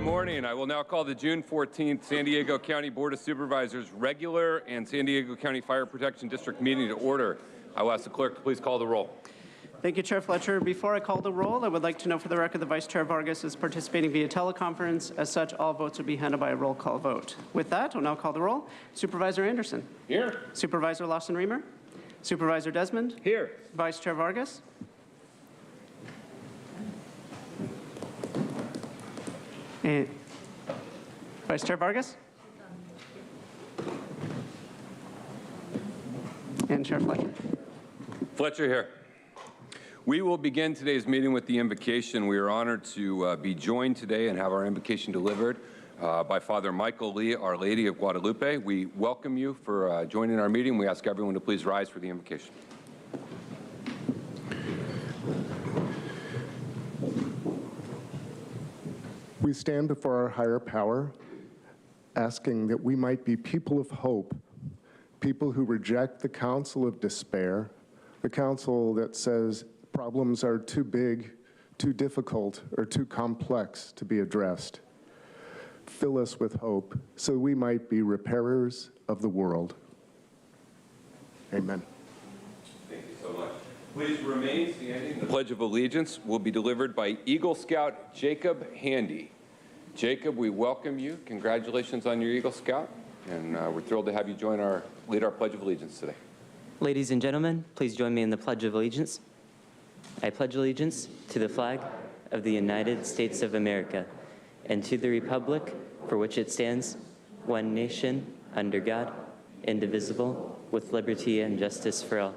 morning. I will now call the June 14th San Diego County Board of Supervisors regular and San Diego County Fire Protection District meeting to order. I will ask the clerk to please call the roll. Thank you, Chair Fletcher. Before I call the roll, I would like to note for the record that Vice Chair Vargas is participating via teleconference. As such, all votes will be handled by a roll call vote. With that, I'll now call the roll. Supervisor Anderson. Here. Supervisor Lawson-Remer. Supervisor Desmond. Here. Vice Chair Vargas. And Vice Chair Vargas. And Chair Fletcher. Fletcher here. We will begin today's meeting with the invocation. We are honored to be joined today and have our invocation delivered by Father Michael Lee, Our Lady of Guadalupe. We welcome you for joining our meeting. We ask everyone to please rise for the invocation. We stand before our higher power, asking that we might be people of hope, people who reject the counsel of despair, the counsel that says problems are too big, too difficult, or too complex to be addressed. Fill us with hope so we might be repairers of the world. Amen. Thank you so much. Please remain standing. The Pledge of Allegiance will be delivered by Eagle Scout Jacob Handy. Jacob, we welcome you. Congratulations on your Eagle Scout, and we're thrilled to have you lead our Pledge of Allegiance today. Ladies and gentlemen, please join me in the Pledge of Allegiance. I pledge allegiance to the flag of the United States of America and to the republic for which it stands, one nation, under God, indivisible, with liberty and justice for all.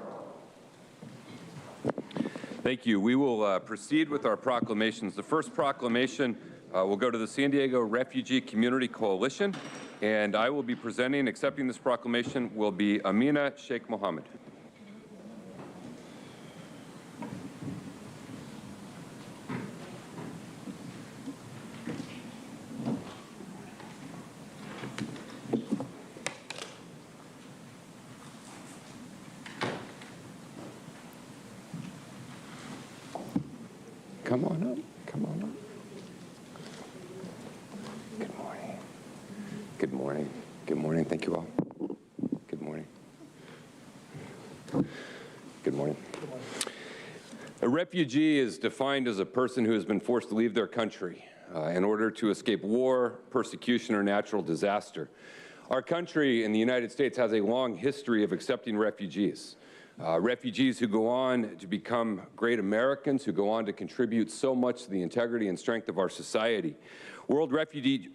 Thank you. We will proceed with our proclamations. The first proclamation will go to the San Diego Refugee Community Coalition, and I will be presenting. Accepting this proclamation will be Amina Sheikh Mohammed. Come on up. Come on up. Good morning. Good morning. Good morning. Thank you all. Good morning. Good morning. A refugee is defined as a person who has been forced to leave their country in order to escape war, persecution, or natural disaster. Our country in the United States has a long history of accepting refugees. Refugees who go on to become great Americans, who go on to contribute so much to the integrity and strength of our society. World Refugee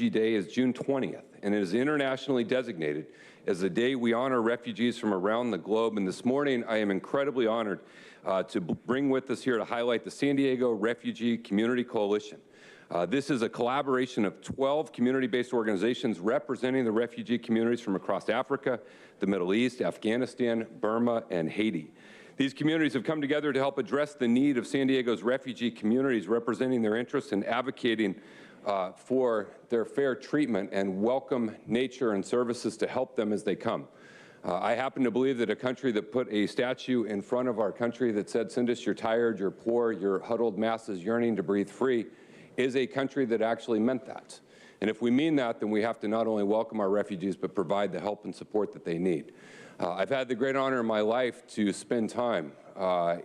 Day is June 20th, and it is internationally designated as the day we honor refugees from around the globe. And this morning, I am incredibly honored to bring with us here to highlight the San Diego Refugee Community Coalition. This is a collaboration of 12 community-based organizations representing the refugee communities from across Africa, the Middle East, Afghanistan, Burma, and Haiti. These communities have come together to help address the need of San Diego's refugee communities, representing their interests and advocating for their fair treatment and welcome nature and services to help them as they come. I happen to believe that a country that put a statue in front of our country that said, "Send us, you're tired, you're poor, your huddled masses yearning to breathe free," is a country that actually meant that. And if we mean that, then we have to not only welcome our refugees, but provide the help and support that they need. I've had the great honor in my life to spend time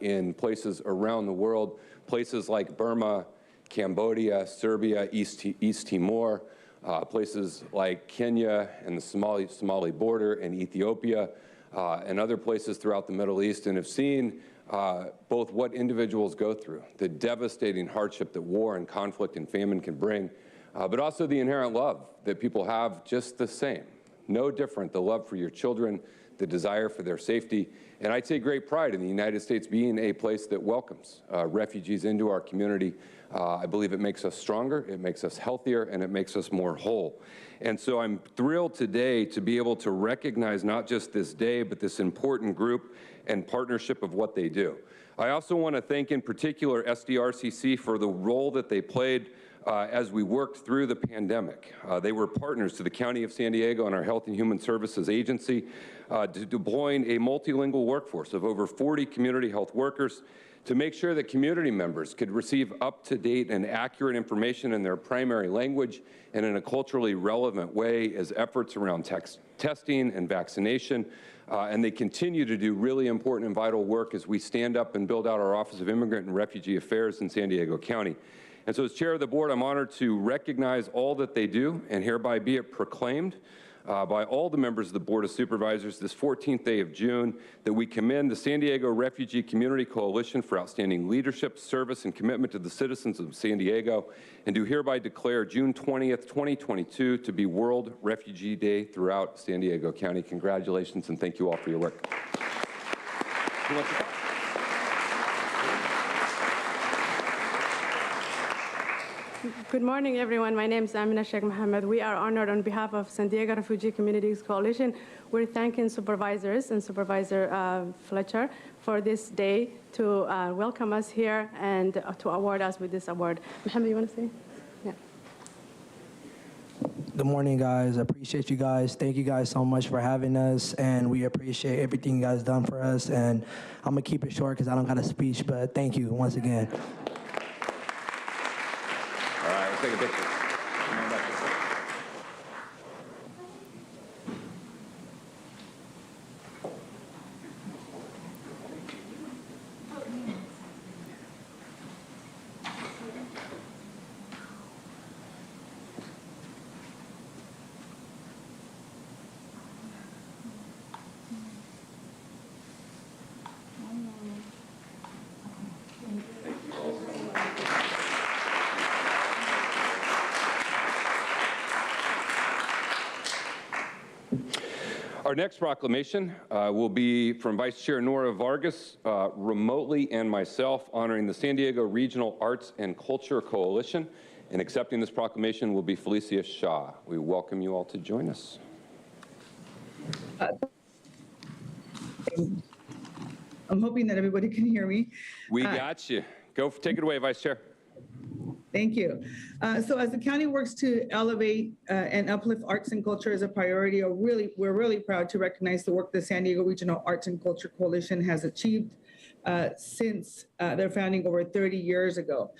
in places around the world, places like Burma, Cambodia, Serbia, East Timor, places like Kenya and the Somali border, and Ethiopia, and other places throughout the Middle East, and have seen both what individuals go through, the devastating hardship that war and conflict and famine can bring, but also the inherent love that people have just the same, no different, the love for your children, the desire for their safety. And I take great pride in the United States being a place that welcomes refugees into our community. I believe it makes us stronger, it makes us healthier, and it makes us more whole. And so I'm thrilled today to be able to recognize not just this day, but this important group and partnership of what they do. I also want to thank in particular SDRCC for the role that they played as we worked through the pandemic. They were partners to the County of San Diego and our Health and Human Services Agency to deploying a multilingual workforce of over 40 community health workers to make sure that community members could receive up-to-date and accurate information in their primary language and in a culturally relevant way as efforts around testing and vaccination. And they continue to do really important and vital work as we stand up and build out our Office of Immigrant and Refugee Affairs in San Diego County. And so as chair of the board, I'm honored to recognize all that they do and hereby be it proclaimed by all the members of the Board of Supervisors this 14th day of June that we commend the San Diego Refugee Community Coalition for outstanding leadership, service, and commitment to the citizens of San Diego, and do hereby declare June 20th, 2022 to be World Refugee Day throughout San Diego County. Congratulations, and thank you all for your work. Good morning, everyone. My name is Amina Sheikh Mohammed. We are honored on behalf of San Diego Refugee Communities Coalition. We're thanking supervisors and Supervisor Fletcher for this day to welcome us here and to award us with this award. Mohammed, you want to say? Yeah. Good morning, guys. I appreciate you guys. Thank you guys so much for having us, and we appreciate everything you guys done for us. And I'm gonna keep it short because I don't got a speech, but thank you once again. Take a picture. Our next proclamation will be from Vice Chair Noaa Vargas remotely and myself honoring the San Diego Regional Arts and Culture Coalition. And accepting this proclamation will be Felicia Shaw. We welcome you all to join us. I'm hoping that everybody can hear me. We got you. Take it away, Vice Chair. Thank you. So as the county works to elevate and uplift arts and culture as a priority, we're really proud to recognize the work the San Diego Regional Arts and Culture Coalition has achieved since their founding over 30 years ago.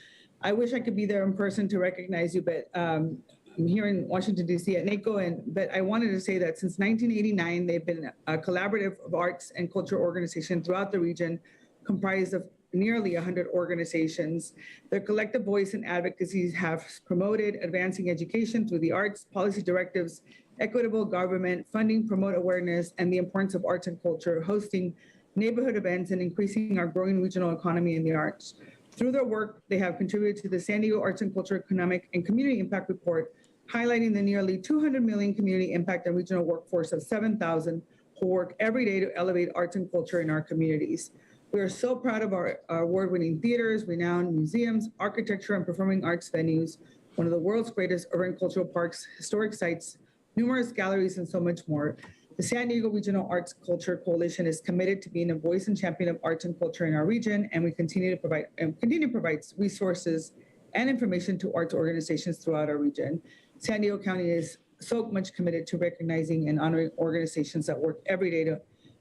I wish I could be there in person to recognize you, but I'm here in Washington, D.C. at NACO, but I wanted to say that since 1989, they've been a collaborative of arts and culture organization throughout the region, comprised of nearly 100 organizations. Their collective voice and advocacies have promoted advancing education through the arts, policy directives, equitable government, funding, promote awareness, and the importance of arts and culture, hosting neighborhood events, and increasing our growing regional economy in the arts. Through their work, they have contributed to the San Diego Arts and Culture Economic and Community Impact Report, highlighting the nearly 200 million community impact and regional workforce of 7,000 who work every day to elevate arts and culture in our communities. We are so proud of our award-winning theaters, renowned museums, architecture, and performing arts venues, one of the world's greatest urban cultural parks, historic sites, numerous galleries, and so much more. The San Diego Regional Arts Culture Coalition is committed to being a voice and champion of arts and culture in our region, and we continue to provide resources and information to arts organizations throughout our region. San Diego County is so much committed to recognizing and honoring organizations that work every day to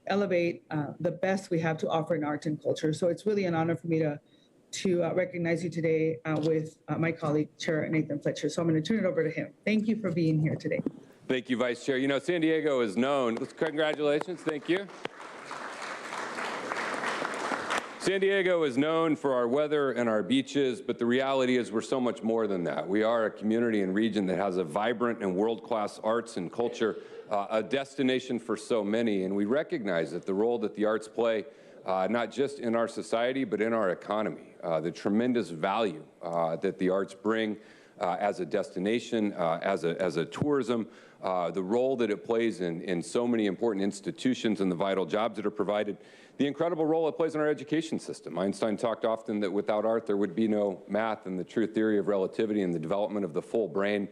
elevate the best we have to offer in art and culture. So it's really an honor for me to recognize you today with my colleague, Chair Nathan Fletcher. So I'm going to turn it over to him. Thank you for being here today. Thank you, Vice Chair. You know, San Diego is known. Congratulations. Thank you. San Diego is known for our weather and our beaches, but the reality is we're so much more than that. We are a community and region that has a vibrant and world-class arts and culture, a destination for so many, and we recognize that the role that the arts play, not just in our society, but in our economy, the tremendous value that the arts bring as a destination, as a tourism, the role that it plays in so many important institutions and the vital jobs that are provided, the incredible role it plays in our education system. Einstein talked often that without art there would be no math, and the true theory of relativity and the development of the full brain,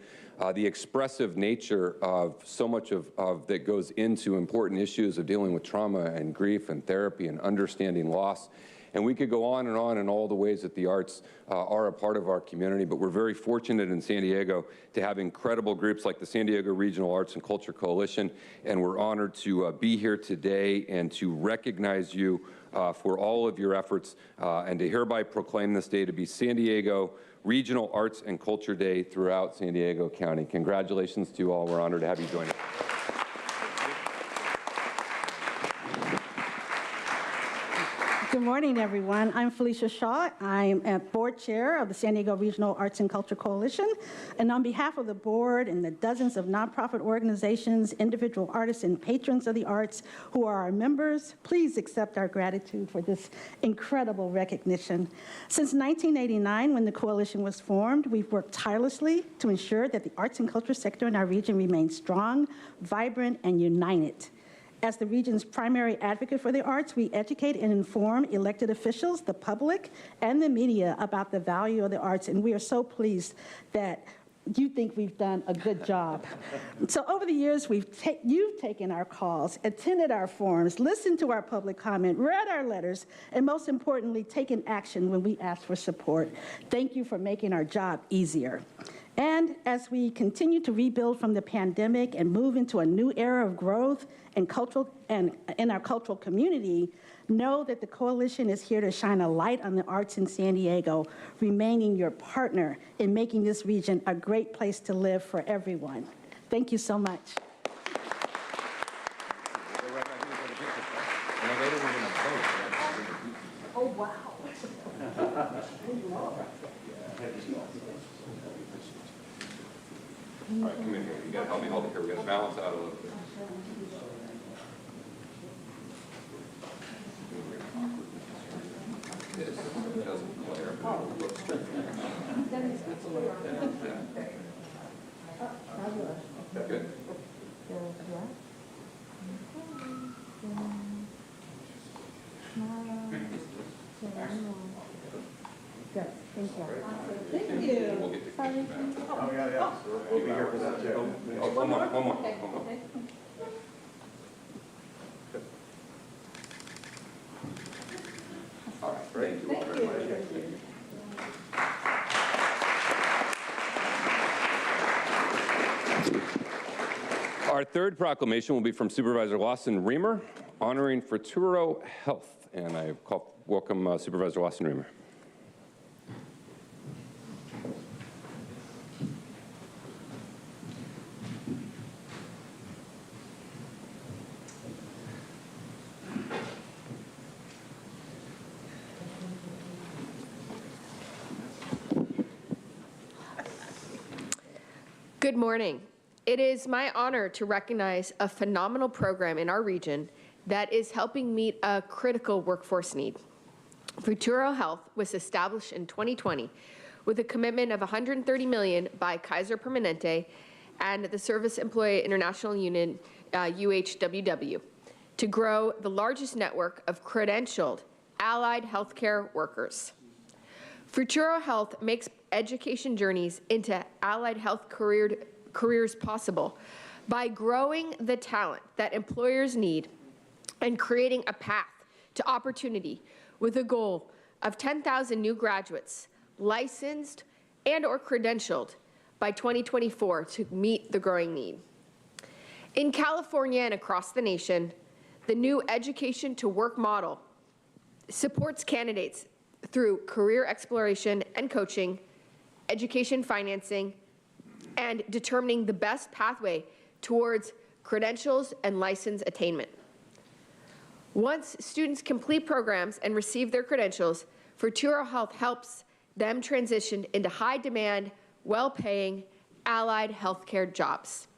the expressive nature of so much of that goes into important issues of dealing with trauma and grief and therapy and understanding loss. And we could go on in all the ways that the arts are a part of our community, but we're very fortunate in San Diego to have incredible groups like the San Diego Regional Arts and Culture Coalition, and we're honored to be here today and to recognize you for all of your efforts and to hereby proclaim this day to be San Diego Regional Arts and Culture Day throughout San Diego County. Congratulations to you all. We're honored to have you join us. Good morning, everyone. I'm Felicia Shaw. I'm a board chair of the San Diego Regional Arts and Culture Coalition. And on behalf of the board and the dozens of nonprofit organizations, individual artists, and patrons of the arts who are our members, please accept our gratitude for this incredible recognition. Since 1989, when the coalition was formed, we've worked tirelessly to ensure that the arts and culture sector in our region remains strong, vibrant, and united. As the region's primary advocate for the arts, we educate and inform elected officials, the public, and the media about the value of the arts, and we are so pleased that you think we've done a good job. So over the years, you've taken our calls, attended our forums, listened to our public comment, read our letters, and most importantly, taken action when we asked for support. Thank you for making our job easier. And as we continue to rebuild from the pandemic and move into a new era of growth and in our cultural community, know that the coalition is here to shine a light on the arts in San Diego, remaining your partner in making this region a great place to live for everyone. Thank you so much. Oh, wow. All right, come in here. You got to help me hold it here. We got to balance out a little bit. This doesn't glare, but it looks good. Good. Good. Thank you. Thank you. We'll get the question back. Oh, yeah. We'll be here for that, too. One more. All right, thank you all very much. Our third proclamation will be from Supervisor Lawson Reamer, honoring Futuro Health. And I welcome Supervisor Lawson Reamer. Good morning. It is my honor to recognize a phenomenal program in our region that is helping meet a critical workforce need. Futuro Health was established in 2020 with a commitment of $130 million by Kaiser Permanente and the Service Employee International Union, UHWW, to grow the largest network of credentialed allied healthcare workers. Futuro Health makes education journeys into allied health careers possible by growing the talent that employers need and creating a path to opportunity with a goal of 10,000 new graduates licensed and/or credentialed by 2024 to meet the growing need. In California and across the nation, the new Education to Work model supports candidates through career exploration and coaching, education financing, and determining the best pathway towards credentials and license attainment. Once students complete programs and receive their credentials, Futuro Health helps them transition into high-demand, well-paying, allied healthcare jobs.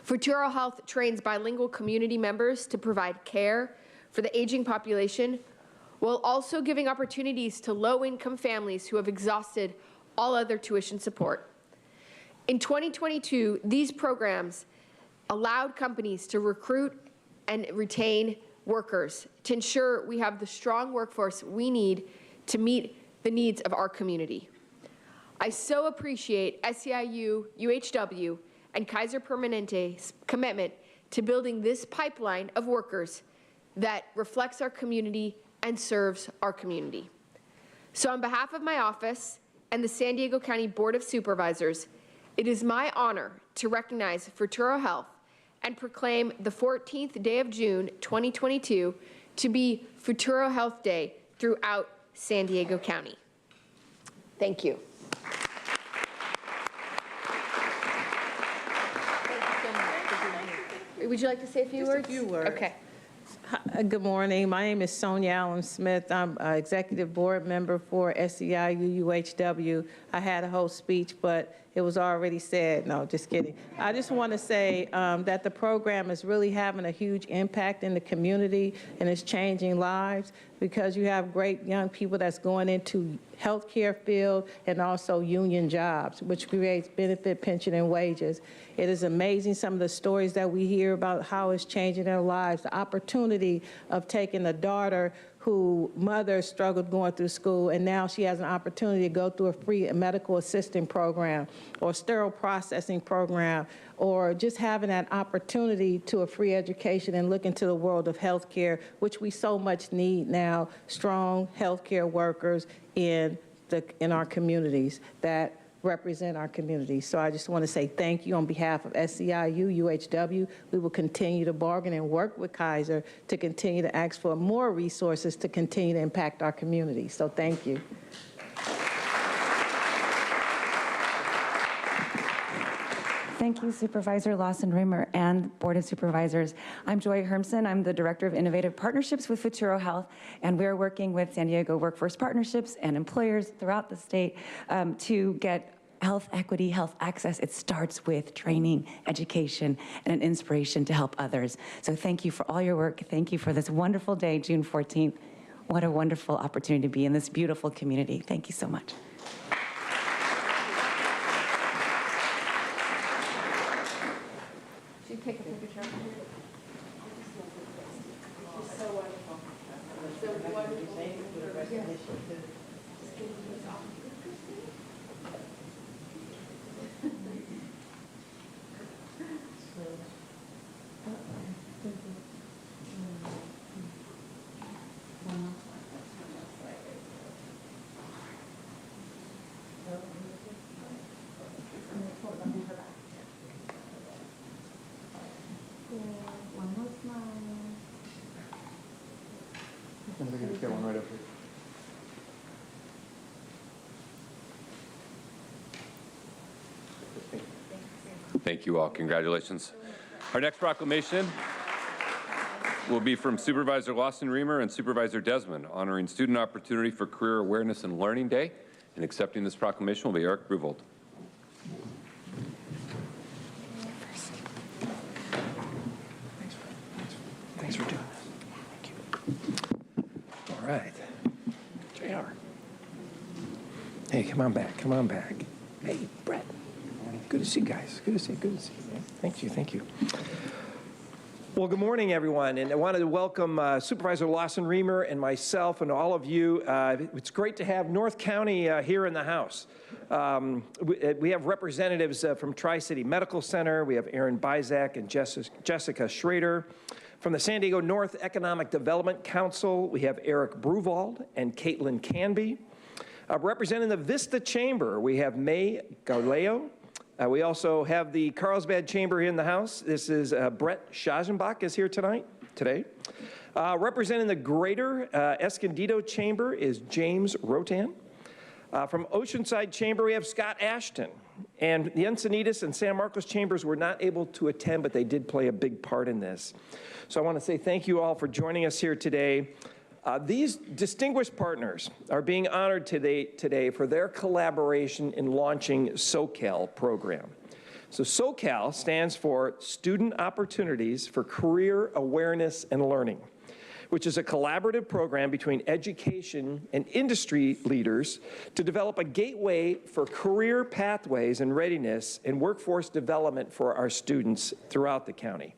Futuro Health trains bilingual community members to provide care for the aging population, while also giving opportunities to low-income families who have exhausted all other tuition support. In 2022, these programs allowed companies to recruit and retain workers to ensure we have the strong workforce we need to meet the needs of our community. I so appreciate SEIU, UHW, and Kaiser Permanente's commitment to building this pipeline of workers that reflects our community and serves our community. So on behalf of my office and the San Diego County Board of Supervisors, it is my honor to recognize Futuro Health and proclaim the 14th day of June 2022 to be Futuro Health Day throughout San Diego County. Thank you. Would you like to say a few words? Just a few words. Okay. Good morning. My name is Sonia Allen Smith. I'm an executive board member for SEIU UHW. I had a whole speech, but it was already said. No, just kidding. I just want to say that the program is really having a huge impact in the community, and it's changing lives because you have great young people that's going into healthcare field and also union jobs, which creates benefit, pension, and wages. It is amazing some of the stories that we hear about how it's changing their lives, the opportunity of taking a daughter whose mother struggled going through school, and now she has an opportunity to go through a free medical assisting program or sterile processing program, or just having that opportunity to a free education and look into the world of healthcare, which we so much need now, strong healthcare workers in our communities that represent our communities. So I just want to say thank you on behalf of SEIU, UHW. We will continue to bargain and work with Kaiser to continue to ask for more resources to continue to impact our communities. So thank you. Thank you, Supervisor Lawson-Remer and Board of Supervisors. I'm Joy Hermsen. I'm the Director of Innovative Partnerships with Futuro Health, and we're working with San Diego Workforce Partnerships and employers throughout the state to get health equity, health access. It starts with training, education, and an inspiration to help others. So thank you for all your work. Thank you for this wonderful day, June 14th. What a wonderful opportunity to be in this beautiful community. Thank you so much. Take a picture. So wonderful. So wonderful. Get one right up here. Thank you all. Congratulations. Our next proclamation will be from Supervisor Lawson-Remer and Supervisor Desmond, honoring Student Opportunity for Career Awareness and Learning Day. And accepting this proclamation will be Eric Bruvold. Thanks for doing this. Thank you. All right. JR. Hey, come on back. Come on back. Hey, Brett. Good to see you guys. Good to see you. Good to see you, man. Thank you. Thank you. Well, good morning, everyone. And I wanted to welcome Supervisor Lawson-Remer and myself and all of you. It's great to have North County here in the house. We have representatives from Tri-City Medical Center. We have Aaron Bizak and Jessica Schrader. From the San Diego North Economic Development Council, we have Eric Bruvold and Caitlin Canby. Representing the Vista Chamber, we have May Galeo. We also have the Carlsbad Chamber in the house. This is Brett Schazenbach is here today. Representing the Greater Escondido Chamber is James Rotan. From Oceanside Chamber, we have Scott Ashton. And the Encinitas and San Marcos Chambers were not able to attend, but they did play a big part in this. So I want to say thank you all for joining us here today. These distinguished partners are being honored today for their collaboration in launching SoCal program. So SoCal stands for Student Opportunities for Career Awareness and Learning, which is a collaborative program between education and industry leaders to develop a gateway for career pathways and readiness and workforce development for our students throughout the county.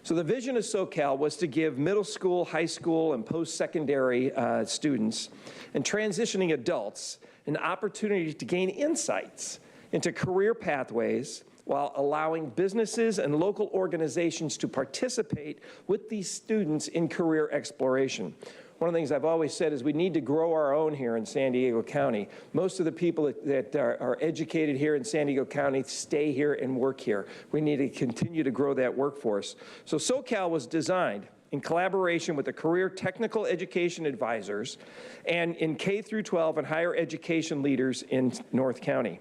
So the vision of SoCal was to give middle school, high school, and post-secondary students and transitioning adults an opportunity to gain insights into career pathways while allowing businesses and local organizations to participate with these students in career exploration. one of the things I've always said is we need to grow our own here in San Diego County. Most of the people that are educated here in San Diego County stay here and work here. We need to continue to grow that workforce. So SoCal was designed in collaboration with the Career Technical Education Advisors and in K through 12 and higher education leaders in North County.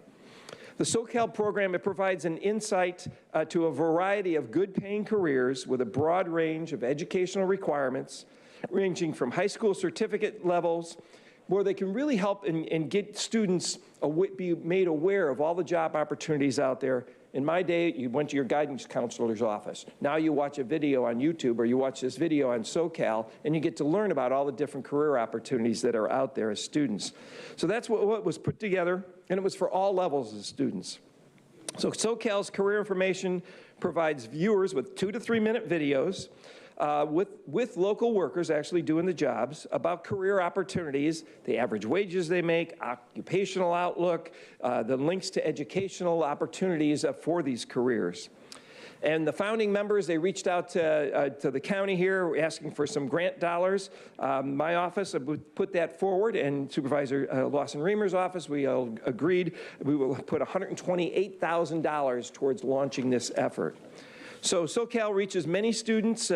The SoCal program, it provides an insight to a variety of good-paying careers with a broad range of educational requirements, ranging from high school certificate levels, where they can really help and get students be made aware of all the job opportunities out there. In my day, you went to your guidance counselor's office. Now you watch a video on YouTube or you watch this video on SoCal, and you get to learn about all the different career opportunities that are out there as students. So that's what was put together, and it was for all levels of students. So SoCal's career information provides viewers with 2 to 3 minute videos with local workers actually doing the jobs about career opportunities, the average wages they make, occupational outlook, the links to educational opportunities for these careers. And the founding members, they reached out to the county here asking for some grant dollars. My office put that forward, and Supervisor Lawson-Remer's office, we all agreed we will put $128,000 towards launching this effort. So SoCal reaches many students,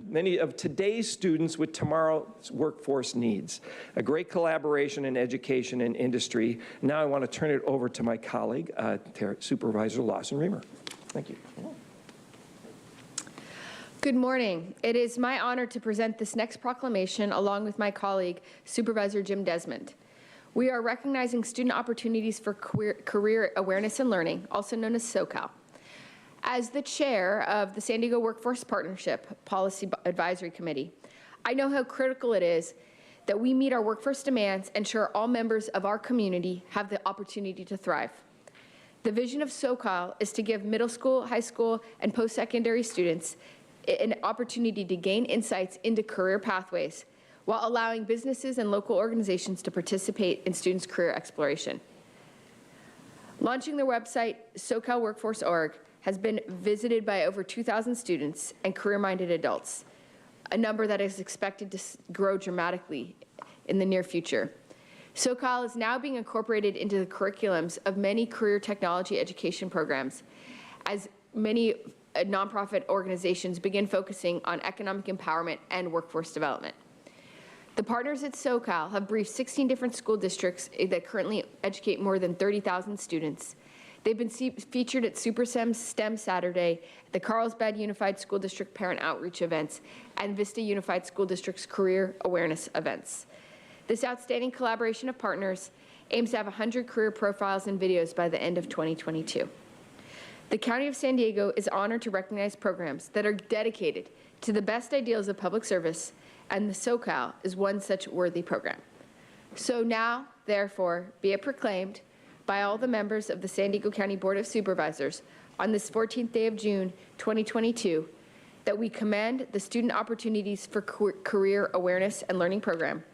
many of today's students with tomorrow's workforce needs. A great collaboration in education and industry. Now I want to turn it over to my colleague, Supervisor Lawson-Remer. Thank you. Good morning. It is my honor to present this next proclamation along with my colleague, Supervisor Jim Desmond. We are recognizing student opportunities for career awareness and learning, also known as SoCal. As the chair of the San Diego Workforce Partnership Policy Advisory Committee, I know how critical it is that we meet our workforce demands and ensure all members of our community have the opportunity to thrive. The vision of SoCal is to give middle school, high school, and post-secondary students an opportunity to gain insights into career pathways while allowing businesses and local organizations to participate in students' career exploration. Launching their website, SoCalWorkforce.org, has been visited by over 2,000 students and career-minded adults, a number that is expected to grow dramatically in the near future. SoCal is now being incorporated into the curriculums of many career technology education programs, as many nonprofit organizations begin focusing on economic empowerment and workforce development. The partners at SoCal have briefed 16 different school districts that currently educate more than 30,000 students. They've been featured at SuperSEM STEM Saturday, the Carlsbad Unified School District Parent Outreach events, and Vista Unified School District's career awareness events. This outstanding collaboration of partners aims to have 100 career profiles and videos by the end of 2022. The County of San Diego is honored to recognize programs that are dedicated to the best ideals of public service, and the SoCal is one such worthy program. So now, therefore, be it proclaimed by all the members of the San Diego County Board of Supervisors on this 14th day of June 2022 that we commend the Student Opportunities for Career Awareness and Learning Program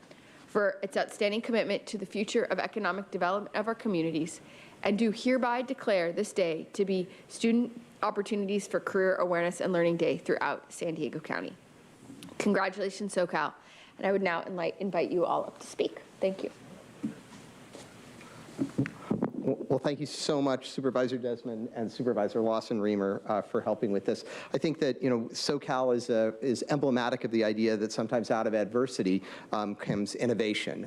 for its outstanding commitment to the future of economic development of our communities, and do hereby declare this day to be Student Opportunities for Career Awareness and Learning Day throughout San Diego County. Congratulations, SoCal, and I would now invite you all up to speak. Thank you. Well, thank you so much, Supervisor Desmond and Supervisor Lawson-Remer, for helping with this. I think that, SoCal is emblematic of the idea that sometimes out of adversity comes innovation.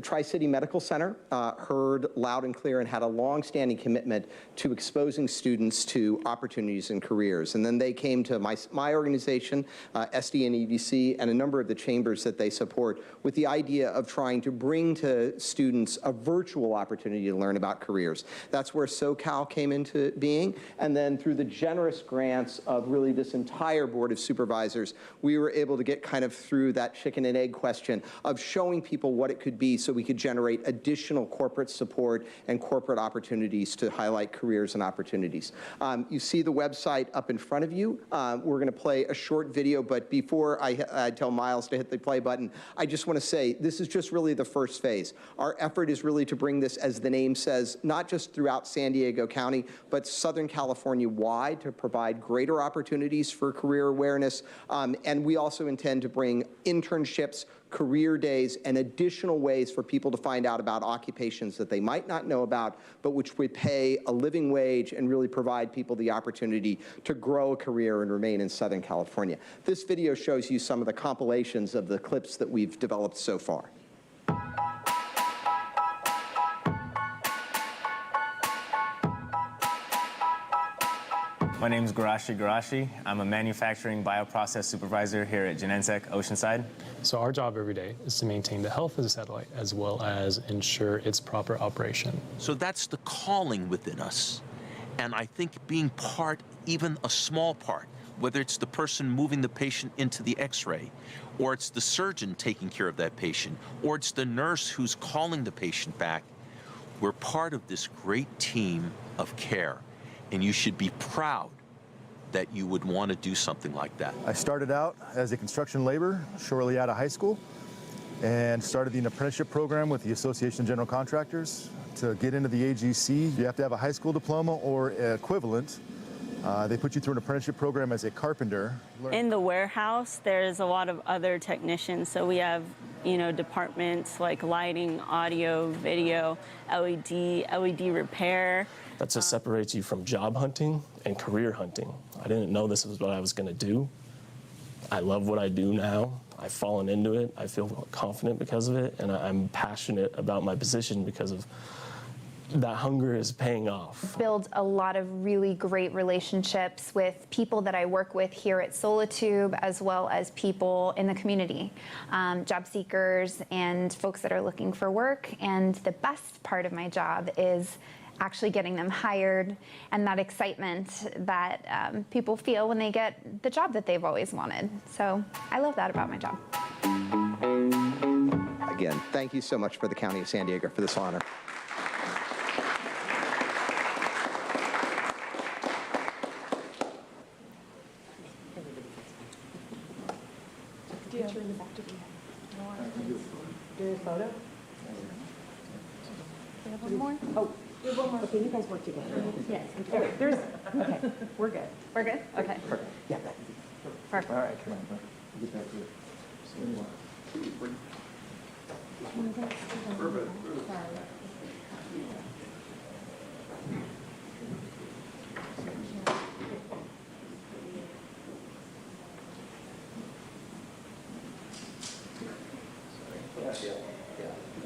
Tri-City Medical Center heard loud and clear and had a long-standing commitment to exposing students to opportunities and careers. And then they came to my organization, SD and EDC, and a number of the chambers that they support with the idea of trying to bring to students a virtual opportunity to learn about careers. That's where SoCal came into being, and then through the generous grants of really this entire Board of Supervisors, we were able to get kind of through that chicken and egg question of showing people what it could be so we could generate additional corporate support and corporate opportunities to highlight careers and opportunities. You see the website up in front of you. We're going to play a short video, but before I tell Miles to hit the play button, I just want to say this is just really the first phase. Our effort is really to bring this, as the name says, does, not just throughout San Diego County, but Southern California-wide to provide greater opportunities for career awareness. And we also intend to bring internships, career days, and additional ways for people to find out about occupations that they might not know about, but which would pay a living wage and really provide people the opportunity to grow a career and remain in Southern California. This video shows you some of the compilations of the clips that we've developed so far. My name is Garashi. I'm a manufacturing bioprocess supervisor here at Genentech Oceanside. So our job every day is to maintain the health of the satellite as well as ensure its proper operation. So that's the calling within us. And I think being part, even a small part, whether it's the person moving the patient into the x-ray, or it's the surgeon taking care of that patient, or it's the nurse who's calling the patient back, we're part of this great team of care. And you should be proud that you would want to do something like that. I started out as a construction laborer shortly out of high school and started the apprenticeship program with the Association of General Contractors. To get into the AGC, you have to have a high school diploma or equivalent. They put you through an apprenticeship program as a carpenter. In the warehouse, there's a lot of other technicians. So we have, departments like lighting, audio, video, LED repair. That's what separates you from job hunting and career hunting. I didn't know this was what I was going to do. I love what I do now. I've fallen into it. I feel confident because of it, and I'm passionate about my position because of that hunger is paying off. Build a lot of really great relationships with people that I work with here at Solitube, as well as people in the community, job seekers and folks that are looking for work. And the best part of my job is actually getting them hired and that excitement that people feel when they get the job that they've always wanted. So I love that about my job. Again, thank you so much for the County of San Diego for this honor. Do a photo? One more? Oh, one more. Okay, you guys work together. Yes. Okay, okay, we're good. We're good? Okay. Perfect. Yeah. Perfect. All right, come on. Get back to it.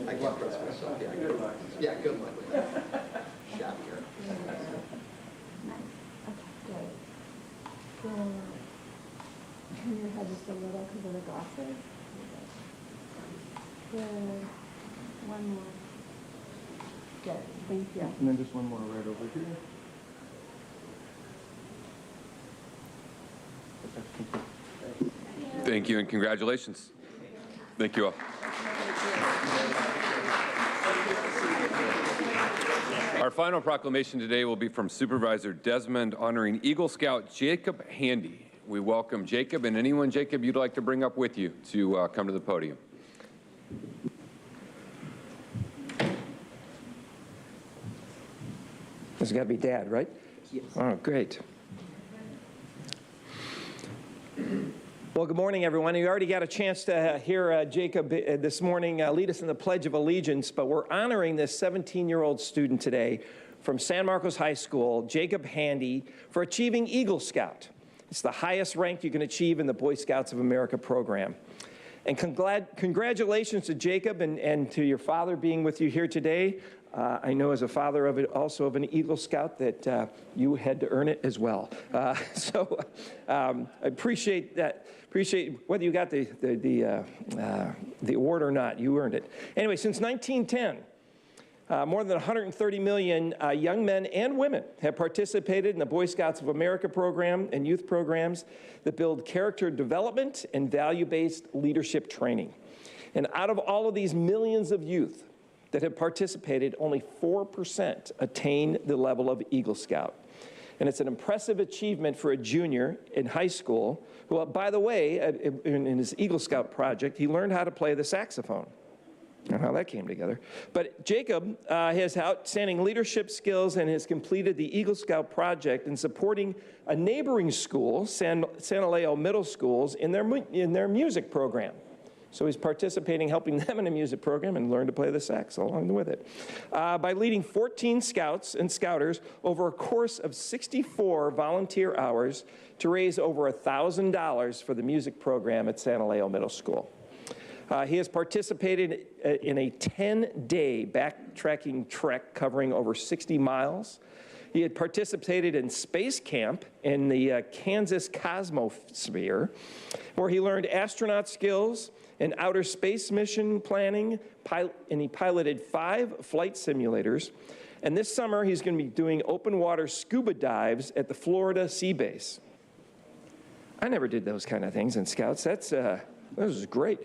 I can't trust myself. Yeah, good luck. Yeah, good luck with that. Shot here. Turn your head just a little because of the glasses. Good. One more. Good. Thank you. And then just one more right over here. Thank you and congratulations. Thank you all. Our final proclamation today will be from Supervisor Desmond honoring Eagle Scout Jacob Handy. We welcome Jacob and anyone, Jacob, you'd like to bring up with you to come to the podium. This has got to be Dad, right? Yes. Oh, great. Well, good morning, everyone. You already got a chance to hear Jacob this morning lead us in the Pledge of Allegiance, but we're honoring this 17-year-old student today from San Marcos High School, Jacob Handy, for achieving Eagle Scout. It's the highest rank you can achieve in the Boy Scouts of America program. And congratulations to Jacob and to your father being with you here today. I know as a father of it, also of an Eagle Scout, that you had to earn it as well. So I appreciate that. Appreciate whether you got the award or not. You earned it. Anyway, since 1910, more than 130 million young men and women have participated in the Boy Scouts of America program and youth programs that build character development and value-based leadership training. And out of all of these millions of youth that have participated, only 4% attain the level of Eagle Scout. And it's an impressive achievement for a junior in high school who, by the way, in his Eagle Scout project, he learned how to play the saxophone. and how that came together. But Jacob has outstanding leadership skills and has completed the Eagle Scout project in supporting a neighboring school, San Aleo Middle Schools, in their music program. So he's participating, helping them in a music program, and learn to play the sax along with it. By leading 14 scouts and scouters over a course of 64 volunteer hours to raise over $1,000 for the music program at San Aleo Middle School. He has participated in a 10-day backtracking trek covering over 60 miles. He had participated in space camp in the Kansas Cosmosphere, where he learned astronaut skills and outer space mission planning, and he piloted 5 flight simulators. And this summer, he's going to be doing open water scuba dives at the Florida Sea Base. I never did those kind of things in Scouts. This is great.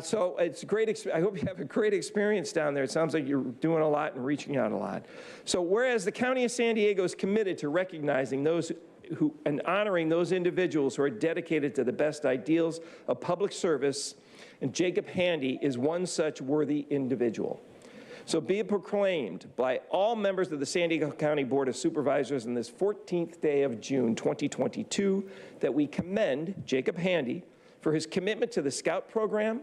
So it's great. I hope you have a great experience down there. It sounds like you're doing a lot and reaching out a lot. So whereas the County of San Diego is committed to recognizing those and honoring those individuals who are dedicated to the best ideals of public service, and Jacob Handy is one such worthy individual. So be it proclaimed by all members of the San Diego County Board of Supervisors on this 14th day of June 2022 that we commend Jacob Handy for his commitment to the Scout program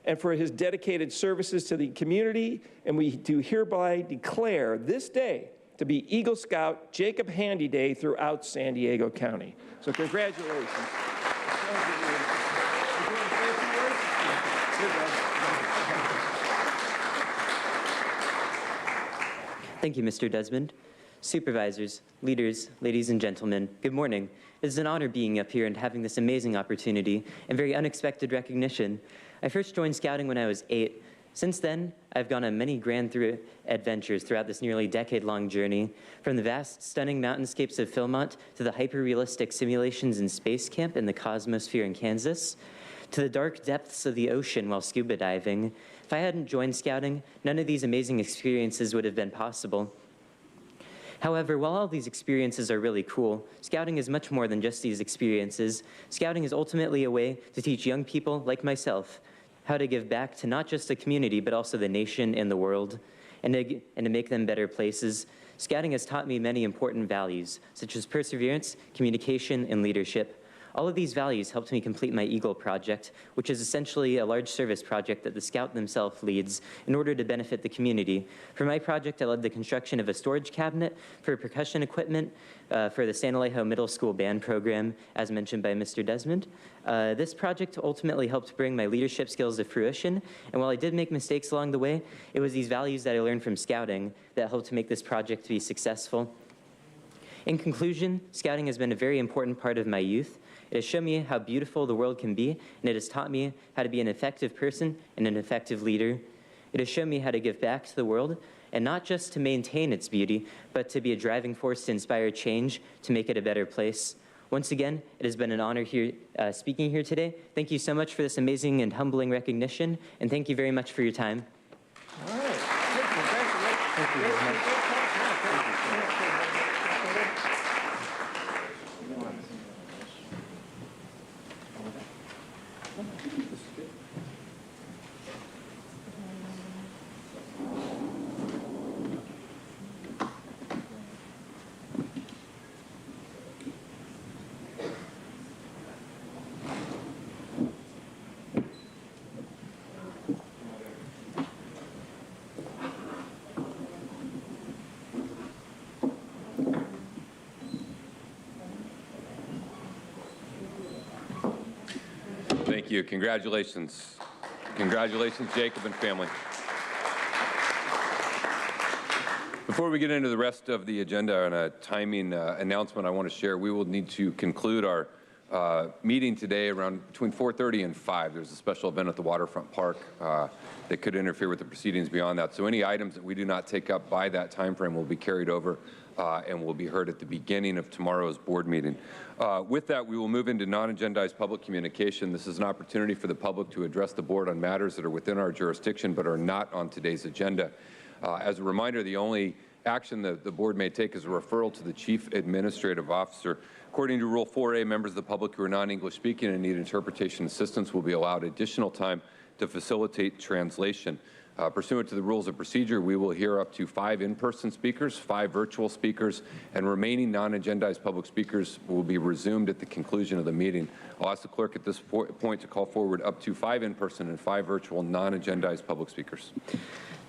and for his dedicated services to the community, and we do hereby declare this day to be Eagle Scout Jacob Handy Day throughout San Diego County. So congratulations. Thank you, Mr. Desmond. Supervisors, leaders, ladies and gentlemen, good morning. It is an honor being up here and having this amazing opportunity and very unexpected recognition. I first joined Scouting when I was 8. Since then, I've gone on many grand adventures throughout this nearly decade-long journey, from the vast, stunning mountainscapes of Philmont to the hyper-realistic simulations in Space Camp in the Cosmosphere in Kansas, to the dark depths of the ocean while scuba diving. If I hadn't joined Scouting, none of these amazing experiences would have been possible. However, while all these experiences are really cool, Scouting is much more than just these experiences. Scouting is ultimately a way to teach young people like myself how to give back to not just the community, but also the nation and the world, and to make them better places. Scouting has taught me many important values, such as perseverance, communication, and leadership. All of these values helped me complete my Eagle project, which is essentially a large service project that the Scout themselves leads in order to benefit the community. For my project, I led the construction of a storage cabinet for percussion equipment for the San Alejo Middle School band program, as mentioned by Mr. Desmond. This project ultimately helped bring my leadership skills to fruition, and while I did make mistakes along the way, it was these values that I learned from Scouting that helped to make this project be successful. In conclusion, Scouting has been a very important part of my youth. It has shown me how beautiful the world can be, and it has taught me how to be an effective person and an effective leader. It has shown me how to give back to the world, and not just to maintain its beauty, but to be a driving force to inspire change, to make it a better place. Once again, it has been an honor here speaking here today. Thank you so much for this amazing and humbling recognition, and thank you very much for your time. All right. Thank you very much. Thank you. Congratulations. Congratulations, Jacob and family. Before we get into the rest of the agenda and a timing announcement I want to share, we will need to conclude our meeting today around between 4:30 and 5. There's a special event at the Waterfront Park that could interfere with the proceedings beyond that. So any items that we do not take up by that time frame will be carried over and will be heard at the beginning of tomorrow's board meeting. With that, we will move into non-agendized public communication. This is an opportunity for the public to address the board on matters that are within our jurisdiction but are not on today's agenda. As a reminder, the only action that the board may take is a referral to the Chief Administrative Officer. According to Rule 4A, members of the public who are non-English speaking and need interpretation assistance will be allowed additional time to facilitate translation. Pursuant to the rules of procedure, we will hear up to 5 in-person speakers, 5 virtual speakers, and remaining non-agendized public speakers will be resumed at the conclusion of the meeting. I'll ask the clerk at this point to call forward up to 5 in-person and 5 virtual non-agendized public speakers.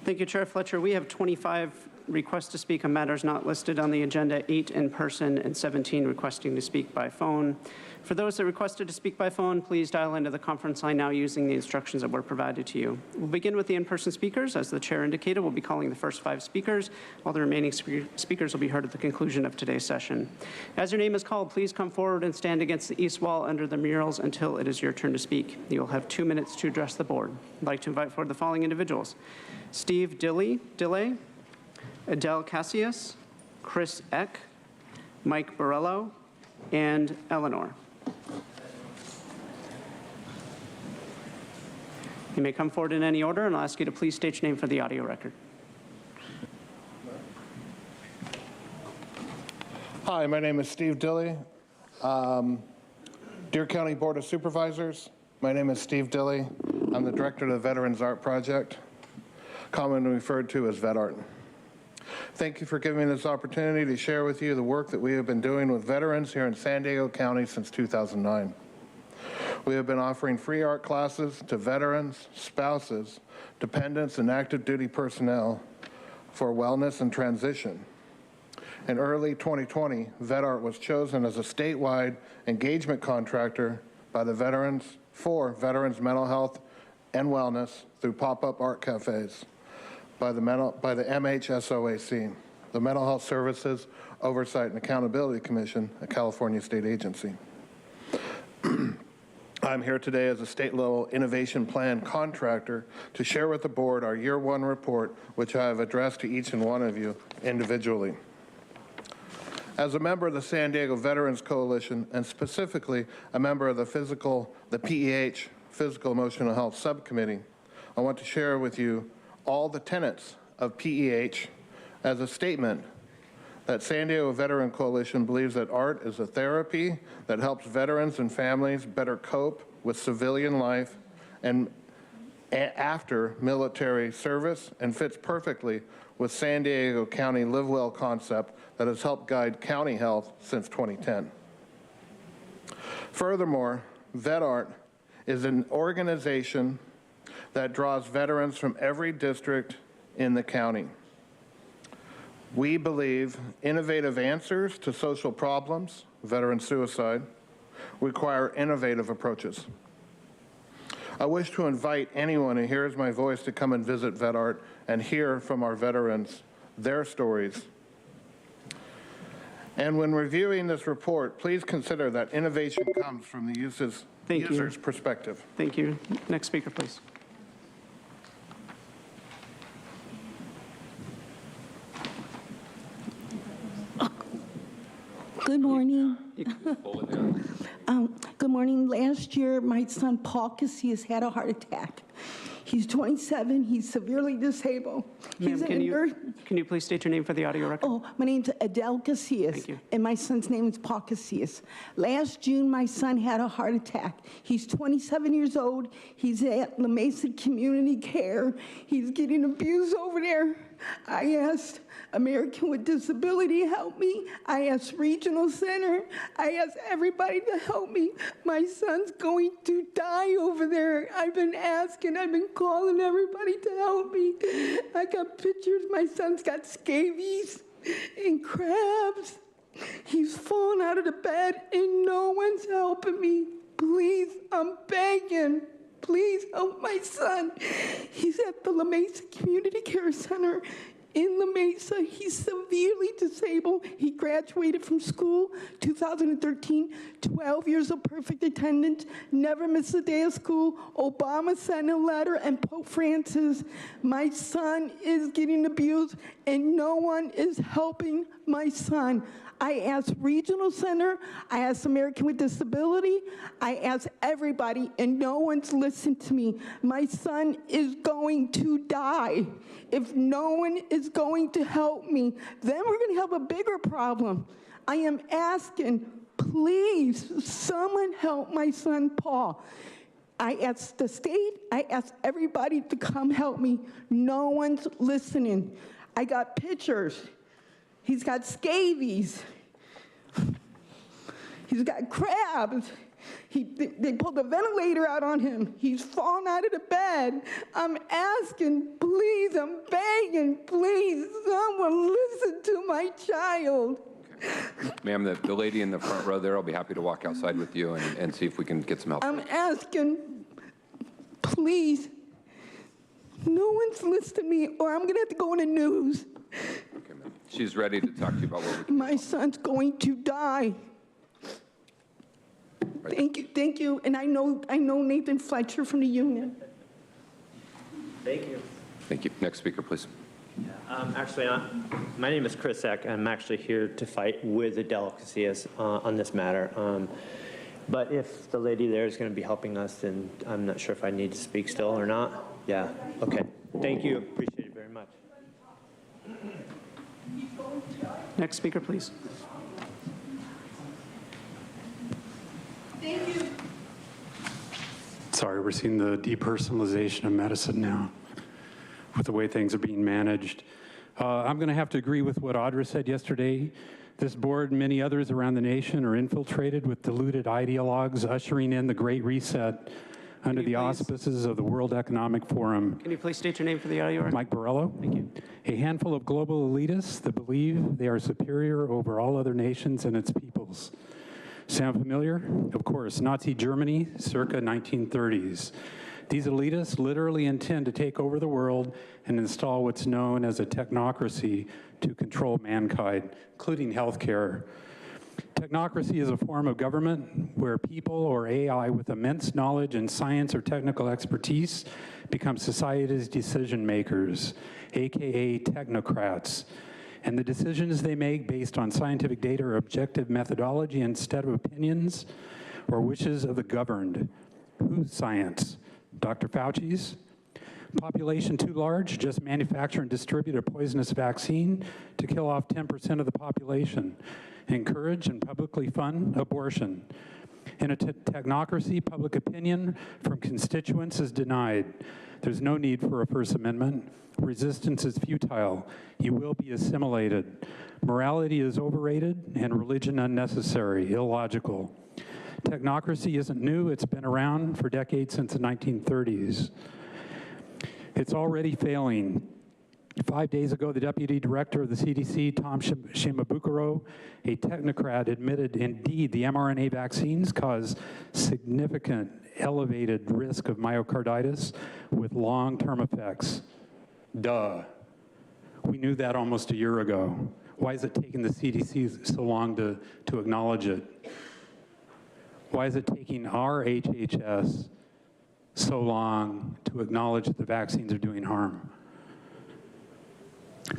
Thank you, Chair Fletcher. We have 25 requests to speak on matters not listed on the agenda, 8 in person and 17 requesting to speak by phone. For those that requested to speak by phone, please dial into the conference line now using the instructions that were provided to you. We'll begin with the in-person speakers. As the chair indicated, we'll be calling the first 5 speakers, while the remaining speakers will be heard at the conclusion of today's session. As your name is called, please come forward and stand against the east wall under the murals until it is your turn to speak. You'll have 2 minutes to address the board. I'd like to invite forward the following individuals: Steve Dilley, Adele Cassius, Chris Eck, Mike Borello, and Eleanor. You may come forward in any order, and I'll ask you to please state your name for the audio record. Hi, my name is Steve Dilley. Dear County Board of Supervisors, my name is Steve Dilley. I'm the director of the Veterans Art Project, commonly referred to as VetArt. Thank you for giving me this opportunity to share with you the work that we have been doing with veterans here in San Diego County since 2009. We have been offering free art classes to veterans, spouses, dependents, and active duty personnel for wellness and transition. In early 2020, VetArt was chosen as a statewide engagement contractor by the veterans for veterans mental health and wellness through pop-up art cafes by the MHSOAC, the Mental Health Services Oversight and Accountability Commission, a California state agency. I'm here today as a state-level innovation plan contractor to share with the board our year 1 report, which I have addressed to each and one of you individually. As a member of the San Diego Veterans Coalition, and specifically a member of the PEH, Physical Emotional Health Subcommittee, I want to share with you all the tenets of PEH as a statement that San Diego Veteran Coalition believes that art is a therapy that helps veterans and families better cope with civilian life and after military service, and fits perfectly with San Diego County Live Well concept that has helped guide county health since 2010. Furthermore, VetArt is an organization that draws veterans from every district in the county. We believe innovative answers to social problems, veteran suicide, require innovative approaches. I wish to invite anyone who hears my voice to come and visit VetArt and hear from our veterans their stories. And when reviewing this report, please consider that innovation comes from the user's perspective. Thank you. Next speaker, please. Good morning. Good morning. Last year, my son Paul Casillas had a heart attack. He's 27. He's severely disabled. Ma'am, can you please state your name for the audio record? Oh, my name's Adele Casillas. Thank you. And my son's name is Paul Casillas. Last June, my son had a heart attack. He's 27 years old. He's at La Mesa Community Care. He's getting abused over there. I asked American with Disability to help me. I asked Regional Center. I asked everybody to help me. My son's going to die over there. I've been asking, I've been calling everybody to help me. I got pictures. My son's got scabies and crabs. He's fallen out of the bed and no one's helping me. Please, I'm begging. Please help my son. He's at the La Mesa Community Care Center in La Mesa. He's severely disabled. He graduated from school 2013, 12 years of perfect attendance, never missed a day of school. Obama sent a letter and Pope Francis. My son is getting abused and no one is helping my son. I asked Regional Center, I asked American with Disability, I asked everybody, and no one's listened to me. My son is going to die. If no one is going to help me, then we're going to have a bigger problem. I am asking, please, someone help my son Paul. I asked the state, I asked everybody to come help me. No one's listening. I got pictures. He's got scabies. He's got crabs. They pulled the ventilator out on him. He's fallen out of the bed. I'm asking, please, I'm begging, please, someone listen to my child. Ma'am, the lady in the front row there, I'll be happy to walk outside with you and see if we can get some help. I'm asking, please, no one's listening to me, or I'm going to have to go in the news. Okay, ma'am. She's ready to talk to you about what we can My son's going to die. Right. Thank you, and I know Nathan Fletcher from the union. Thank you. Thank you. Next speaker, please. Actually, my name is Chris Eck. I'm actually here to fight with the delicacies on this matter. But if the lady there is going to be helping us, then I'm not sure if I need to speak still or not. Yeah, okay. Thank you. Appreciate it very much. Next speaker, please. Thank you. Sorry, we're seeing the depersonalization of medicine now with the way things are being managed. I'm going to have to agree with what Audra said yesterday. This board and many others around the nation are infiltrated with deluded ideologues ushering in the Great Reset under the auspices of the World Economic Forum. Can you please state your name for the audio record? Mike Borello. Thank you. A handful of global elitists that believe they are superior over all other nations and its peoples. Sound familiar? Of course, Nazi Germany, circa 1930s. These elitists literally intend to take over the world and install what's known as a technocracy to control mankind, including healthcare. Technocracy is a form of government where people or AI with immense knowledge in science or technical expertise become society's decision makers, AKA technocrats. And the decisions they make based on scientific data or objective methodology instead of opinions or wishes of the governed. Whose science? Dr. Fauci's? Population too large? Just manufacture and distribute a poisonous vaccine to kill off 10% of the population. Encourage and publicly fund abortion. In a technocracy, public opinion from constituents is denied. There's no need for a First Amendment. Resistance is futile. You will be assimilated. Morality is overrated and religion unnecessary, illogical. Technocracy isn't new. It's been around for decades, since the 1930s. It's already failing. 5 days ago, the Deputy Director of the CDC, Tom Shimabukuro, a technocrat, admitted indeed the mRNA vaccines cause significant elevated risk of myocarditis with long-term effects. Duh. We knew that almost a year ago. Why is it taking the CDC so long to acknowledge it? Why is it taking our HHS so long to acknowledge that the vaccines are doing harm?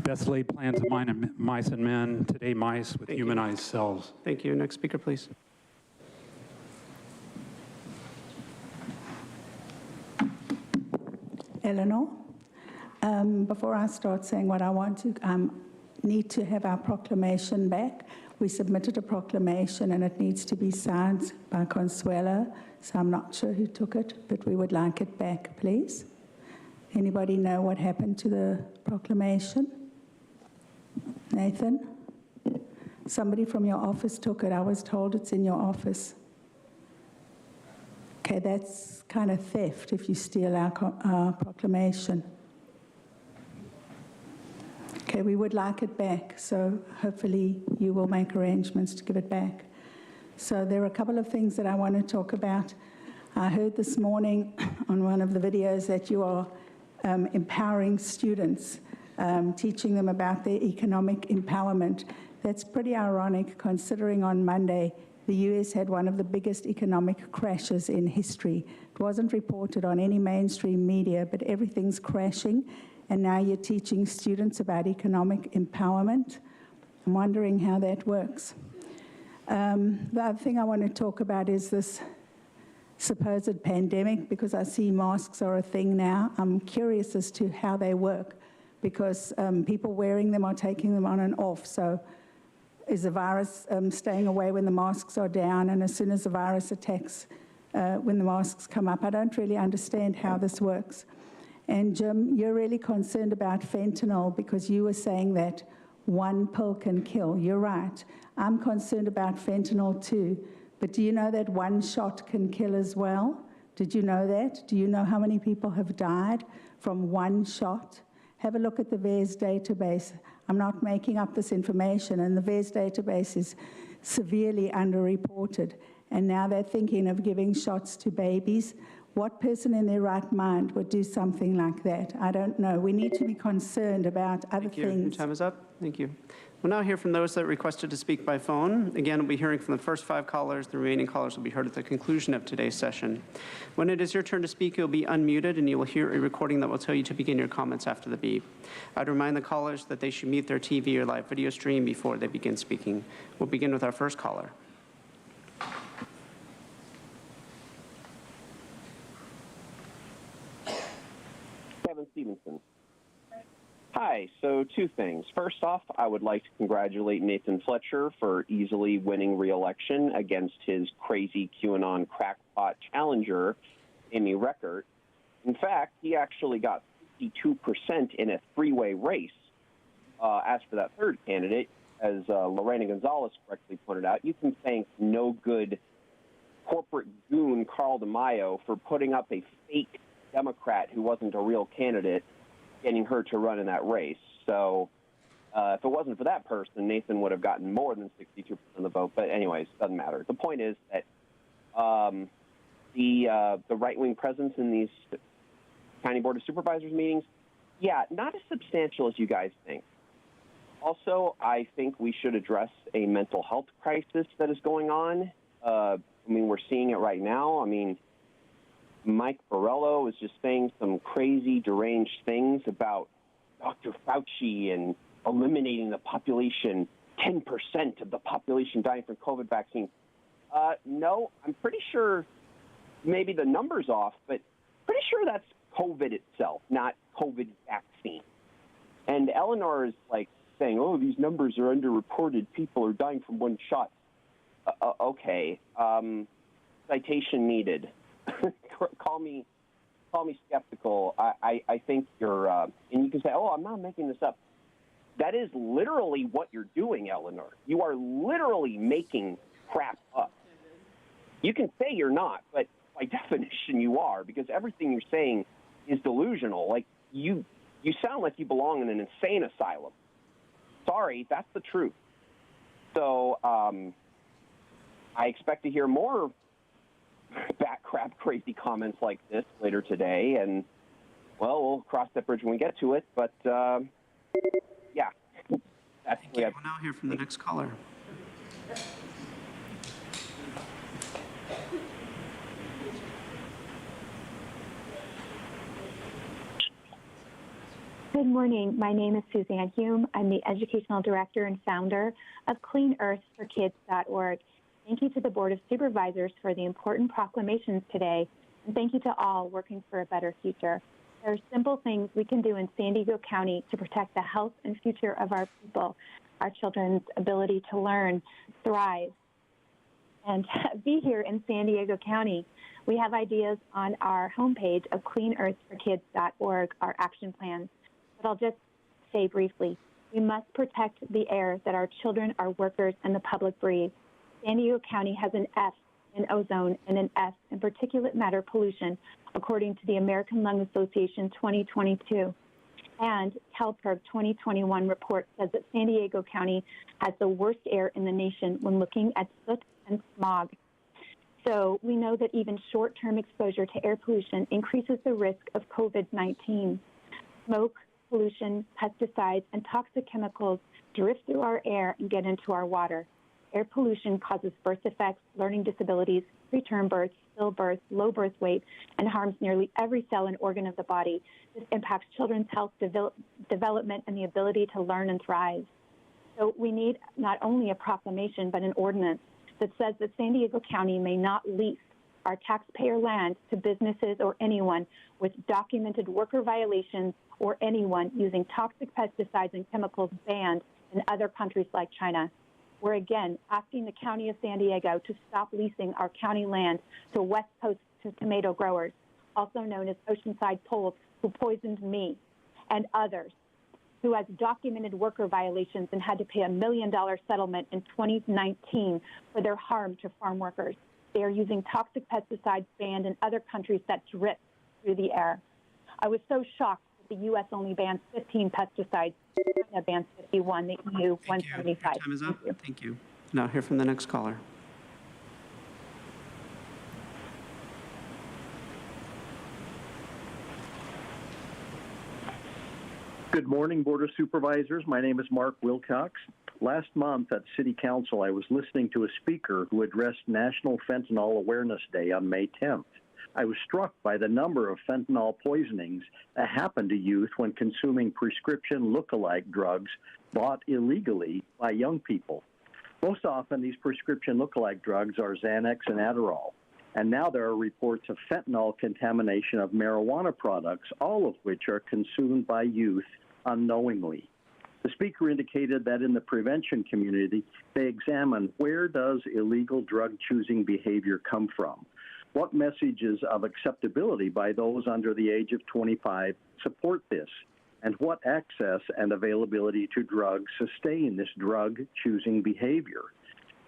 Best laid plans of mice and men, today mice with humanized cells. Thank you. Next speaker, please. Eleanor, before I start saying what I want to, need to have our proclamation back. We submitted a proclamation and it needs to be signed by Consuelo, so I'm not sure who took it, but we would like it back, please. Anybody know what happened to the proclamation? Nathan? Somebody from your office took it. I was told it's in your office. Okay, that's kind of theft if you steal our proclamation. Okay, we would like it back, so hopefully you will make arrangements to give it back. So there are a couple of things that I want to talk about. I heard this morning on one of the videos that you are empowering students, teaching them about their economic empowerment. That's pretty ironic considering on Monday the US had one of the biggest economic crashes in history. It wasn't reported on any mainstream media, but everything's crashing. And now you're teaching students about economic empowerment. I'm wondering how that works. The other thing I want to talk about is this supposed pandemic, because I see masks are a thing now. I'm curious as to how they work, because people wearing them are taking them on and off. So is the virus staying away when the masks are down, and as soon as the virus attacks when the masks come up. I don't really understand how this works. And Jim, you're really concerned about fentanyl because you were saying that one pill can kill. You're right. I'm concerned about fentanyl too. But do you know that one shot can kill as well? Did you know that? Do you know how many people have died from one shot? Have a look at the VAERS database. I'm not making up this information, and the VAERS database is severely underreported. And now they're thinking of giving shots to babies. What person in their right mind would do something like that? I don't know. We need to be concerned about other Thank you. Your things. time is up. Thank you. We'll now hear from those that requested to speak by phone. Again, we'll be hearing from the first 5 callers. The remaining callers will be heard at the conclusion of today's session. When it is your turn to speak, you'll be unmuted, and you will hear a recording that will tell you to begin your comments after the beep. I'd remind the callers that they should mute their TV or live video stream before they begin speaking. We'll begin with our first caller. Kevin Stevenson. Hi, so 2 things. First off, I would like to congratulate Nathan Fletcher for easily winning re-election against his crazy QAnon crackpot challenger, Amy Reckert. In fact, he actually got 52% in a 3-way race. As for that third candidate, as Lorena Gonzalez correctly pointed out, you can thank no good corporate goon Carl DeMaio for putting up a fake Democrat who wasn't a real candidate, getting her to run in that race. So if it wasn't for that person, Nathan would have gotten more than 62% of the vote. But anyways, doesn't matter. The point is that the right-wing presence in these County Board of Supervisors meetings, yeah, not as substantial as you guys think. Also, I think we should address a mental health crisis that is going on. I mean, we're seeing it right now. I mean, Mike Borrello was just saying some crazy, deranged things about Dr. Fauci and eliminating the population, 10% of the population dying from COVID vaccine. No, I'm pretty sure maybe the number's off, but pretty sure that's COVID itself, not COVID vaccine. And Eleanor is like saying, oh, these numbers are underreported. People are dying from one shot. Okay. Citation needed. Call me skeptical. I think you're, and you can say, oh, I'm not making this up. That is literally what you're doing, Eleanor. You are literally making crap up. You can say you're not, but by definition you are, because everything you're saying is delusional. Like, you sound like you belong in an insane asylum. Sorry, that's the truth. So I expect to hear more bat crap crazy comments like this later today, and well, we'll cross that bridge when we get to it, but yeah, that's Thank you. We'll now hear from the next caller. Good morning. My name is Suzanne Hume. I'm the Educational Director and founder of CleanEarthForKids.org. Thank you to the Board of Supervisors for the important proclamations today, and thank you to all working for a better future. There are simple things we can do in San Diego County to protect the health and future of our people, our children's ability to learn, thrive, and be here in San Diego County. We have ideas on our homepage of CleanEarthForKids.org, our action plans. But I'll just say briefly, we must protect the air that our children, our workers, and the public breathe. San Diego County has an F in ozone and an S in particulate matter pollution, according to the American Lung Association 2022. And CalPERG 2021 report says that San Diego County has the worst air in the nation when looking at soot and smog. So we know that even short-term exposure to air pollution increases the risk of COVID-19. Smoke, pollution, pesticides, and toxic chemicals drift through our air and get into our water. Air pollution causes birth defects, learning disabilities, preterm births, stillbirth, low birth weight, and harms nearly every cell and organ of the body. This impacts children's health, development, and the ability to learn and thrive. So we need not only a proclamation, but an ordinance that says that San Diego County may not lease our taxpayer land to businesses or anyone with documented worker violations or anyone using toxic pesticides and chemicals banned in other countries like China. We're again asking the County of San Diego to stop leasing our county land to West Coast tomato growers, also known as Oceanside Poles, who poisoned me and others, who has documented worker violations and had to pay $1 million settlement in 2019 for their harm to farm workers. They are using toxic pesticides banned in other countries that drip through the air. I was so shocked that the U.S. only bans 15 pesticides. China bans 51, the EU 175. Time is up. Thank you. Now hear from the next caller. Good morning, Board of Supervisors. My name is Mark Wilcox. Last month at City Council, I was listening to a speaker who addressed National Fentanyl Awareness Day on May 10th. I was struck by the number of fentanyl poisonings that happen to youth when consuming prescription look-alike drugs bought illegally by young people. Most often, these prescription look-alike drugs are Xanax and Adderall. And now there are reports of fentanyl contamination of marijuana products, all of which are consumed by youth unknowingly. The speaker indicated that in the prevention community, they examine where does illegal drug-choosing behavior come from? What messages of acceptability by those under the age of 25 support this? And what access and availability to drugs sustain this drug-choosing behavior?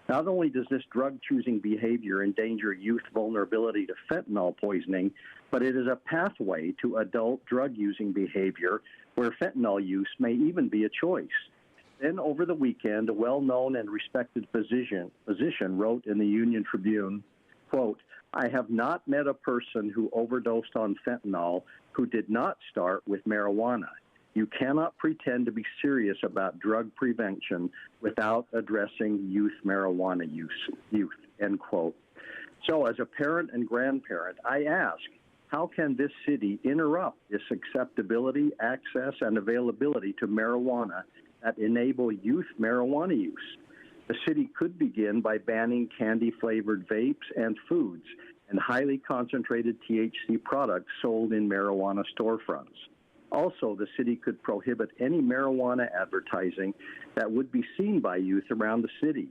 Not only does this drug-choosing behavior endanger youth vulnerability to fentanyl poisoning, but it is a pathway to adult drug-using behavior where fentanyl use may even be a choice. Then over the weekend, a well-known and respected physician wrote in the Union Tribune, quote, "I have not met a person who overdosed on fentanyl who did not start with marijuana. You cannot pretend to be serious about drug prevention without addressing youth marijuana use, end quote. So as a parent and grandparent, I ask, how can this city interrupt this acceptability, access, and availability to marijuana that enable youth marijuana use? The city could begin by banning candy-flavored vapes and foods and highly concentrated THC products sold in marijuana storefronts. Also, the city could prohibit any marijuana advertising that would be seen by youth around the city,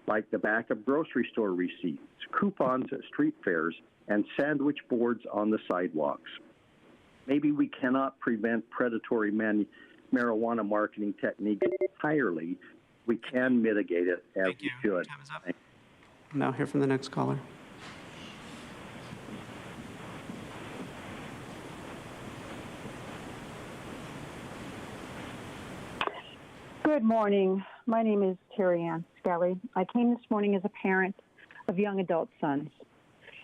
like the back of grocery store receipts, coupons at street fairs, and sandwich boards on the sidewalks. Maybe we cannot prevent predatory marijuana marketing techniques entirely. We can mitigate it as we should. Time is up. Now hear from the next caller. Good morning. My name is Terry Ann Skelly. I came this morning as a parent of young adult sons.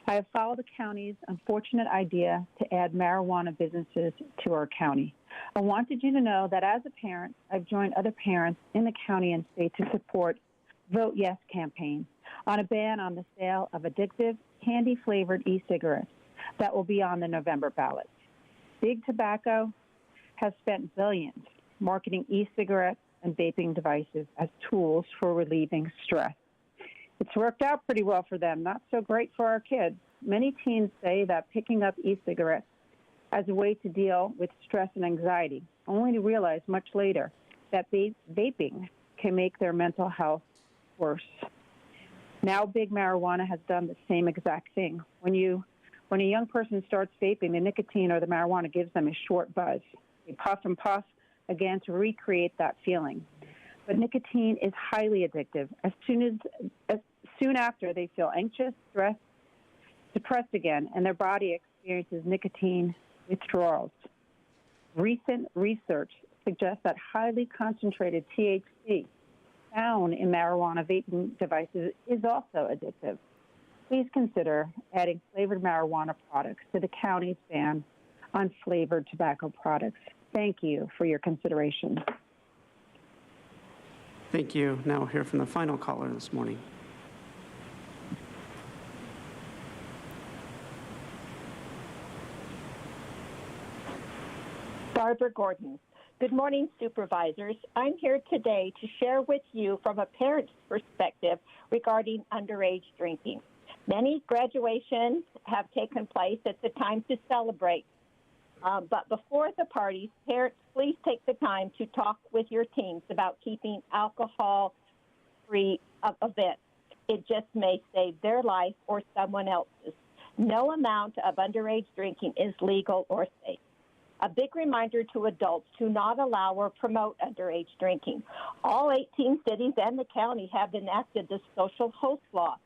I have followed the county's unfortunate idea to add marijuana businesses to our county. I wanted you to know that as a parent, I've joined other parents in the county and state to support Vote Yes campaign on a ban on the sale of addictive, candy-flavored e-cigarettes that will be on the November ballot. Big Tobacco has spent billions marketing e-cigarettes and vaping devices as tools for relieving stress. It's worked out pretty well for them, not so great for our kids. Many teens say that picking up e-cigarettes as a way to deal with stress and anxiety, only to realize much later that vaping can make their mental health worse. Now Big Marijuana has done the same exact thing. When a young person starts vaping, the nicotine or the marijuana gives them a short buzz. They puff and puff again to recreate that feeling. But nicotine is highly addictive. As soon after, they feel anxious, stressed, depressed again, and their body experiences nicotine withdrawals. Recent research suggests that highly concentrated THC found in marijuana vaping devices is also addictive. Please consider adding flavored marijuana products to the county's ban on flavored tobacco products. Thank you for your consideration. Thank you. Now we'll hear from the final caller this morning. Barbara Gordon. Good morning, Supervisors. I'm here today to share with you from a parent's perspective regarding underage drinking. Many graduations have taken place. It's a time to celebrate. But before the parties, parents, please take the time to talk with your teens about keeping alcohol-free free event. It just may save their life or someone else's. No amount of underage drinking is legal or safe. A big reminder to adults to not allow or promote underage drinking. All 18 cities and the county have enacted the social host law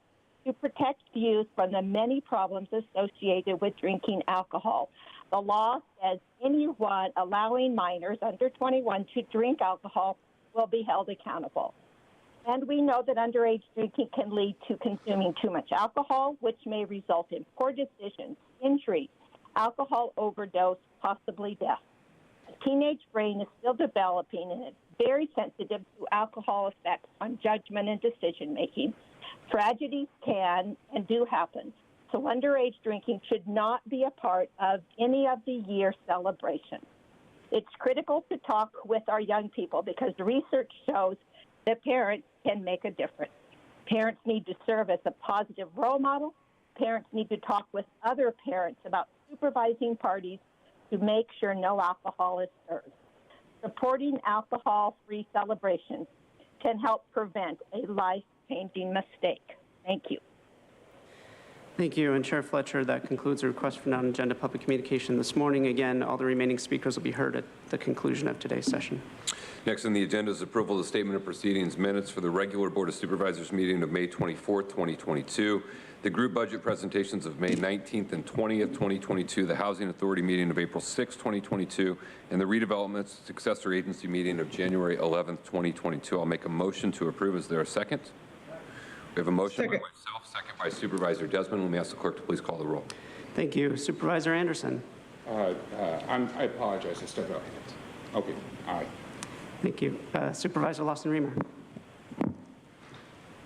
to protect youth from the many problems associated with drinking alcohol. The law says anyone allowing minors under 21 to drink alcohol will be held accountable. And we know that underage drinking can lead to consuming too much alcohol, which may result in poor decisions, injury, alcohol overdose, possibly death. A teenage brain is still developing, and it's very sensitive to alcohol effects on judgment and decision making. Tragedies can and do happen, so underage drinking should not be a part of any of the year celebrations. It's critical to talk with our young people because the research shows that parents can make a difference. Parents need to serve as a positive role model. Parents need to talk with other parents about supervising parties to make sure no alcohol is served. Supporting alcohol-free celebrations can help prevent a life-changing mistake. Thank you. Thank you. And Chair Fletcher, that concludes the request for non-agenda public communication this morning. Again, all the remaining speakers will be heard at the conclusion of today's session. Next on the agenda is approval of the Statement of Proceedings minutes for the regular Board of Supervisors meeting of May 24th, 2022, the group budget presentations of May 19th and 20th, 2022, the Housing Authority meeting of April 6th, 2022, and the Redevelopment Successor Agency meeting of January 11th, 2022. I'll make a motion to approve. Is there a second? We have a motion by myself, second by Supervisor Desmond. Let me ask the clerk to please call the roll. Thank you. Supervisor Anderson. I apologize. I stepped out. Okay. Aye. Thank you. Supervisor Lawson-Remer. Aye.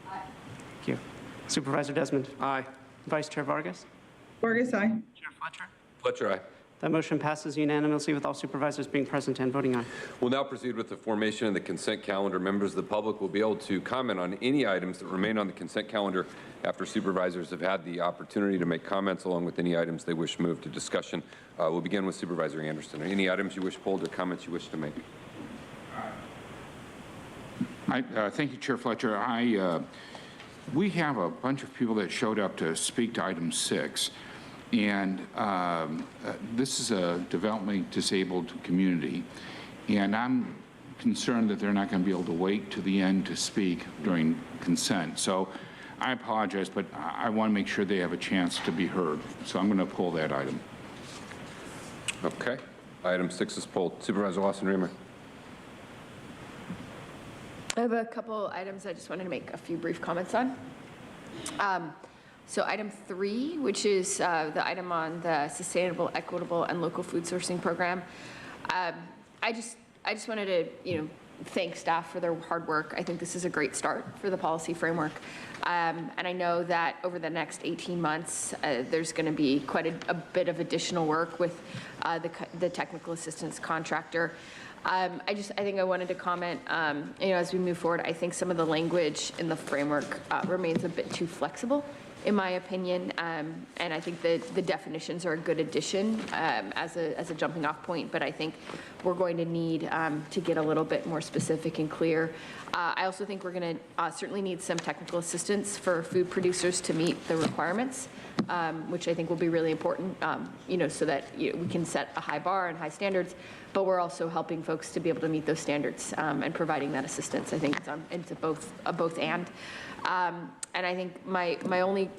Thank you. Supervisor Desmond. Aye. Vice Chair Vargas. Vargas, aye. Chair Fletcher. Fletcher, aye. That motion passes unanimously with all supervisors being present and voting aye. We'll now proceed with the formation of the consent calendar. Members of the public will be able to comment on any items that remain on the consent calendar after supervisors have had the opportunity to make comments along with any items they wish moved to discussion. We'll begin with Supervisor Anderson. Any items you wish pulled or comments you wish to make? Thank you, Chair Fletcher. We have a bunch of people that showed up to speak to item 6, and this is a developmentally disabled community, and I'm concerned that they're not going to be able to wait to the end to speak during consent. So I apologize, but I want to make sure they have a chance to be heard. So I'm going to pull that item. Okay. Item 6 is pulled. Supervisor Lawson-Remer. I have a couple items I just wanted to make a few brief comments on. So item 3, which is the item on the Sustainable, Equitable, and Local Food Sourcing Program. I just wanted to, thank staff for their hard work. I think this is a great start for the policy framework. And I know that over the next 18 months, there's going to be quite a bit of additional work with the technical assistance contractor. I think I wanted to comment, as we move forward, I think some of the language in the framework remains a bit too flexible, in my opinion, and I think the definitions are a good addition as a jumping off point, but I think we're going to need to get a little bit more specific and clear. I also think we're going to certainly need some technical assistance for food producers to meet the requirements, which I think will be really important, so that we can set a high bar and high standards, but we're also helping folks to be able to meet those standards and providing that assistance. I think it's a both and. And I think my only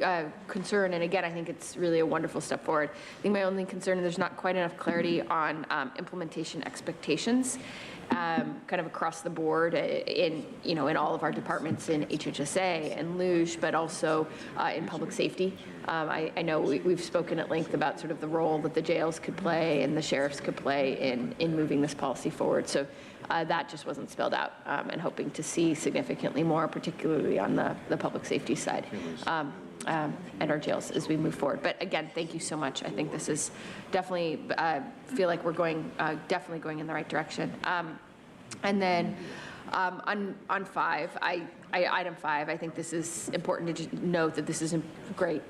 concern, and again, I think it's really a wonderful step forward. I think my only concern is there's not quite enough clarity on implementation expectations, kind of across the board in all of our departments in HHSA and LUGE, but also in public safety. I know we've spoken at length about sort of the role that the jails could play and the sheriffs could play in moving this policy forward. So that just wasn't spelled out, and hoping to see significantly more, particularly on the public safety side at our jails as we move forward. But again, thank you so much. I think this is definitely, feel like we're definitely going in the right direction. And then on item 5, I think this is important to note that this is great.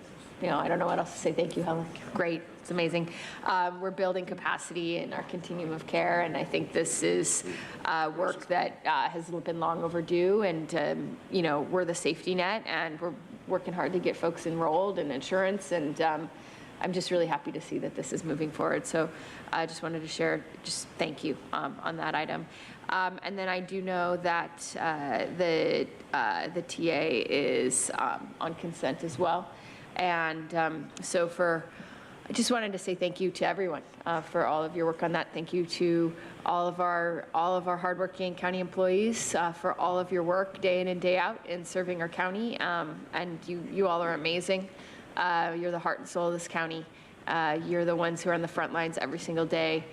I don't know what else to say. Thank you, Helen. Great It's amazing. We're building capacity in our continuum of care, and I think this is work that has been long overdue, and you know, we're the safety net, and we're working hard to get folks enrolled in insurance, and I'm just really happy to see that this is moving forward. So I just wanted to share, just thank you on that item. And then I do know that the TA is on consent as well. And so I just wanted to say thank you to everyone for all of your work on that. Thank you to all of our hardworking county employees for all of your work day in and day out in serving our county. And you all are amazing. You're the heart and soul of this county. You're the ones who are on the front lines every single day,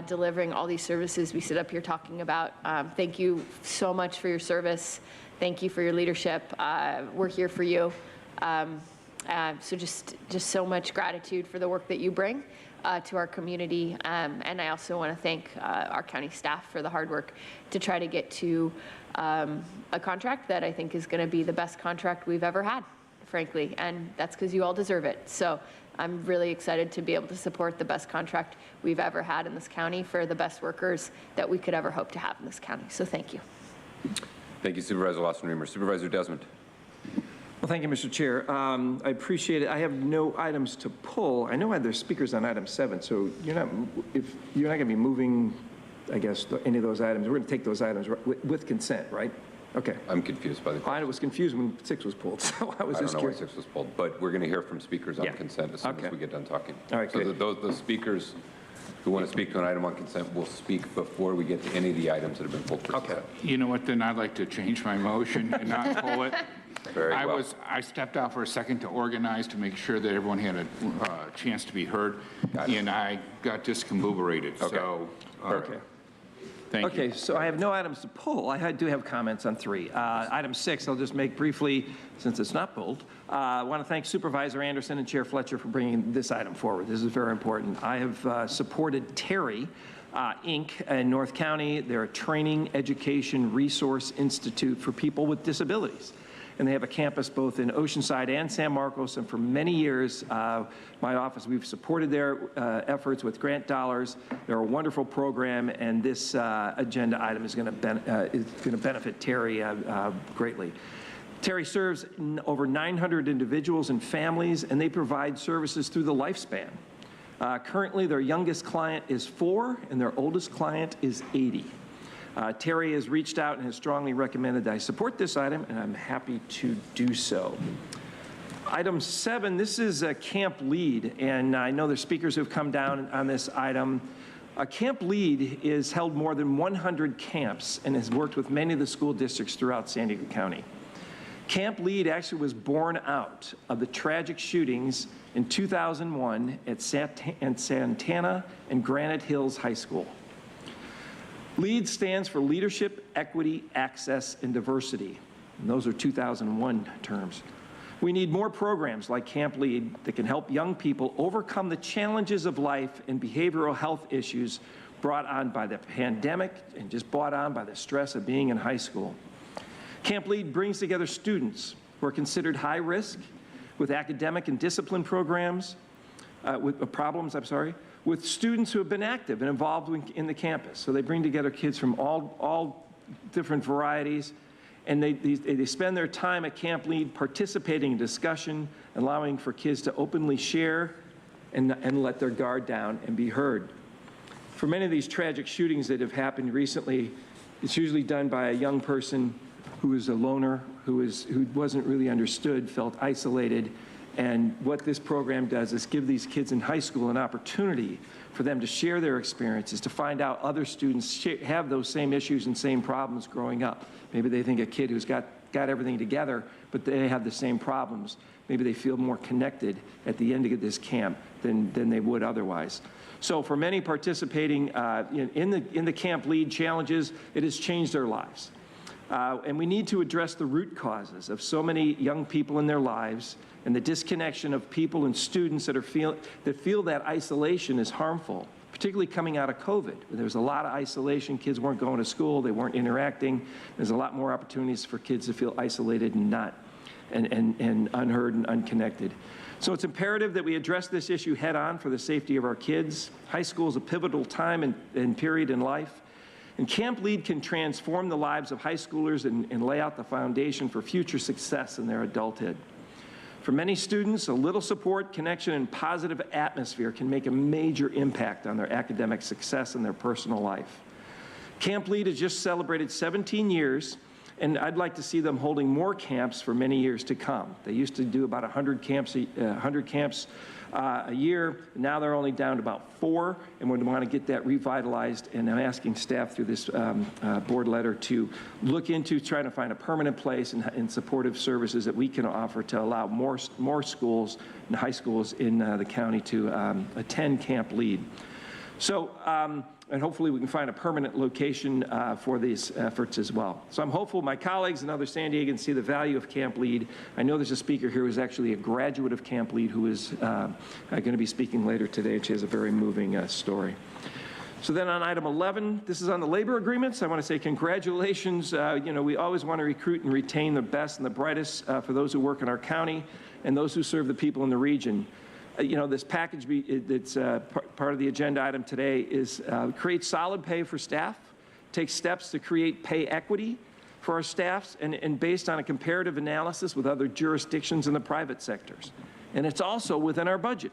delivering all these services we sit up here talking about. Thank you so much for your service. Thank you for your leadership. We're here for you. So just so much gratitude for the work that you bring to our community. And I also want to thank our county staff for the hard work to try to get to a contract that I think is going to be the best contract we've ever had, frankly, and that's because you all deserve it. So I'm really excited to be able to support the best contract we've ever had in this county for the best workers that we could ever hope to have in this county. So thank you. Thank you, Supervisor Lawson-Remer. Supervisor Desmond. Well, thank you, Mr. Chair. I appreciate it. I have no items to pull. I know there's speakers on item 7, so you're not going to be moving, I guess, any of those items. We're going to take those items with consent, right? Okay. I'm confused by the question. I was confused when 6 was pulled, so I was just curious. I don't know why 6 was pulled, but we're going to hear from speakers on consent as soon as we get done talking. All right, so those speakers who want to speak to an item on consent will speak before we get to any of the items that have been pulled for consent. You know what, then I'd like to change my motion and not pull it. Very well. I stepped out for a second to organize to make sure that everyone had a chance to be heard, and I got discombobulated. Okay. So, okay. Thank you. Okay, so I have no items to pull. I do have comments on 3. Item 6, I'll just make briefly, since it's not pulled. I want to thank Supervisor Anderson and Chair Fletcher for bringing this item forward. This is very important. I have supported Terry, Inc. in North County. They're a training, education, resource institute for people with disabilities. And they have a campus both in Oceanside and San Marcos. And for many years, my office, we've supported their efforts with grant dollars. They're a wonderful program, and this agenda item is going to benefit Terry greatly. Terry serves over 900 individuals and families, and they provide services through the lifespan. Currently, their youngest client is 4, and their oldest client is 80. Terry has reached out and has strongly recommended that I support this item, and I'm happy to do so. Item 7, this is a Camp Lead, and I know there's speakers who have come down on this item. Camp Lead is held more than 100 camps and has worked with many of the school districts throughout San Diego County. Camp Lead actually was born out of the tragic shootings in 2001 at Santana and Granite Hills High School. LEAD stands for Leadership, Equity, Access, and Diversity. And those are 2001 terms. We need more programs like Camp LEAD that can help young people overcome the challenges of life and behavioral health issues brought on by the pandemic and just brought on by the stress of being in high school. Camp LEAD brings together students who are considered high risk with academic and discipline programs, with students who have been active and involved in the campus. So they bring together kids from all different varieties, and they spend their time at Camp LEAD participating in discussion, allowing for kids to openly share and let their guard down and be heard. For many of these tragic shootings that have happened recently, it's usually done by a young person who is a loner, who wasn't really understood, felt isolated. And what this program does is give these kids in high school an opportunity for them to share their experiences, to find out other students have those same issues and same problems growing up. Maybe they think a kid who's got everything together, but they have the same problems. Maybe they feel more connected at the end of this camp than they would otherwise. So for many participating in the Camp LEAD challenges, it has changed their lives. And we need to address the root causes of so many young people in their lives and the disconnection of people and students that feel that isolation is harmful, particularly coming out of COVID. There was a lot of isolation. Kids weren't going to school. They weren't interacting. There's a lot more opportunities for kids to feel isolated and unheard and unconnected. So it's imperative that we address this issue head on for the safety of our kids. High school is a pivotal time and period in life. And Camp Lead can transform the lives of high schoolers and lay out the foundation for future success in their adulthood. For many students, a little support, connection, and positive atmosphere can make a major impact on their academic success and their personal life. Camp Lead has just celebrated 17 years, and I'd like to see them holding more camps for many years to come. They used to do about 100 camps a year. Now they're only down to about 4, and we want to get that revitalized. And I'm asking staff through this board letter to look into trying to find a permanent place and supportive services that we can offer to allow more schools and high schools in the county to attend Camp Lead. So, and hopefully we can find a permanent location for these efforts as well. So I'm hopeful my colleagues and other San Diegans see the value of Camp Lead. I know there's a speaker here who's actually a graduate of Camp Lead who is going to be speaking later today, and she has a very moving story. So then on item 11, this is on the labor agreements. I want to say congratulations. We always want to recruit and retain the best and the brightest for those who work in our county and those who serve the people in the region. This package that's part of the agenda item today is create solid pay for staff, take steps to create pay equity for our staffs, and based on a comparative analysis with other jurisdictions in the private sectors. And it's also within our budget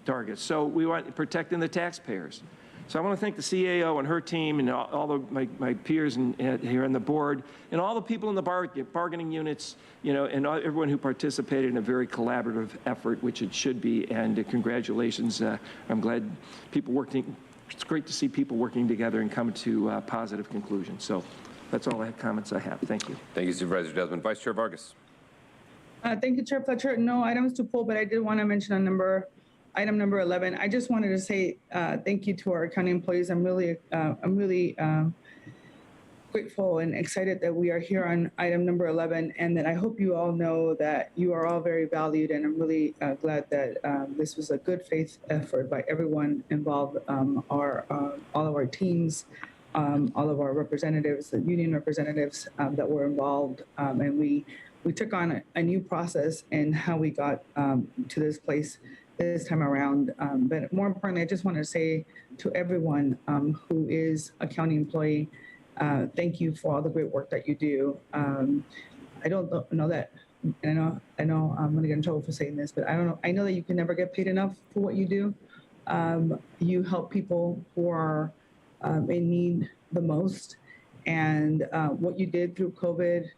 targets. So we want protecting the taxpayers. So I want to thank the CAO and her team and all my peers here on the board and all the people in the bargaining units, and everyone who participated in a very collaborative effort, which it should be. And congratulations. I'm glad people working. It's great to see people working together and come to positive conclusions. So that's all the comments I have. Thank you. Thank you, Supervisor Desmond. Vice Chair Vargas. Thank you, Chair Fletcher. No items to pull, but I did want to mention item number 11. I just wanted to say thank you to our county employees. I'm really grateful and excited that we are here on item number 11, and that I hope you all know that you are all very valued, and I'm really glad that this was a good faith effort by everyone involved, all of our teams, all of our representatives, the union representatives that were involved, and we took on a new process in how we got to this place this time around. But more importantly, I just want to say to everyone who is a county employee, thank you for all the great work that you do. I don't know that, and I know I'm going to get in trouble for saying this, but I know that you can never get paid enough for what you do. You help people who are in need the most, and what you did through COVID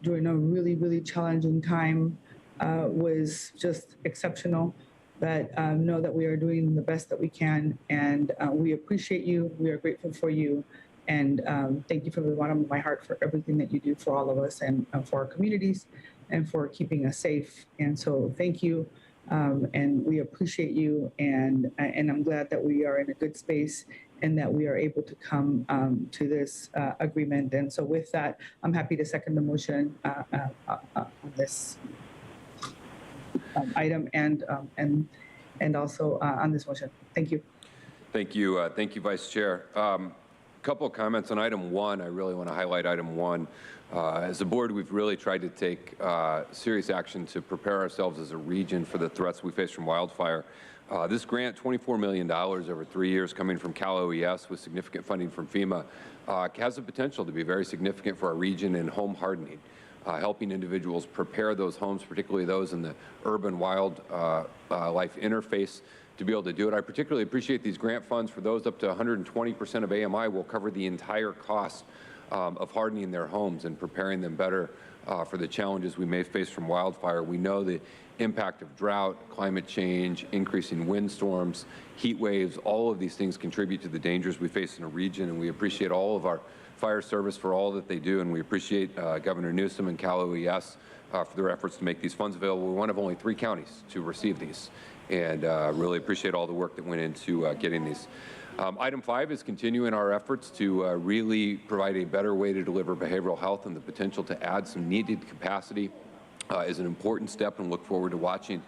during a really, really challenging time was just exceptional. But know that we are doing the best that we can, and we appreciate you. We are grateful for you, and thank you from the bottom of my heart for everything that you do for all of us and for our communities and for keeping us safe. And so thank you, and we appreciate you, and I'm glad that we are in a good space and that we are able to come to this agreement. And so with that, I'm happy to second the motion on this item and also on this motion. Thank you. Thank you. Thank you, Vice Chair. A couple of comments on item 1. I really want to highlight item 1. As a board, we've really tried to take serious action to prepare ourselves as a region for the threats we face from wildfire. This grant, $24 million over 3 years, coming from Cal OES with significant funding from FEMA, has the potential to be very significant for our region in home hardening. Helping individuals prepare those homes, particularly those in the urban wildlife interface, to be able to do it. I particularly appreciate these grant funds for those up to 120% of AMI will cover the entire cost of hardening their homes and preparing them better for the challenges we may face from wildfire. We know the impact of drought, climate change, increasing windstorms, heat waves, all of these things contribute to the dangers we face in a region, and we appreciate all of our fire service for all that they do, and we appreciate Governor Newsom and Cal OES for their efforts to make these funds available. We're one of only 3 counties to receive these, and really appreciate all the work that went into getting these. Item 5 is continuing our efforts to really provide a better way to deliver behavioral health, and the potential to add some needed capacity is an important step, and look forward to watching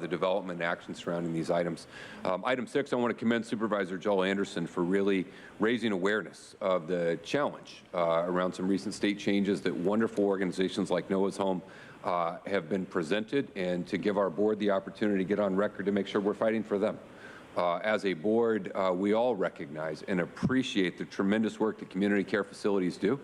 the development and action surrounding these items. Item 6, I want to commend Supervisor Joel Anderson for really raising awareness of the challenge around some recent state changes that wonderful organizations like Noah's Home have been presented, and to give our board the opportunity to get on record to make sure we're fighting for them. As a board, we all recognize and appreciate the tremendous work that community care facilities do.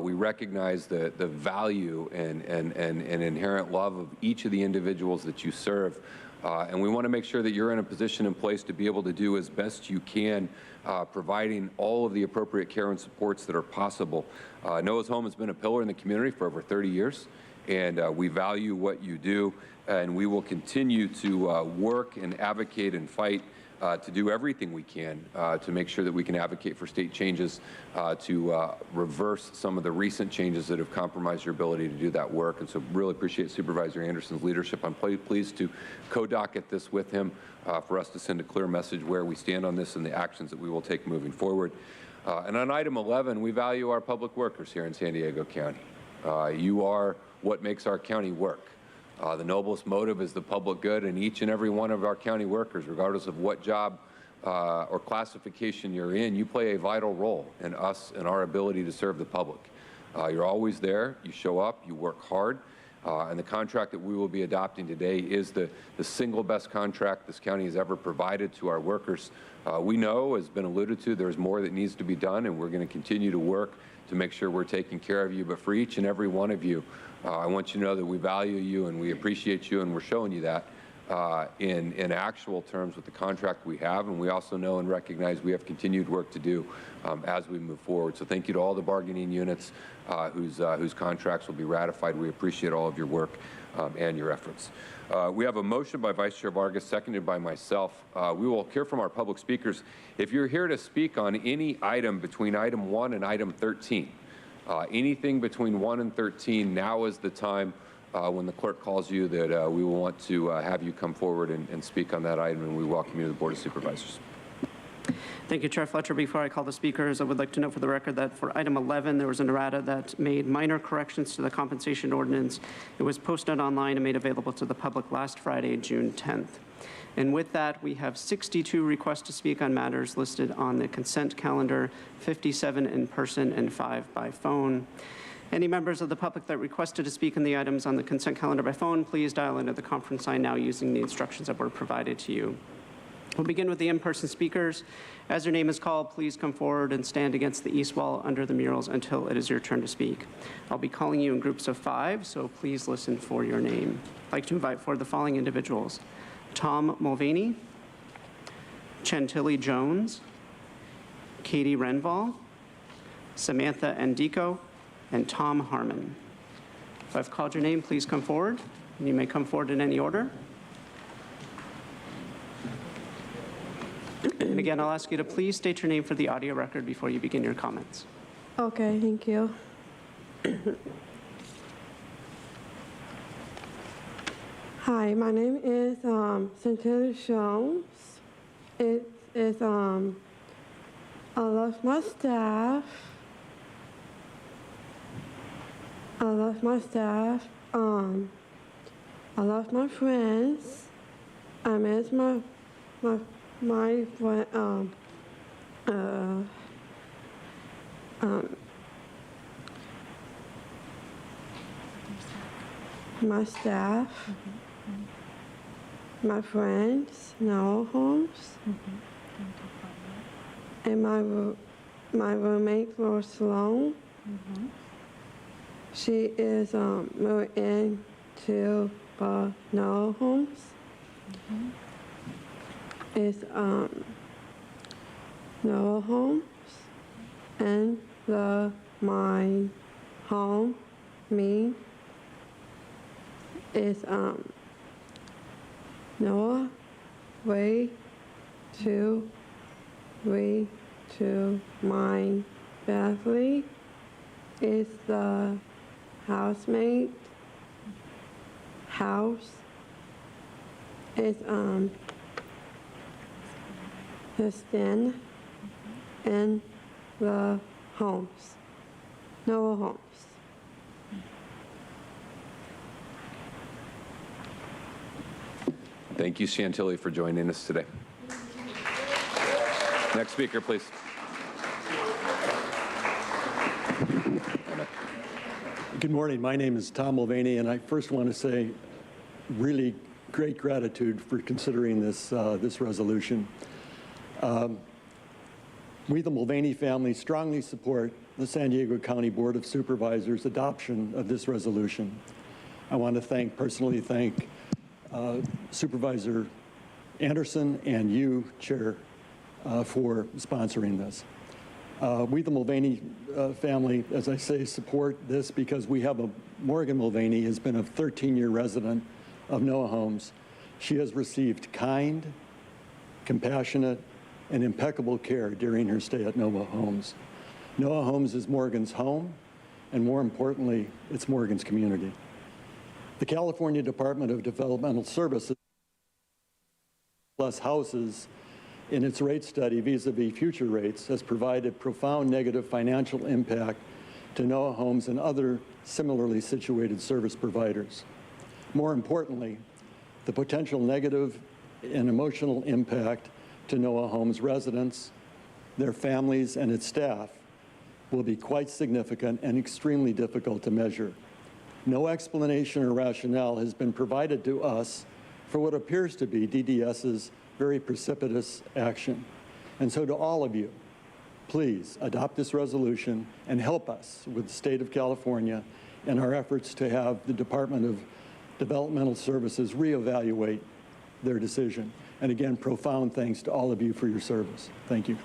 We recognize the value and inherent love of each of the individuals that you serve. And we want to make sure that you're in a position in place to be able to do as best you can, providing all of the appropriate care and supports that are possible. Noah's Home has been a pillar in the community for over 30 years, and we value what you do, and we will continue to work and advocate and fight to do everything we can to make sure that we can advocate for state changes to reverse some of the recent changes that have compromised your ability to do that work. And so really appreciate Supervisor Anderson's leadership. I'm pleased to co-docket this with him for us to send a clear message where we stand on this and the actions that we will take moving forward. And on item 11, we value our public workers here in San Diego County. You are what makes our county work. The noblest motive is the public good, and each and every one of our county workers, regardless of what job or classification you're in, you play a vital role in us and our ability to serve the public. You're always there, you show up, you work hard, and the contract that we will be adopting today is the single best contract this county has ever provided to our workers. We know, as been alluded to, there's more that needs to be done, and we're going to continue to work to make sure we're taking care of you. But for each and every one of you, I want you to know that we value you and we appreciate you, and we're showing you that in actual terms with the contract we have. And we also know and recognize we have continued work to do as we move forward. So thank you to all the bargaining units whose contracts will be ratified. We appreciate all of your work and your efforts. We have a motion by Vice Chair Vargas, seconded by myself. We will hear from our public speakers. If you're here to speak on any item between item 1 and item 13, anything between 1 and 13, now is the time when the clerk calls you that we will want to have you come forward and speak on that item, and we welcome you to the Board of Supervisors. Thank you, Chair Fletcher. Before I call the speakers, I would like to note for the record that for item 11, there was an errata that made minor corrections to the compensation ordinance. It was posted online and made available to the public last Friday, June 10th. And with that, we have 62 requests to speak on matters listed on the consent calendar, 57 in person and 5 by phone. Any members of the public that requested to speak on the items on the consent calendar by phone, please dial into the conference line now using the instructions that were provided to you. We'll begin with the in-person speakers. As your name is called, please come forward and stand against the east wall under the murals until it is your turn to speak. I'll be calling you in groups of 5, so please listen for your name. I'd like to invite forward the following individuals: Tom Mulvaney, Chantilly Jones, Katie Renval, Samantha Endico, and Tom Harmon. If I've called your name, please come forward, and you may come forward in any order. And again, I'll ask you to please state your name for the audio record before you begin your comments. Okay, thank you. Hi, my name is Chantilly Jones. I love my staff. I love my staff. I love my friends. I miss my friend, my staff, my friends, Noah Holmes, and my roommate, Laura Sloan. She is moved into Noah Holmes. It's Noah Holmes and my home, me, is Noah, way to my Bethany is the housemate house is his den and the Holmes, Noah Holmes. Thank you, Chantilly, for joining us today. Next speaker, please. Good morning. My name is Tom Mulvaney, and I first want to say really great gratitude for considering this resolution. We, the Mulvaney family, strongly support the San Diego County Board of Supervisors' adoption of this resolution. I want to personally thank Supervisor Anderson and you, Chair, for sponsoring this. We, the Mulvaney family, as I say, support this because we have Morgan Mulvaney has been a 13-year resident of Noaa Homes. She has received kind, compassionate, and impeccable care during her stay at Noaa Homes. Noaa Homes is Morgan's home, and more importantly, it's Morgan's community. The California Department of Developmental Services plus houses in its rate study vis-a-vis future rates has provided profound negative financial impact to Noaa Homes and other similarly situated service providers. More importantly, the potential negative and emotional impact to Noaa Homes residents, their families, and its staff will be quite significant and extremely difficult to measure. No explanation or rationale has been provided to us for what appears to be DDS's very precipitous action. And so to all of you, please adopt this resolution and help us with the state of California in our efforts to have the Department of Developmental Services reevaluate their decision. And again, profound thanks to all of you for your service. Thank you.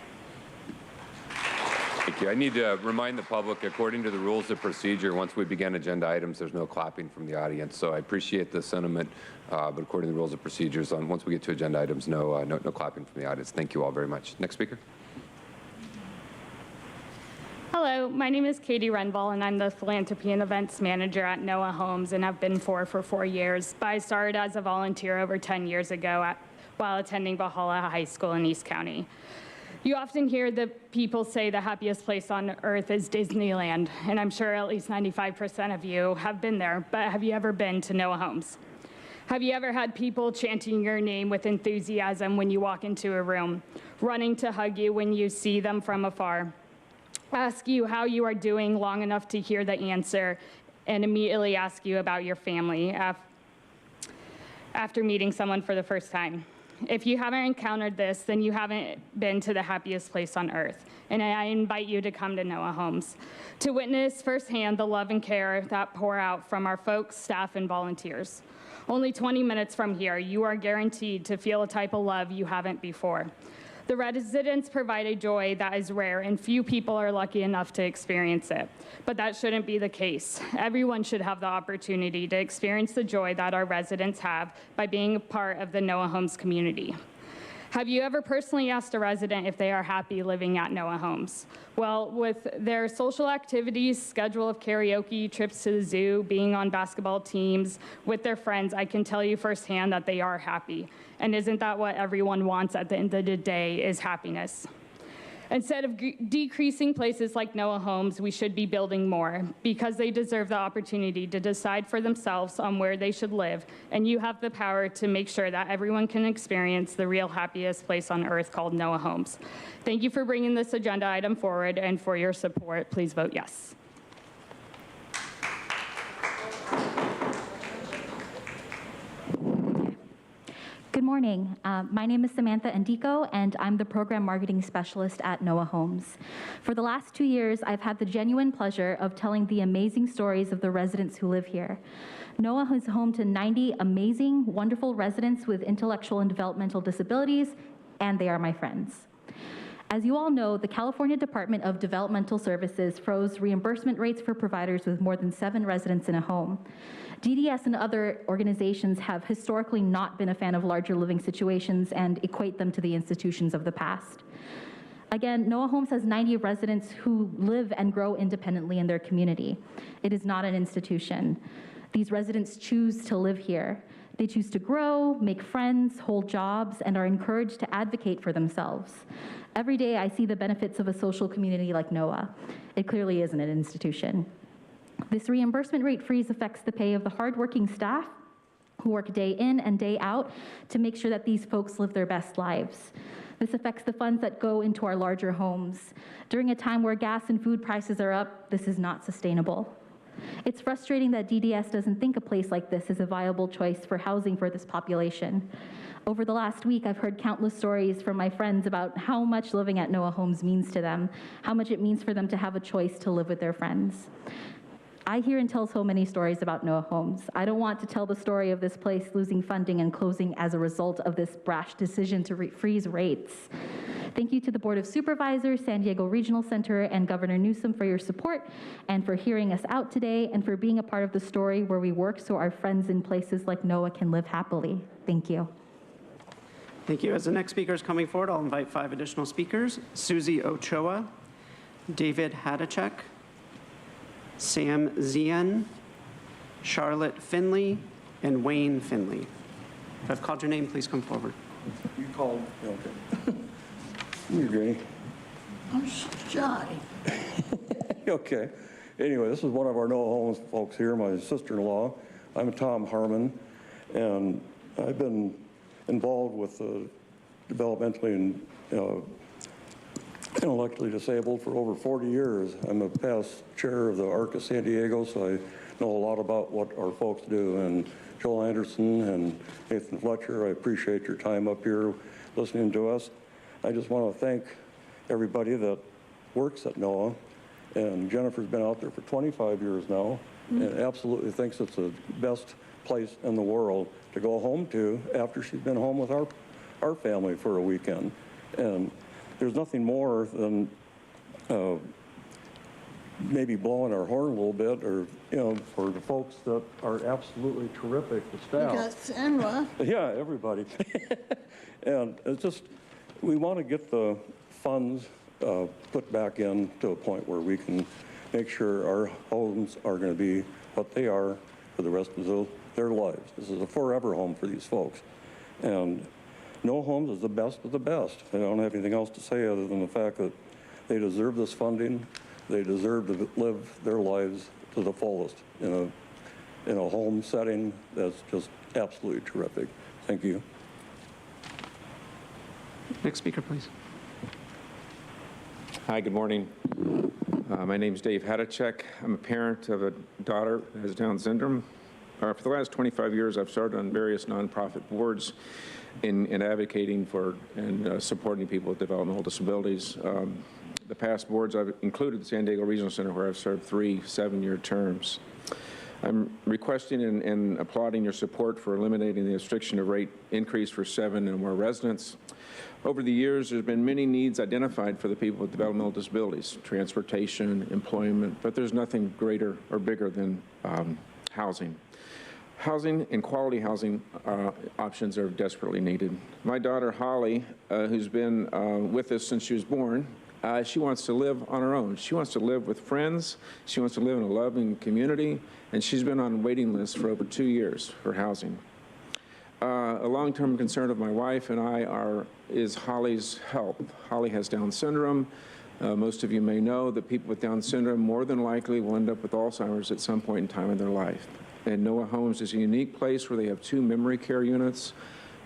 Thank you. I need to remind the public, according to the rules of procedure, once we begin agenda items, there's no clapping from the audience. So I appreciate the sentiment, but according to the rules of procedures, once we get to agenda items, no clapping from the audience. Thank you all very much. Next speaker. Hello, my name is Katie Renvall, and I'm the Philanthropy and Events Manager at Noaa Homes, and have been for 4 years. But I started as a volunteer over 10 years ago while attending Valhalla High School in East County. You often hear the people say the happiest place on earth is Disneyland, and I'm sure at least 95% of you have been there, but have you ever been to Noaa Homes? Have you ever had people chanting your name with enthusiasm when you walk into a room, running to hug you when you see them from afar, ask you how you are doing long enough to hear the answer, and immediately ask you about your family after meeting someone for the first time? If you haven't encountered this, then you haven't been to the happiest place on earth. And I invite you to come to Noaa Homes to witness firsthand the love and care that pour out from our folks, staff, and volunteers. Only 20 minutes from here, you are guaranteed to feel a type of love you haven't before. The residents provide a joy that is rare, and few people are lucky enough to experience it. But that shouldn't be the case. Everyone should have the opportunity to experience the joy that our residents have by being a part of the Noaa Homes community. Have you ever personally asked a resident if they are happy living at Noaa Homes? Well, with their social activities, schedule of karaoke, trips to the zoo, being on basketball teams, with their friends, I can tell you firsthand that they are happy. And isn't that what everyone wants at the end of the day, is happiness? Instead of decreasing places like Noaa Homes, we should be building more, because they deserve the opportunity to decide for themselves on where they should live, and you have the power to make sure that everyone can experience the real happiest place on earth called Noaa Homes. Thank you for bringing this agenda item forward, and for your support, please vote yes. Good morning. My name is Samantha Endico, and I'm the Program Marketing Specialist at Noaa Homes. For the last 2 years, I've had the genuine pleasure of telling the amazing stories of the residents who live here. Noaa is home to 90 amazing, wonderful residents with intellectual and developmental disabilities, and they are my friends. As you all know, the California Department of Developmental Services froze reimbursement rates for providers with more than 7 residents in a home. DDS and other organizations have historically not been a fan of larger living situations and equate them to the institutions of the past. Again, Noaa Homes has 90 residents who live and grow independently in their community. It is not an institution. These residents choose to live here. They choose to grow, make friends, hold jobs, and are encouraged to advocate for themselves. Every day I see the benefits of a social community like Noaa. It clearly isn't an institution. This reimbursement rate freeze affects the pay of the hardworking staff who work day in and day out to make sure that these folks live their best lives. This affects the funds that go into our larger homes. During a time where gas and food prices are up, this is not sustainable. It's frustrating that DDS doesn't think a place like this is a viable choice for housing for this population. Over the last week, I've heard countless stories from my friends about how much living at Noaa Homes means to them, how much it means for them to have a choice to live with their friends. I hear and tell so many stories about Noaa Homes. I don't want to tell the story of this place losing funding and closing as a result of this brash decision to freeze rates. Thank you to the Board of Supervisors, San Diego Regional Center, and Governor Newsom for your support and for hearing us out today and for being a part of the story where we work so our friends in places like Noaa can live happily. Thank you. Thank you. As the next speaker is coming forward, I'll invite 5 additional speakers: Susie Ochoa, David Hatticek, Sam Zien, Charlotte Finley, and Wayne Finley. If I've called your name, please come forward. You called? Okay. You're great. I'm shy. Okay. Anyway, this is one of our Noaa Homes folks here, my sister-in-law. I'm Tom Harmon, and I've been involved with developmentally and intellectually disabled for over 40 years. I'm a past chair of the ARC of San Diego, so I know a lot about what our folks do. And Joel Anderson and Nathan Fletcher, I appreciate your time up here listening to us. I just want to thank everybody that works at Noaa. And Jennifer's been out there for 25 years now and absolutely thinks it's the best place in the world to go home to after she's been home with our family for a weekend. And there's nothing more than maybe blowing our horn a little bit, or, you know, for the folks that are absolutely terrific, the staff. You got Sandra. Yeah, everybody. And it's just, we want to get the funds put back in to a point where we can make sure our homes are going to be what they are for the rest of their lives. This is a forever home for these folks. And Noaa Homes is the best of the best. I don't have anything else to say other than the fact that they deserve this funding. They deserve to live their lives to the fullest in a home setting that's just absolutely terrific. Thank you. Next speaker, please. Hi, good morning. My name is Dave Hatticek. I'm a parent of a daughter who has Down syndrome. For the last 25 years, I've served on various nonprofit boards in advocating for and supporting people with developmental disabilities. The past boards I've included the San Diego Regional Center, where I've served 3 7-year terms. I'm requesting and applauding your support for eliminating the restriction of rate increase for 7 and more residents. Over the years, there's been many needs identified for the people with developmental disabilities: transportation, employment, but there's nothing greater or bigger than housing. Housing and quality housing options are desperately needed. My daughter, Holly, who's been with us since she was born, she wants to live on her own. She wants to live with friends. She wants to live in a loving community, and she's been on a waiting list for over 2 years for housing. A long-term concern of my wife and I is Holly's health. Holly has Down syndrome. Most of you may know that people with Down syndrome more than likely will end up with Alzheimer's at some point in time in their life. And Noaa Homes is a unique place where they have 2 memory care units.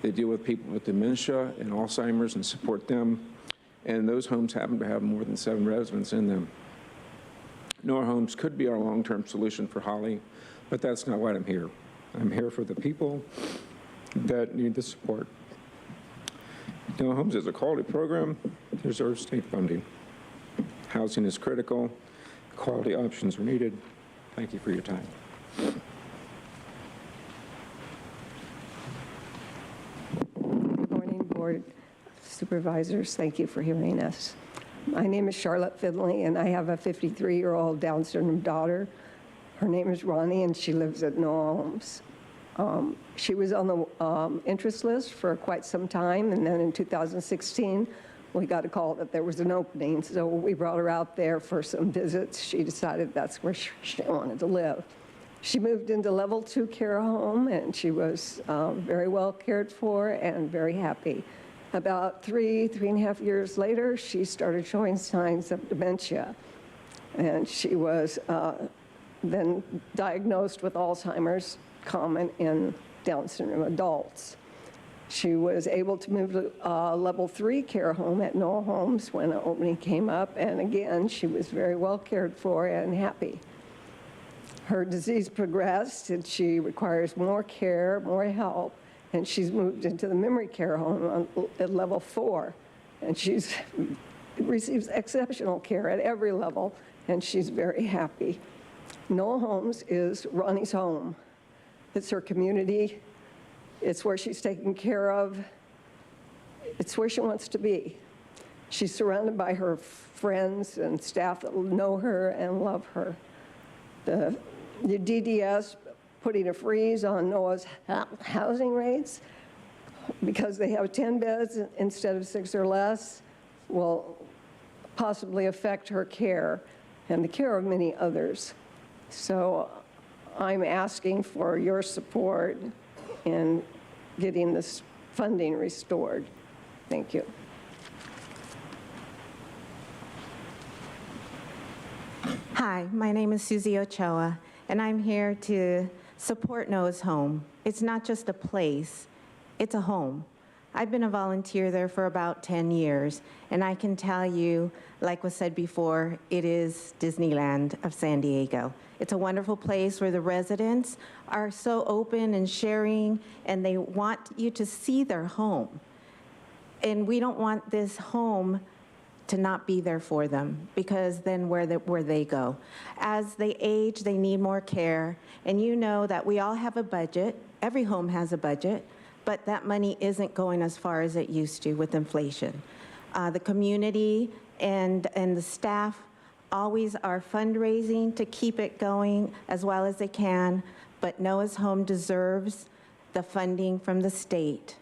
They deal with people with dementia and Alzheimer's and support them. And those homes happen to have more than 7 residents in them. Noaa Homes could be our long-term solution for Holly, but that's not why I'm here. I'm here for the people that need the support. Noaa Homes is a quality program, deserves state funding. Housing is critical. Quality options are needed. Thank you for your time. Good morning, Board Supervisors. Thank you for hearing us. My name is Charlotte Finley, and I have a 53-year-old Down syndrome daughter. Her name is Ronnie, and she lives at Noaa Homes. She was on the interest list for quite some time, and then in 2016, we got a call that there was an opening, so we brought her out there for some visits. She decided that's where she wanted to live. She moved into level 2 care home, and she was very well cared for and very happy. About 3.5 years later, she started showing signs of dementia, and she was then diagnosed with Alzheimer's, common in Down syndrome adults. She was able to move to a level 3 care home at Noaa Homes when an opening came up, and again, she was very well cared for and happy. Her disease progressed, and she requires more care, more help, and she's moved into the memory care home at level 4. And she's receives exceptional care at every level, and she's very happy. Noaa Homes is Ronnie's home. It's her community. It's where she's taken care of. It's where she wants to be. She's surrounded by her friends and staff that know her and love her. The DDS putting a freeze on Noah's housing rates because they have 10 beds instead of 6 or less will possibly affect her care and the care of many others. So I'm asking for your support in getting this funding restored. Thank you. Hi, my name is Susie Ochoa, and I'm here to support Noah's Home. It's not just a place, it's a home. I've been a volunteer there for about 10 years, and I can tell you, like was said before, it is Disneyland of San Diego. It's a wonderful place where the residents are so open and sharing, and they want you to see their home. And we don't want this home to not be there for them, because then where they go. As they age, they need more care, and you know that we all have a budget. Every home has a budget, but that money isn't going as far as it used to with inflation. The community and the staff always are fundraising to keep it going as well as they can, but Noah's Home deserves the funding from the state.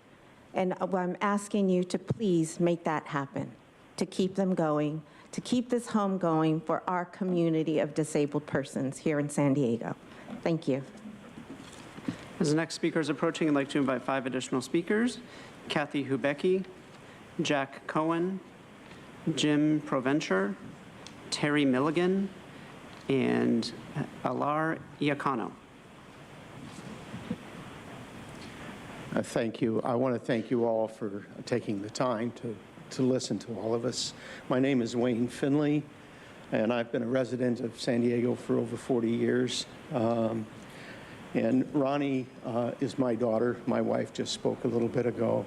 And I'm asking you to please make that happen, to keep them going, to keep this home going for our community of disabled persons here in San Diego. Thank you. As the next speaker is approaching, I'd like to invite 5 additional speakers: Kathy Hubecki, Jack Cohen, Jim Provencher, Terry Milligan, and Alar Iacano. Thank you. I want to thank you all for taking the time to listen to all of us. My name is Wayne Finley, and I've been a resident of San Diego for over 40 years. And Ronnie is my daughter. My wife just spoke a little bit ago.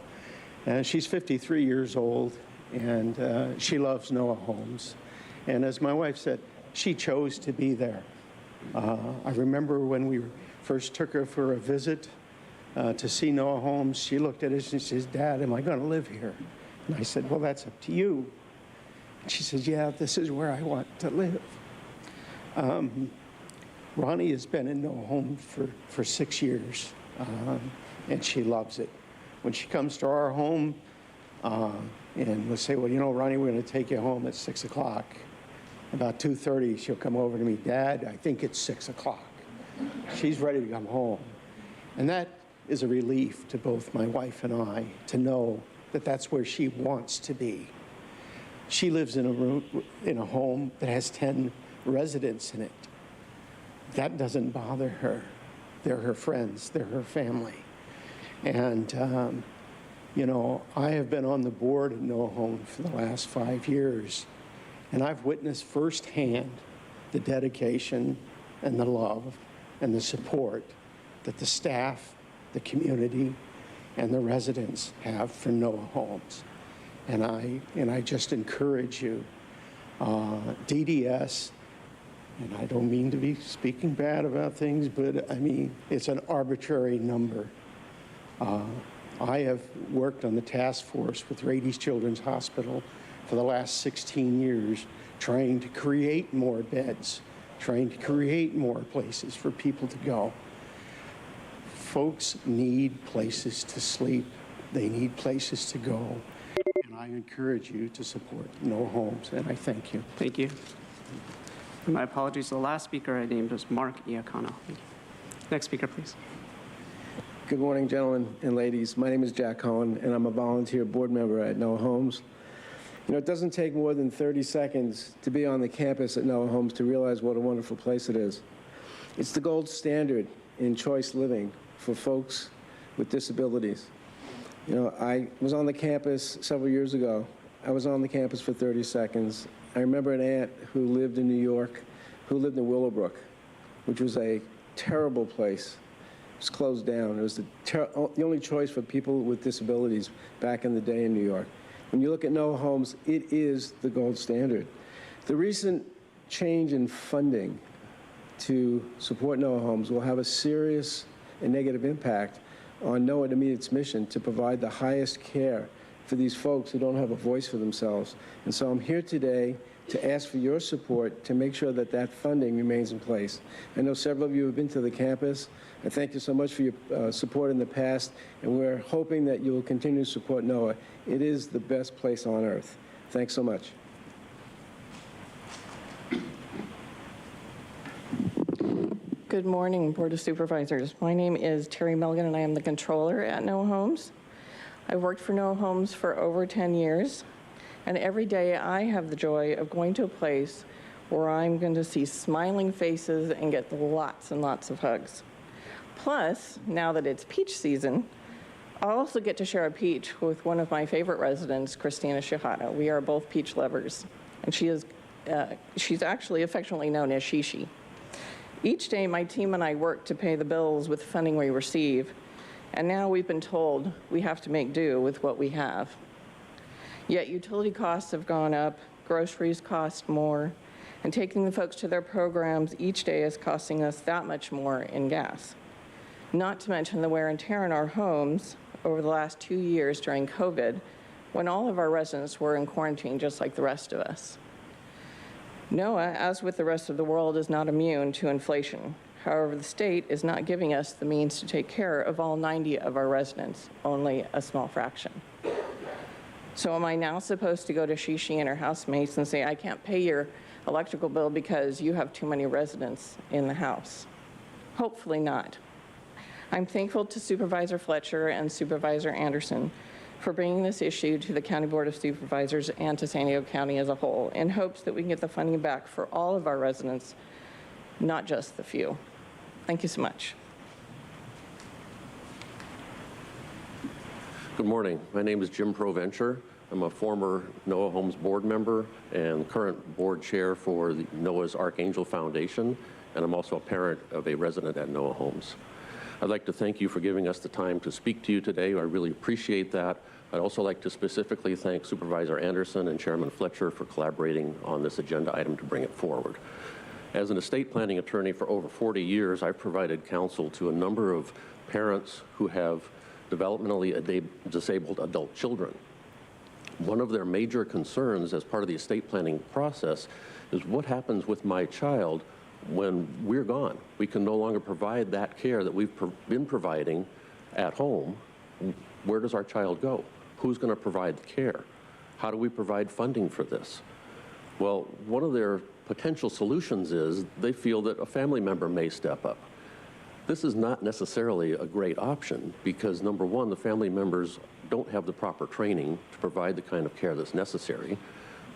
And she's 53 years old, and she loves Noaa Homes. And as my wife said, she chose to be there. I remember when we first took her for a visit to see Noaa Homes, she looked at us and she says, "Dad, am I going to live here?" And I said, "Well, that's up to you." And she says, "Yeah, this is where I want to live." Ronnie has been in Noaa Homes for 6 years, and she loves it. When she comes to our home, and we'll say, "Well, you know, Ronnie, we're going to take you home at 6 o'clock. About 2:30, she'll come over to me, "Dad, I think it's 6 o'clock." She's ready to come home. And that is a relief to both my wife and I to know that that's where she wants to be. She lives in a home that has 10 residents in it. That doesn't bother her. They're her friends, they're her family. And, you know, I have been on the board at Noaa Home for the last 5 years, and I've witnessed firsthand the dedication and the love and the support that the staff, the community, and the residents have for Noaa Homes. And I just encourage you, DDS, and I don't mean to be speaking bad about things, but I mean, it's an arbitrary number. I have worked on the task force with Rady's Children's Hospital for the last 16 years, trying to create more beds, trying to create more places for people to go. Folks need places to sleep. They need places to go. And I encourage you to support Noaa Homes, and I thank you. Thank you. My apologies. The last speaker I named was Mark Iacano. Thank you. Next speaker, please. Good morning, gentlemen and ladies. My name is Jack Cohen, and I'm a volunteer board member at Noaa Homes. You know, it doesn't take more than 30 seconds to be on the campus at Noaa Homes to realize what a wonderful place it is. It's the gold standard in choice living for folks with disabilities. You know, I was on the campus several years ago. I was on the campus for 30 seconds. I remember an aunt who lived in New York, who lived in Willowbrook, which was a terrible place. It was closed down. It was the only choice for people with disabilities back in the day in New York. When you look at Noaa Homes, it is the gold standard. The recent change in funding to support Noaa Homes will have a serious and negative impact on Noaa to meet its mission to provide the highest care for these folks who don't have a voice for themselves. And so I'm here today to ask for your support to make sure that that funding remains in place. I know several of you have been to the campus. I thank you so much for your support in the past, and we're hoping that you will continue to support Noaa. It is the best place on earth. Thanks so much. Good morning, Board of Supervisors. My name is Terry Milligan, and I am the controller at Noaa Homes. I've worked for Noaa Homes for over 10 years, and every day I have the joy of going to a place where I'm going to see smiling faces and get lots and lots of hugs. Plus, now that it's peach season, I'll also get to share a peach with one of my favorite residents, Christina Shihata. We are both peach lovers, and she's actually affectionately known as Shishi. Each day, my team and I work to pay the bills with funding we receive, and now we've been told we have to make do with what we have. Yet utility costs have gone up, groceries cost more, and taking the folks to their programs each day is costing us that much more in gas. Not to mention the wear and tear in our homes over the last 2 years during COVID, when all of our residents were in quarantine just like the rest of us. Noaa, as with the rest of the world, is not immune to inflation. However, the state is not giving us the means to take care of all 90 of our residents, only a small fraction. So am I now supposed to go to Shishi and her housemates and say, I can't pay your electrical bill because you have too many residents in the house? Hopefully not. I'm thankful to Supervisor Fletcher and Supervisor Anderson for bringing this issue to the County Board of Supervisors and to San Diego County as a whole in hopes that we can get the funding back for all of our residents, not just the few. Thank you so much. Good morning. My name is Jim Provencher. I'm a former Noaa Homes board member and current board chair for the Noah's Archangel Foundation, and I'm also a parent of a resident at Noaa Homes. I'd like to thank you for giving us the time to speak to you today. I really appreciate that. I'd also like to specifically thank Supervisor Anderson and Chairman Fletcher for collaborating on this agenda item to bring it forward. As an estate planning attorney for over 40 years, I've provided counsel to a number of parents who have developmentally disabled adult children. One of their major concerns as part of the estate planning process is what happens with my child when we're gone. We can no longer provide that care that we've been providing at home. Where does our child go? Who's going to provide the care? How do we provide funding for this? Well, one of their potential solutions is they feel that a family member may step up. This is not necessarily a great option because, number one, the family members don't have the proper training to provide the kind of care that's necessary.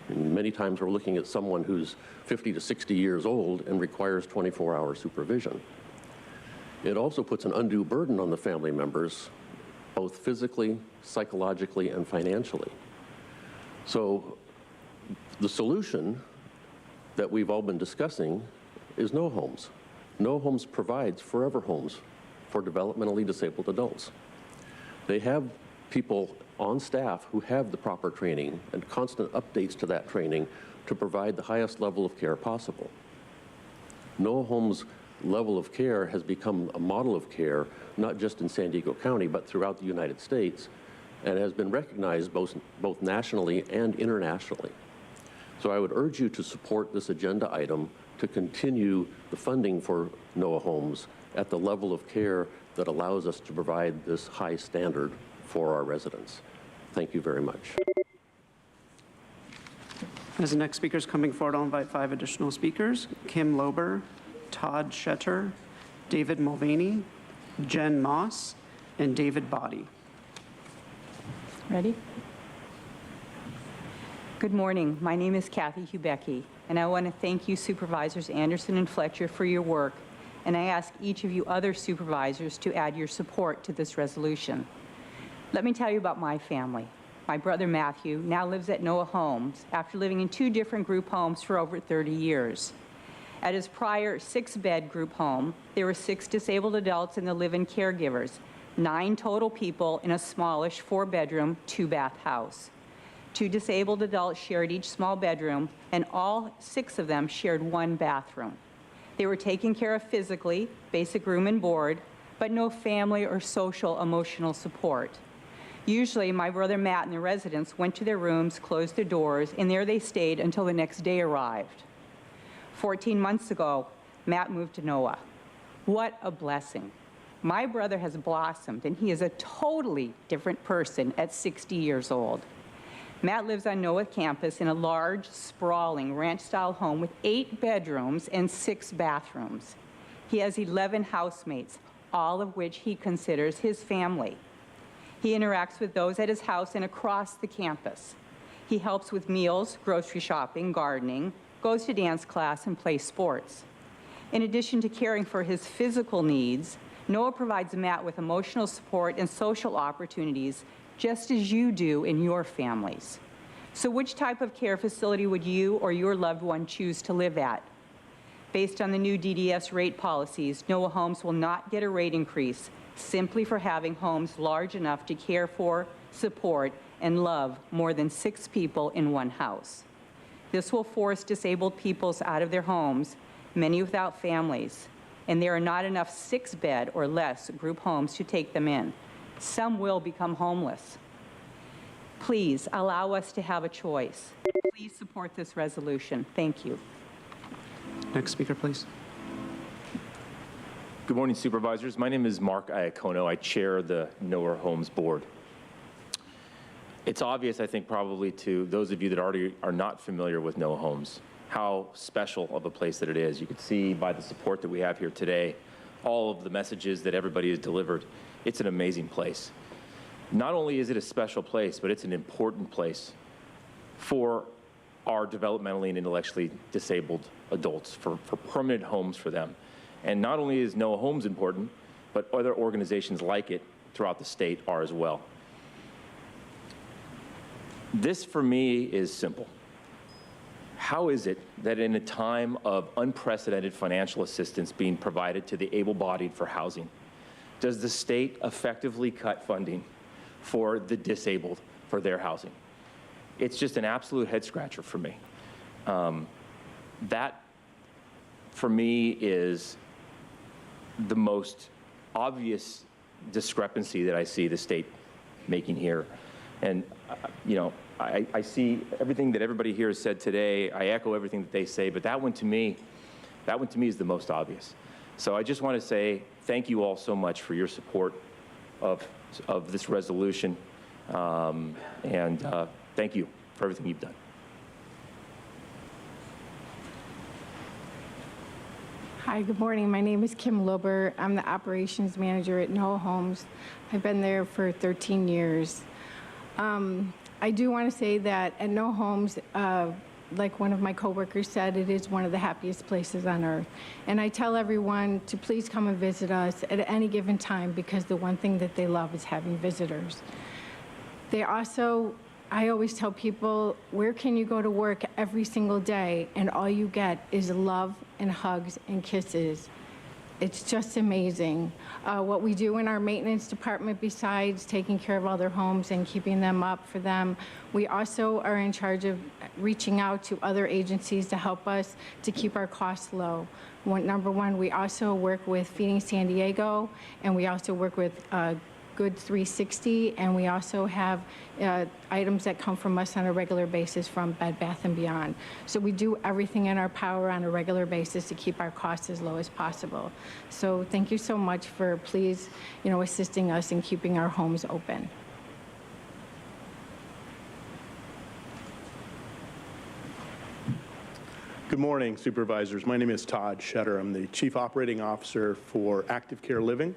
And many times we're looking at someone who's 50 to 60 years old and requires 24-hour supervision. It also puts an undue burden on the family members, both physically, psychologically, and financially. So the solution that we've all been discussing is Noaa Homes. Noaa Homes provides forever homes for developmentally disabled adults. They have people on staff who have the proper training and constant updates to that training to provide the highest level of care possible. Noaa Homes' level of care has become a model of care, not just in San Diego County, but throughout the United States, and has been recognized both nationally and internationally. So I would urge you to support this agenda item to continue the funding for Noaa Homes at the level of care that allows us to provide this high standard for our residents. Thank you very much. As the next speaker is coming forward, I'll invite 5 additional speakers: Kim Lober, Todd Schetter, David Mulvaney, Jen Moss, and David Body. Ready? Good morning. My name is Kathy Hubecki, and I want to thank you, Supervisors Anderson and Fletcher, for your work, and I ask each of you other supervisors to add your support to this resolution. Let me tell you about my family. My brother Matthew now lives at Noaa Homes after living in 2 different group homes for over 30 years. At his prior 6-bed group home, there were 6 disabled adults and the live-in caregivers, 9 total people in a smallish 4-bedroom, 2-bath house. 2 disabled adults shared each small bedroom, and all 6 of them shared 1 bathroom. They were taken care of physically, basic room and board, but no family or social emotional support. Usually, my brother Matt and the residents went to their rooms, closed their doors, and there they stayed until the next day arrived. 14 months ago, Matt moved to Noaa. What a blessing. My brother has blossomed, and he is a totally different person at 60 years old. Matt lives on Noaa campus in a large, sprawling ranch-style home with 8 bedrooms and 6 bathrooms. He has 11 housemates, all of which he considers his family. He interacts with those at his house and across the campus. He helps with meals, grocery shopping, gardening, goes to dance class, and plays sports. In addition to caring for his physical needs, Noaa provides Matt with emotional support and social opportunities, just as you do in your families. So which type of care facility would you or your loved one choose to live at? Based on the new DDS rate policies, Noaa Homes will not get a rate increase simply for having homes large enough to care for, support, and love more than 6 people in one house. This will force disabled peoples out of their homes, many without families, and there are not enough 6-bed or less group homes to take them in. Some will become homeless. Please allow us to have a choice. Please support this resolution. Thank you. Next speaker, please. Good morning, Supervisors. My name is Mark Iacono. I chair the Noaa Homes Board. It's obvious, I think, probably to those of you that already are not familiar with Noaa Homes, how special of a place that it is. You can see by the support that we have here today, all of the messages that everybody has delivered. It's an amazing place. Not only is it a special place, but it's an important place for our developmentally and intellectually disabled adults, for permanent homes for them. And not only is Noaa Homes important, but other organizations like it throughout the state are as well. This, for me, is simple. How is it that in a time of unprecedented financial assistance being provided to the able-bodied for housing, does the state effectively cut funding for the disabled for their housing? It's just an absolute head-scratcher for me. That, for me, is the most obvious discrepancy that I see the state making here. And, you know, I see everything that everybody here has said today. I echo everything that they say, but that one to me is the most obvious. So I just want to say thank you all so much for your support of this resolution, and thank you for everything you've done. Hi, good morning. My name is Kim Lober. I'm the operations manager at Noaa Homes. I've been there for 13 years. I do want to say that at Noaa Homes, like one of my coworkers said, it is one of the happiest places on earth. And I tell everyone to please come and visit us at any given time, because the one thing that they love is having visitors. They also, I always tell people, where can you go to work every single day and all you get is love and hugs and kisses? It's just amazing. What we do in our maintenance department, besides taking care of all their homes and keeping them up for them, we also are in charge of reaching out to other agencies to help us to keep our costs low. Number one, we also work with Feeding San Diego, and we also work with Good 360, and we also have items that come from us on a regular basis from Bed Bath & Beyond. So we do everything in our power on a regular basis to keep our costs as low as possible. So thank you so much for please, assisting us in keeping our homes open. Good morning, Supervisors. My name is Todd Shetter. I'm the Chief Operating Officer for Active Care Living.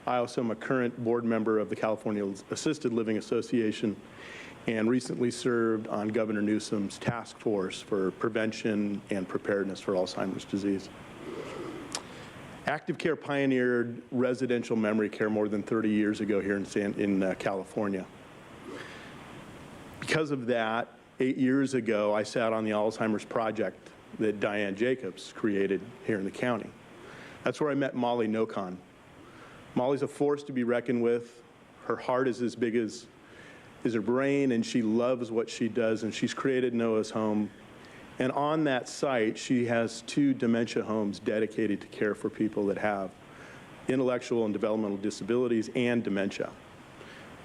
I also am a current board member of the California Assisted Living Association and recently served on Governor Newsom's task force for prevention and preparedness for Alzheimer's disease. Active Care pioneered residential memory care more than 30 years ago here in California. Because of that, 8 years ago, I sat on the Alzheimer's Project that Diane Jacobs created here in the county. That's where I met Molly Nocon. Molly's a force to be reckoned with. Her heart is as big as her brain, and she loves what she does, and she's created Noah's Home. And on that site, she has 2 dementia homes dedicated to care for people that have intellectual and developmental disabilities and dementia.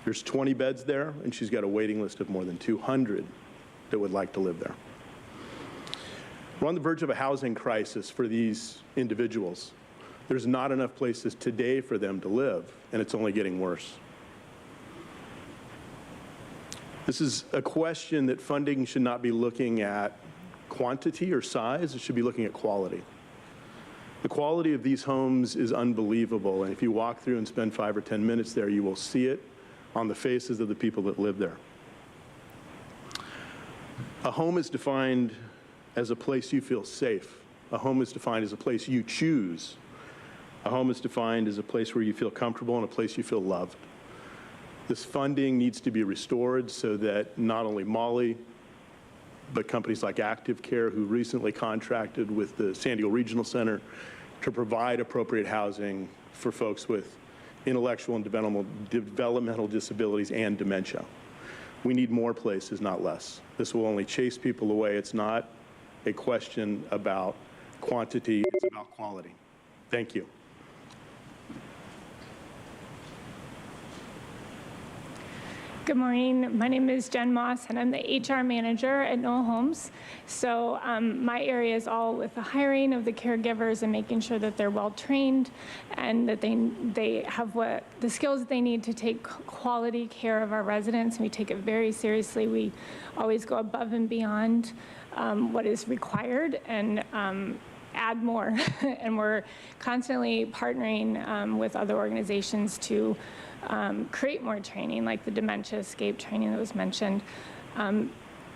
There's 20 beds there, and she's got a waiting list of more than 200 that would like to live there. We're on the verge of a housing crisis for these individuals. There's not enough places today for them to live, and it's only getting worse. This is a question that funding should not be looking at quantity or size, it should be looking at quality. The quality of these homes is unbelievable, and if you walk through and spend 5 or 10 minutes there, you will see it on the faces of the people that live there. A home is defined as a place you feel safe. A home is defined as a place you choose. A home is defined as a place where you feel comfortable and a place you feel loved. This funding needs to be restored so that not only Molly, but companies like Active Care, who recently contracted with the San Diego Regional Center to provide appropriate housing for folks with intellectual and developmental disabilities and dementia. We need more places, not less. This will only chase people away. It's not a question about quantity, it's about quality. Thank you. Good morning. My name is Jen Moss, and I'm the HR manager at Noaa Homes. So my area is all with the hiring of the caregivers and making sure that they're well trained and that they have the skills that they need to take quality care of our residents. And we take it very seriously. We always go above and beyond what is required and add more. And we're constantly partnering with other organizations to create more training, like the Dementia Escape training that was mentioned.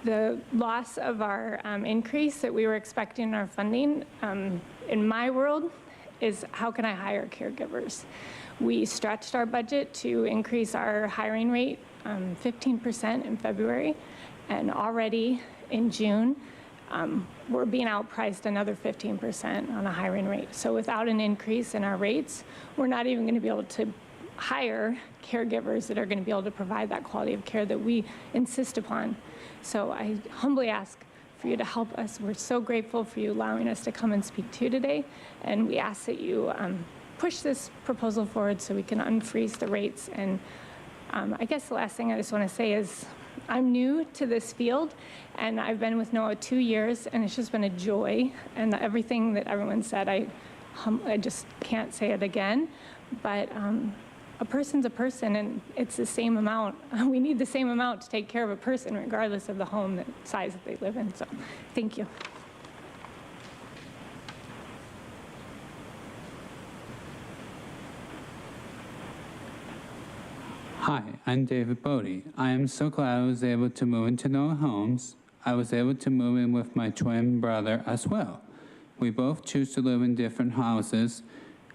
The loss of our increase that we were expecting in our funding, in my world, is how can I hire caregivers? We stretched our budget to increase our hiring rate 15% in February, and already in June, we're being outpriced another 15% on a hiring rate. So without an increase in our rates, we're not even going to be able to hire caregivers that are going to be able to provide that quality of care that we insist upon. So I humbly ask for you to help us. We're so grateful for you allowing us to come and speak to you today, and we ask that you push this proposal forward so we can unfreeze the rates. And I guess the last thing I just want to say is I'm new to this field, and I've been with Noaa 2 years, and it's just been a joy. And everything that everyone said, I just can't say it again. But a person's a person, and it's the same amount. We need the same amount to take care of a person, regardless of the home that size that they live in. So, thank you. Hi, I'm David Bodie. I am so glad I was able to move into Noaa Homes. I was able to move in with my twin brother as well. We both choose to live in different houses.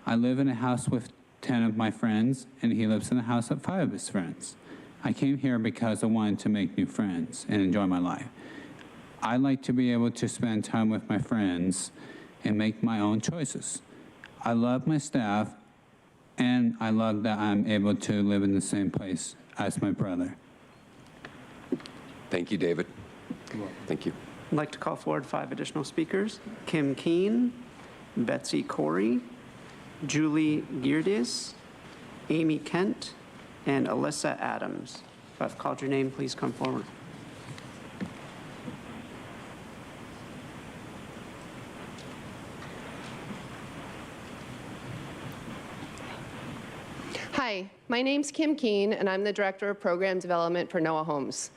I live in a house with 10 of my friends, and he lives in a house with 5 of his friends. I came here because I wanted to make new friends and enjoy my life. I like to be able to spend time with my friends and make my own choices. I love my staff, and I love that I'm able to live in the same place as my brother. Thank you, David. Thank you. I'd like to call forward 5 additional speakers. Kim Keene, Betsy Corey, Julie Geerdes, Amy Kent, and Alyssa Adams. If I've called your name, please come forward. Hi, my name's Kim Keene, and I'm the Director of Program Development for Noaa Homes.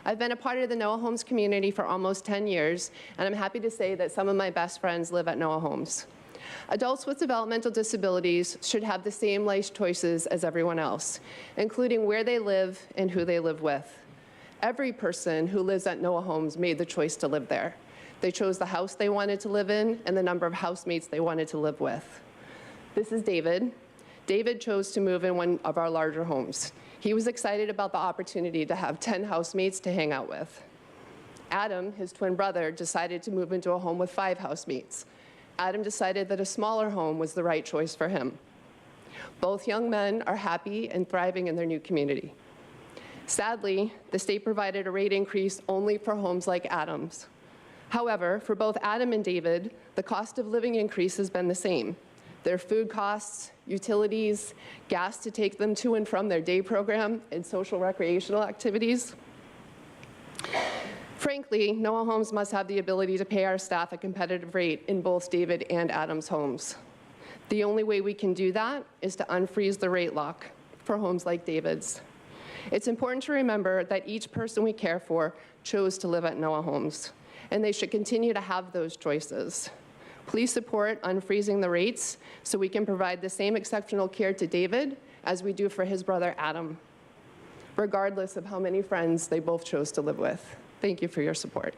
I've been a part of the Noaa Homes community for almost 10 years, and I'm happy to say that some of my best friends live at Noaa Homes. Adults with developmental disabilities should have the same life choices as everyone else, including where they live and who they live with. Every person who lives at Noaa Homes made the choice to live there. They chose the house they wanted to live in and the number of housemates they wanted to live with. This is David. David chose to move in one of our larger homes. He was excited about the opportunity to have 10 housemates to hang out with. Adam, his twin brother, decided to move into a home with 5 housemates. Adam decided that a smaller home was the right choice for him. Both young men are happy and thriving in their new community. Sadly, the state provided a rate increase only for homes like Adam's. However, for both Adam and David, the cost of living increase has been the same. Their food costs, utilities, gas to take them to and from their day program, and social recreational activities. Frankly, Noaa Homes must have the ability to pay our staff a competitive rate in both David and Adam's homes. The only way we can do that is to unfreeze the rate lock for homes like David's. It's important to remember that each person we care for chose to live at Noaa Homes, and they should continue to have those choices. Please support unfreezing the rates so we can provide the same exceptional care to David as we do for his brother Adam, regardless of how many friends they both chose to live with. Thank you for your support.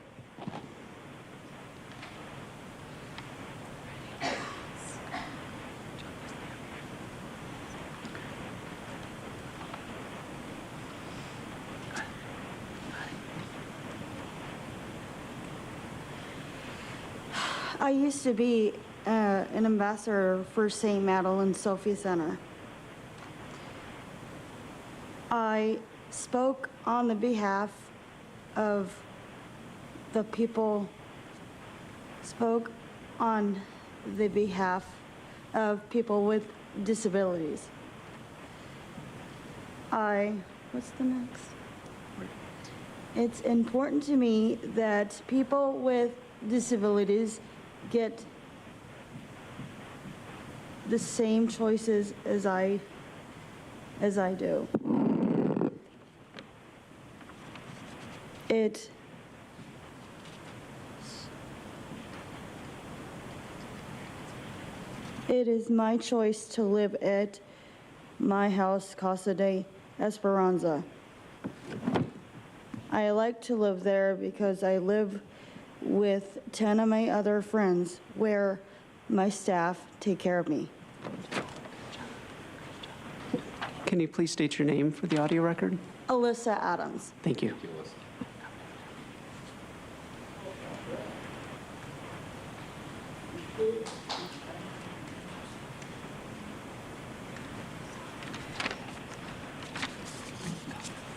I used to be an ambassador for St. Madeleine Sophia Center. I spoke on the behalf of the people, spoke on the behalf of people with disabilities. What's the next? It's important to me that people with disabilities get the same choices as I do. It is my choice to live at my house, Casa de Esperanza. I like to live there because I live with 10 of my other friends where my staff take care of me. Can you please state your name for the audio record? Alyssa Adams. Thank you.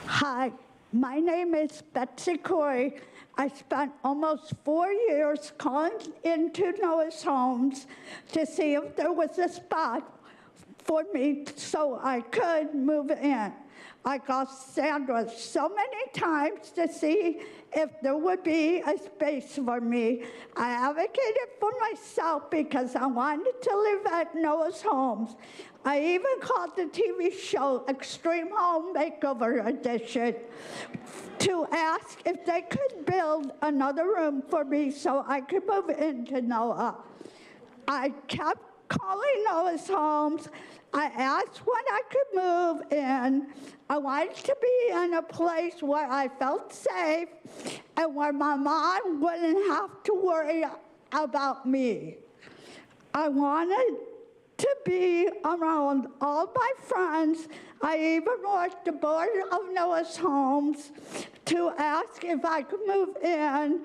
Hi, my name is Betsy Coy. I spent almost 4 years calling into Noah's Homes to see if there was a spot for me so I could move in. I called Sandra so many times to see if there would be a space for me. I advocated for myself because I wanted to live at Noah's Homes. I even called the TV show Extreme Home Makeover Edition to ask if they could build another room for me so I could move into Noah. I kept calling Noah's Homes. I asked when I could move in. I wanted to be in a place where I felt safe and where my mom wouldn't have to worry about me. I wanted to be around all my friends. I even wrote the board of Noah's Homes to ask if I could move in.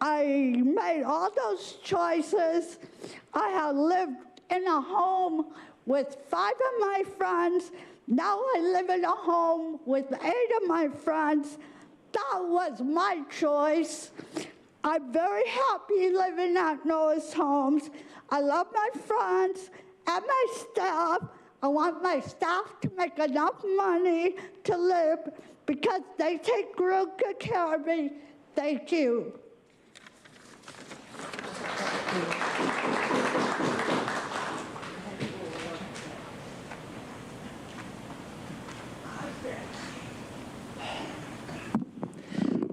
I made all those choices. I have lived in a home with 5 of my friends. Now I live in a home with 8 of my friends. That was my choice. I'm very happy living at Noah's Homes. I love my friends and my staff. I want my staff to make enough money to live because they take real good care of me. Thank you.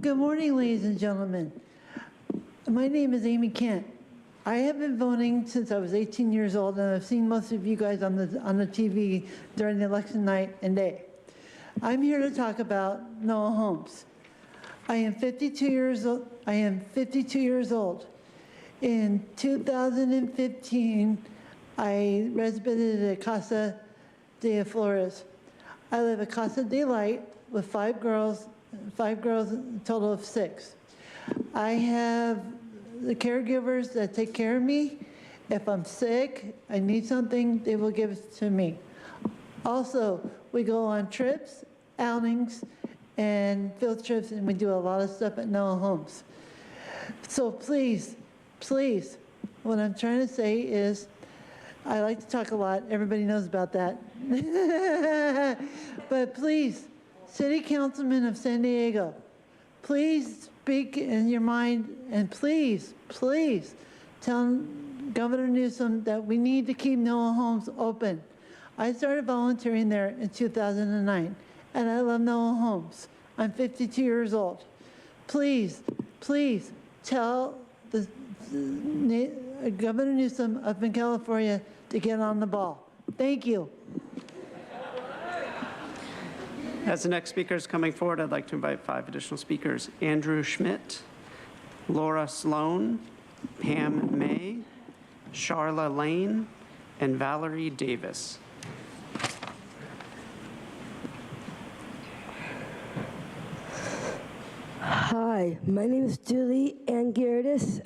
Good morning, ladies and gentlemen. My name is Amy Kent. I have been voting since I was 18 years old, and I've seen most of you guys on the TV during the election night and day. I'm here to talk about Noaa Homes. I am 52 years old. In 2015, I resided at Casa de Flores. I live at Casa de Light with 5 girls, a total of 6. I have the caregivers that take care of me. If I'm sick, I need something, they will give it to me. Also, we go on trips, outings, and field trips, and we do a lot of stuff at Noaa Homes. So please, please, what I'm trying to say is, I like to talk a lot, everybody knows about that. But please, City Councilman of San Diego, please speak in your mind, and please, please tell Governor Newsom that we need to keep Noaa Homes open. I started volunteering there in 2009, and I love Noaa Homes. I'm 52 years old. Please, please tell Governor Newsom up in California to get on the ball. Thank you. As the next speaker is coming forward, I'd like to invite 5 additional speakers: Andrew Schmidt, Laura Sloan, Pam May, Charla Lane, and Valerie Davis. Hi, my name is Julie Ann Gerdes.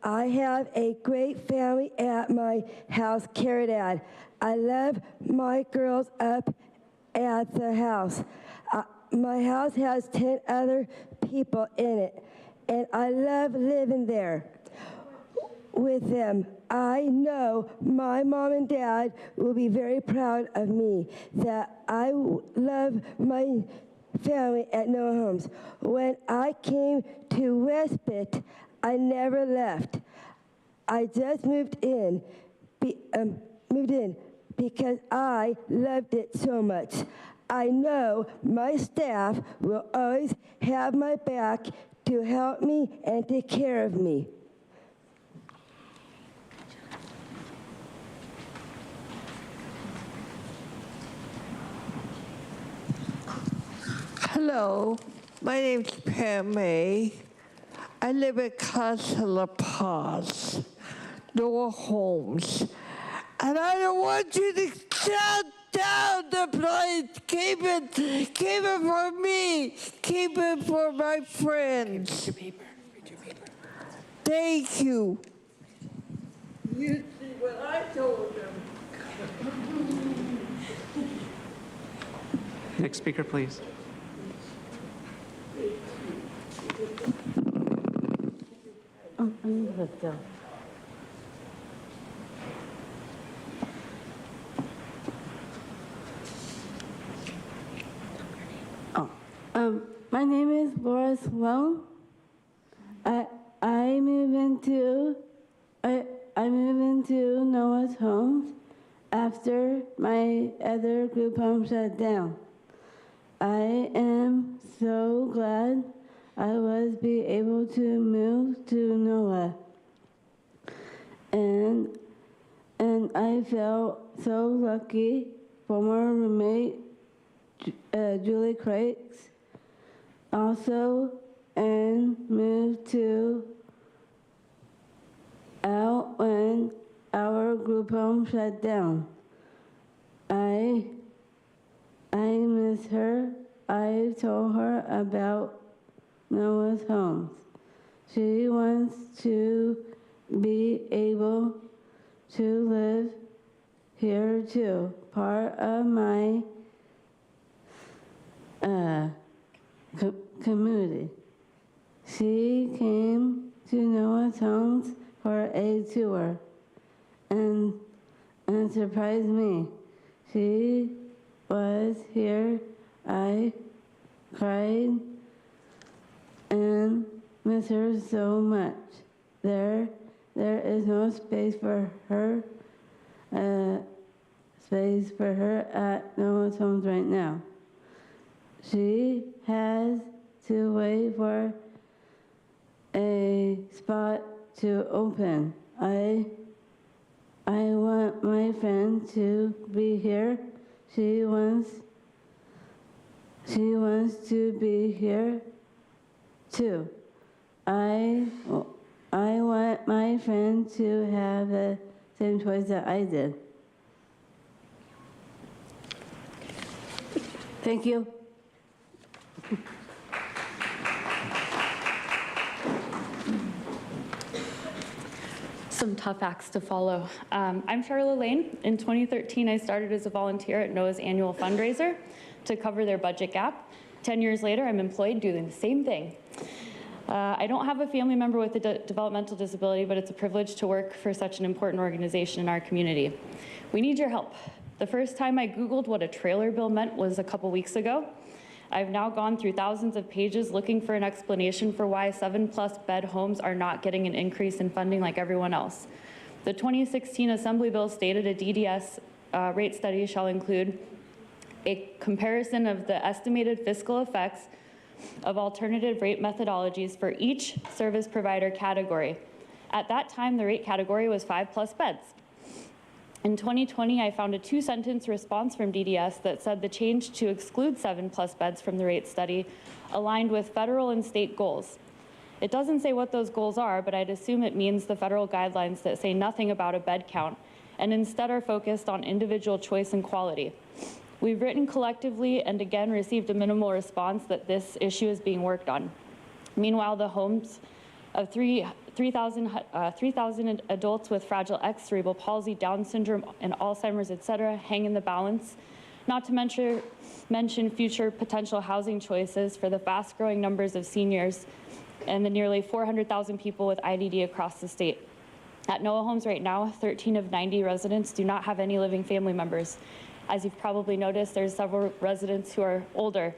I have a great family at my house, Caridad. I love my girls up at the house. My house has 10 other people in it, and I love living there with them. I know my mom and dad will be very proud of me that I love my family at Noaa Homes. When I came to Respite, I never left. I just moved in because I loved it so much. I know my staff will always have my back to help me and take care of me. Hello, my name's Pam May. I live at Casa La Paz, Noaa Homes. And I don't want you to shut down the place. Keep it for me. Keep it for my friends. Read your paper. Thank you. You see what I told them. Next speaker, please. My name is Laura Sloan. I moved into Noah's Homes after my other group home shut down. I am so glad I was be able to move to Noaa. And I felt so lucky. Former roommate Julie Crates also and moved to out when our group home shut down. I miss her. I told her about Noah's Homes. She wants to be able to live here too, part of my community. She came to Noah's Homes for a tour and surprised me. She was here. I cried and miss her so much. There is no space for her at Noah's Homes right now. She has to wait for a spot to open. I want my friend to be here. She wants to be here too. I want my friend to have the same choice that I did. Thank you. Some tough acts to follow. I'm Charlotte Lane. In 2013, I started as a volunteer at Noaa's annual fundraiser to cover their budget gap. 10 years later, I'm employed doing the same thing. I don't have a family member with a developmental disability, but it's a privilege to work for such an important organization in our community. We need your help. The first time I Googled what a trailer bill meant was a couple weeks ago. I've now gone through thousands of pages looking for an explanation for why 7+ bed homes are not getting an increase in funding like everyone else. The 2016 Assembly Bill stated a DDS rate study shall include a comparison of the estimated fiscal effects of alternative rate methodologies for each service provider category. At that time, the rate category was 5+ beds. In 2020, I found a 2-sentence response from DDS that said the change to exclude 7+ beds from the rate study aligned with federal and state goals. It doesn't say what those goals are, but I'd assume it means the federal guidelines that say nothing about a bed count and instead are focused on individual choice and quality. We've written collectively and again received a minimal response that this issue is being worked on. Meanwhile, the homes of 3,000 adults with Fragile X, cerebral palsy, Down syndrome, and Alzheimer's, etc., hang in the balance, not to mention future potential housing choices for the fast-growing numbers of seniors and the nearly 400,000 people with IDD across the state. At Noaa Homes right now, 13 of 90 residents do not have any living family members. As you've probably noticed, there's several residents who are older.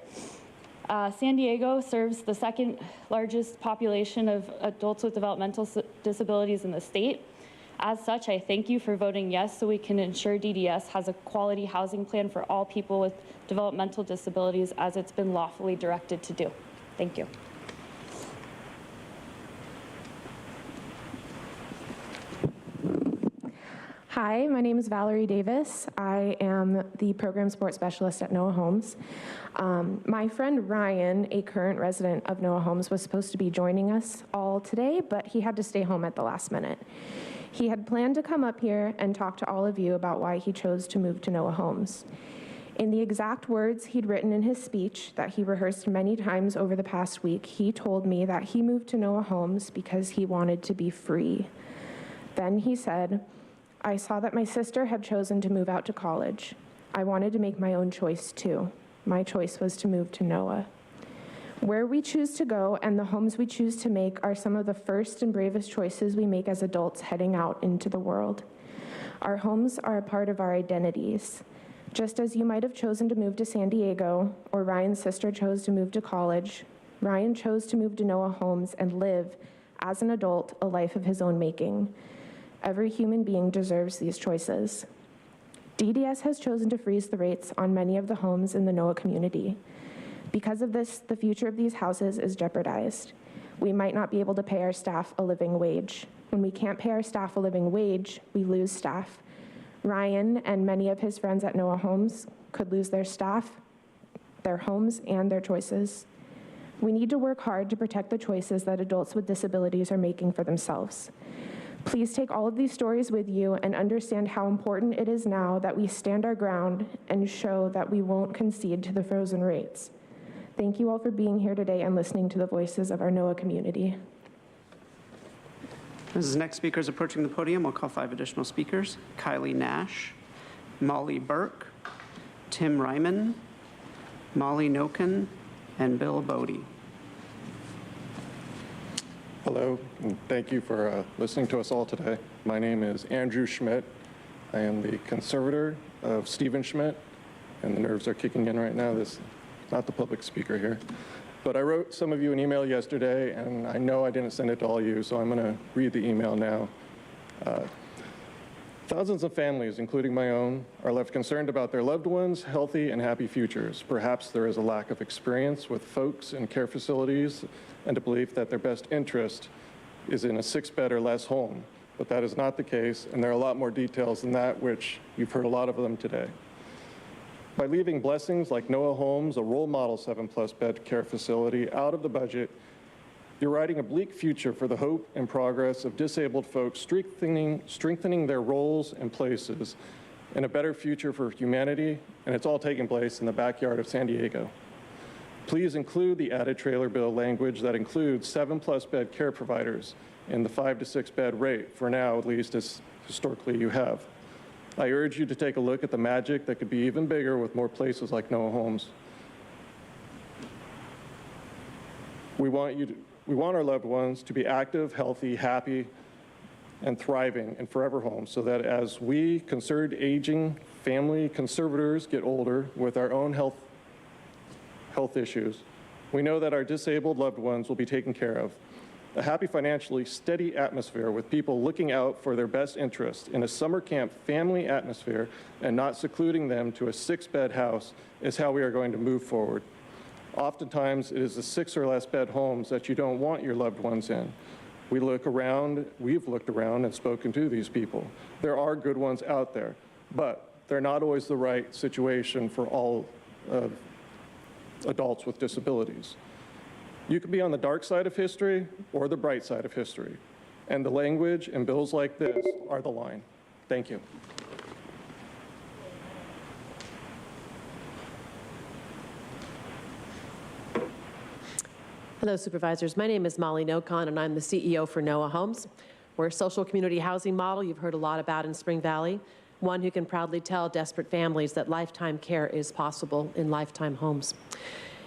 San Diego serves the second largest population of adults with developmental disabilities in the state. As such, I thank you for voting yes so we can ensure DDS has a quality housing plan for all people with developmental disabilities as it's been lawfully directed to do. Thank you. Hi, my name is Valerie Davis. I am the program support specialist at Noaa Homes. My friend Ryan, a current resident of Noaa Homes, was supposed to be joining us all today, but he had to stay home at the last minute. He had planned to come up here and talk to all of you about why he chose to move to Noaa Homes. In the exact words he'd written in his speech that he rehearsed many times over the past week, he told me that he moved to Noaa Homes because he wanted to be free. Then he said, I saw that my sister had chosen to move out to college. I wanted to make my own choice too. My choice was to move to Noaa. Where we choose to go and the homes we choose to make are some of the first and bravest choices we make as adults heading out into the world. Our homes are a part of our identities. Just as you might have chosen to move to San Diego, or Ryan's sister chose to move to college, Ryan chose to move to Noaa Homes and live, as an adult, a life of his own making. Every human being deserves these choices. DDS has chosen to freeze the rates on many of the homes in the Noaa community. Because of this, the future of these houses is jeopardized. We might not be able to pay our staff a living wage. When we can't pay our staff a living wage, we lose staff. Ryan and many of his friends at Noaa Homes could lose their staff, their homes, and their choices. We need to work hard to protect the choices that adults with disabilities are making for themselves. Please take all of these stories with you and understand how important it is now that we stand our ground and show that we won't concede to the frozen rates. Thank you all for being here today and listening to the voices of our Noaa community. As the next speaker is approaching the podium, I'll call 5 additional speakers: Kylie Nash, Molly Burke, Tim Ryman, Molly Noken, and Bill Bodie. Hello, and thank you for listening to us all today. My name is Andrew Schmidt. I am the conservator of Stephen Schmidt, and the nerves are kicking in right now. This is not the public speaker here. But I wrote some of you an email yesterday, and I know I didn't send it to all you, so I'm going to read the email now. Thousands of families, including my own, are left concerned about their loved ones' healthy and happy futures. Perhaps there is a lack of experience with folks in care facilities and a belief that their best interest is in a 6-bed or less home. But that is not the case, and there are a lot more details than that, which you've heard a lot of them today. By leaving blessings like Noaa Homes, a role model 7+ bed care facility, out of the budget, you're writing a bleak future for the hope and progress of disabled folks, strengthening their roles and places, and a better future for humanity, and it's all taking place in the backyard of San Diego. Please include the added trailer bill language that includes 7+ bed care providers in the 5 to 6 bed rate, for now at least, as historically you have. I urge you to take a look at the magic that could be even bigger with more places like Noaa Homes. We want our loved ones to be active, healthy, happy, and thriving in forever homes, so that as we concerned aging family conservators get older with our own health issues, we know that our disabled loved ones will be taken care of. A happy, financially steady atmosphere with people looking out for their best interest in a summer camp family atmosphere and not secluding them to a 6-bed house is how we are going to move forward. Oftentimes, it is the 6 or less bed homes that you don't want your loved ones in. We've looked around and spoken to these people. There are good ones out there, but they're not always the right situation for all adults with disabilities. You can be on the dark side of history or the bright side of history, and the language in bills like this are the line. Thank you. Hello, Supervisors. My name is Molly Nocon, and I'm the CEO for Noaa Homes. We're a social community housing model you've heard a lot about in Spring Valley, one who can proudly tell desperate families that lifetime care is possible in lifetime homes.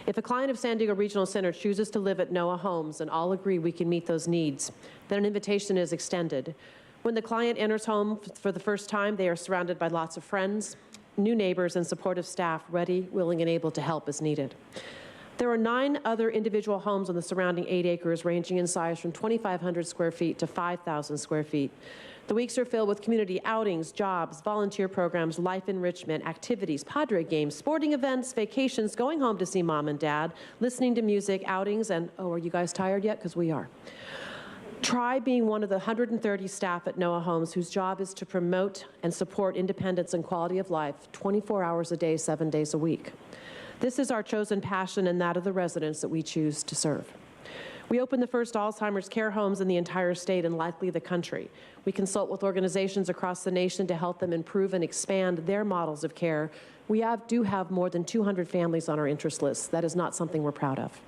If a client of San Diego Regional Center chooses to live at Noaa Homes and all agree we can meet those needs, then an invitation is extended. When the client enters home for the first time, they are surrounded by lots of friends, new neighbors, and supportive staff ready, willing, and able to help as needed. There are 9 other individual homes on the surrounding 8 acres, ranging in size from 2,500 square feet to 5,000 square feet. The weeks are filled with community outings, jobs, volunteer programs, life enrichment, activities, Padre games, sporting events, vacations, going home to see mom and dad, listening to music, outings, and, oh, are you guys tired yet? Because we are. Try being one of the 130 staff at Noaa Homes whose job is to promote and support independence and quality of life 24 hours a day, 7 days a week. This is our chosen passion and that of the residents that we choose to serve. We opened the first Alzheimer's care homes in the entire state and likely the country. We consult with organizations across the nation to help them improve and expand their models of care. We do have more than 200 families on our interest list. That is not something we're proud of.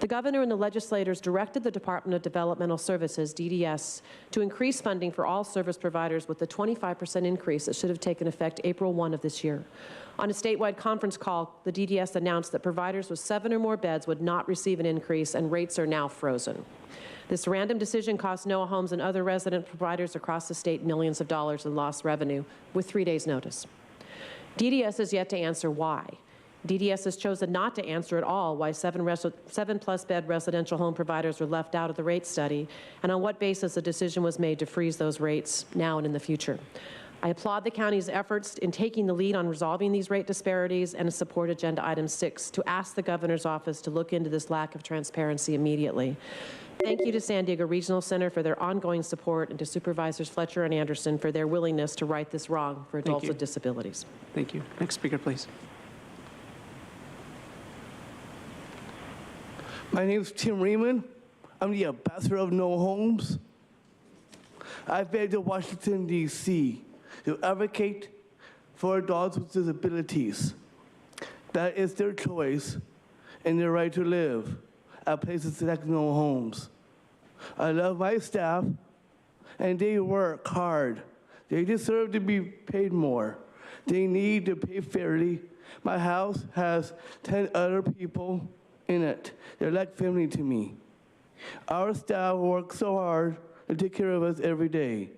The governor and the legislators directed the Department of Developmental Services, DDS, to increase funding for all service providers with a 25% increase that should have taken effect April 1 of this year. On a statewide conference call, the DDS announced that providers with 7 or more beds would not receive an increase, and rates are now frozen. This random decision cost Noaa Homes and other resident providers across the state millions of dollars in lost revenue with 3 days' notice. DDS has yet to answer why. DDS has chosen not to answer at all why 7+ bed residential home providers were left out of the rate study, and on what basis a decision was made to freeze those rates now and in the future. I applaud the county's efforts in taking the lead on resolving these rate disparities and support Agenda Item 6 to ask the governor's office to look into this lack of transparency immediately. Thank you to San Diego Regional Center for their ongoing support and to Supervisors Fletcher and Anderson for their willingness to right this wrong for adults with disabilities. Thank you. Next speaker, please. My name is Tim Raymond. I'm the ambassador of Noaa Homes. I've been to Washington, D.C. to advocate for adults with disabilities. That is their choice and their right to live at places like Noaa Homes. I love my staff, and they work hard. They deserve to be paid more. They need to pay fairly. My house has 10 other people in it. They're like family to me. Our staff works so hard to take care of us every day.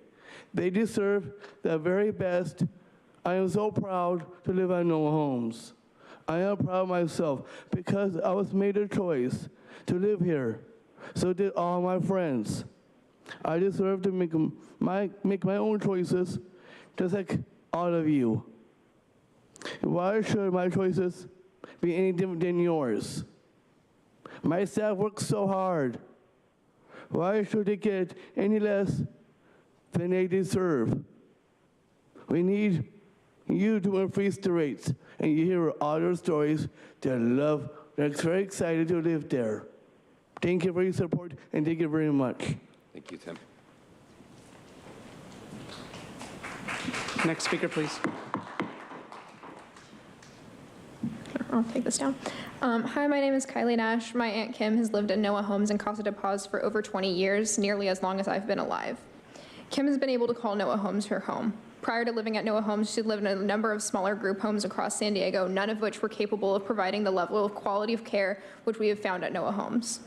They deserve the very best. I am so proud to live at Noaa Homes. I am proud of myself because I was made a choice to live here. So did all my friends. I deserve to make my own choices just like all of you. Why should my choices be any different than yours? My staff works so hard. Why should they get any less than they deserve? We need you to increase the rates, and you hear other stories. They're very excited to live there. Thank you for your support, and thank you very much. Thank you, Tim. Next speaker, please. I'll take this down. Hi, my name is Kylie Nash. My Aunt Kim has lived at Noaa Homes in Casa de Paz for over 20 years, nearly as long as I've been alive. Kim has been able to call Noaa Homes her home. Prior to living at Noaa Homes, she lived in a number of smaller group homes across San Diego, none of which were capable of providing the level of quality of care which we have found at Noaa Homes.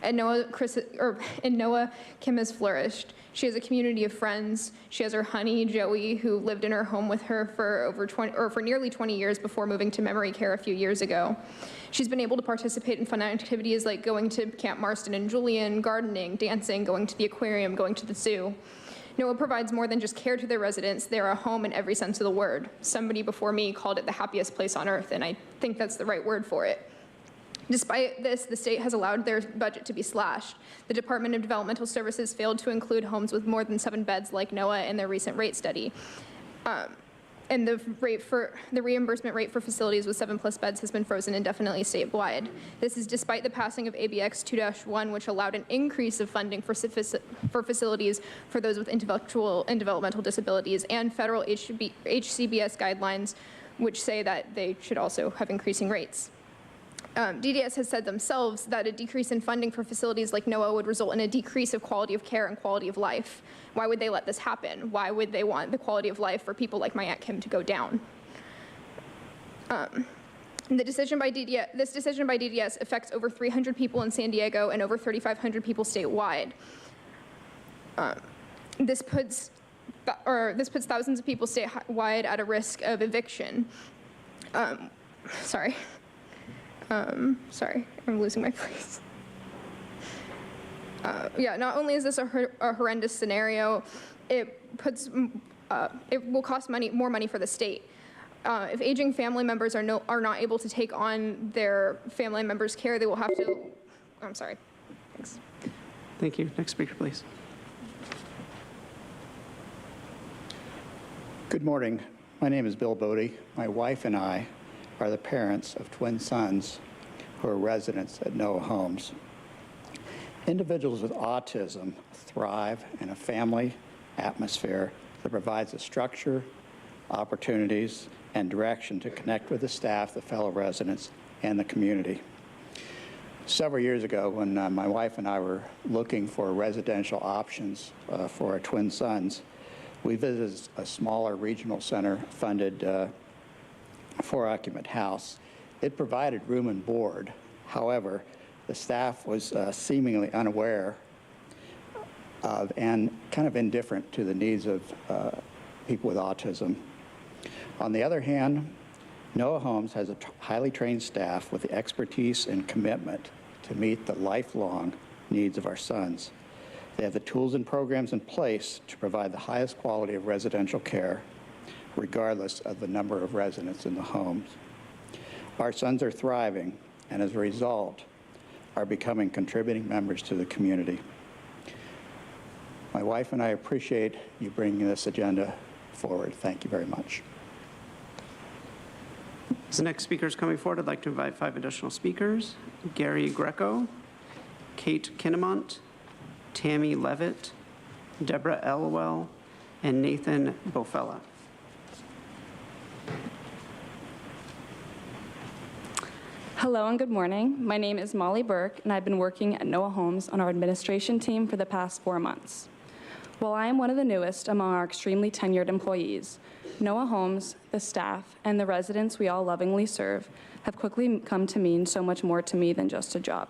In Noaa, Kim has flourished. She has a community of friends. She has her honey, Joey, who lived in her home with her for nearly 20 years before moving to memory care a few years ago. She's been able to participate in fun activities like going to Camp Marston and Julian, gardening, dancing, going to the aquarium, going to the zoo. Noaa provides more than just care to their residents. They're a home in every sense of the word. Somebody before me called it the happiest place on earth, and I think that's the right word for it. Despite this, the state has allowed their budget to be slashed. The Department of Developmental Services failed to include homes with more than 7 beds like Noaa in their recent rate study. And the reimbursement rate for facilities with 7+ beds has been frozen indefinitely statewide. This is despite the passing of ABX 2-1, which allowed an increase of funding for facilities for those with intellectual and developmental disabilities, and federal HCBS guidelines, which say that they should also have increasing rates. DDS has said themselves that a decrease in funding for facilities like Noaa would result in a decrease of quality of care and quality of life. Why would they let this happen? Why would they want the quality of life for people like my Aunt Kim to go down? This decision by DDS affects over 300 people in San Diego and over 3,500 people statewide. This puts thousands of people statewide at a risk of eviction. Sorry, I'm losing my place. Not only is this a horrendous scenario, it will cost more money for the state. If aging family members are not able to take on their family members' care, they will have to. I'm sorry. Thanks. Thank you. Next speaker, please. Good morning. My name is Bill Bodie. My wife and I are the parents of twin sons who are residents at Noaa Homes. Individuals with autism thrive in a family atmosphere that provides a structure, opportunities, and direction to connect with the staff, the fellow residents, and the community. Several years ago, when my wife and I were looking for residential options for our twin sons, we visited a smaller regional center-funded 4-occupant house. It provided room and board. However, the staff was seemingly unaware of and kind of indifferent to the needs of people with autism. On the other hand, Noaa Homes has a highly trained staff with the expertise and commitment to meet the lifelong needs of our sons. They have the tools and programs in place to provide the highest quality of residential care, regardless of the number of residents in the homes. Our sons are thriving, and as a result, are becoming contributing members to the community. My wife and I appreciate you bringing this agenda forward. Thank you very much. As the next speaker is coming forward, I'd like to invite 5 additional speakers: Gary Greco, Kate Kinnamont, Tammy Levitt, Deborah Elwell, and Nathan Bofella. Hello and good morning. My name is Molly Burke, and I've been working at Noaa Homes on our administration team for the past 4 months. While I am one of the newest among our extremely tenured employees, Noaa Homes, the staff, and the residents we all lovingly serve have quickly come to mean so much more to me than just a job.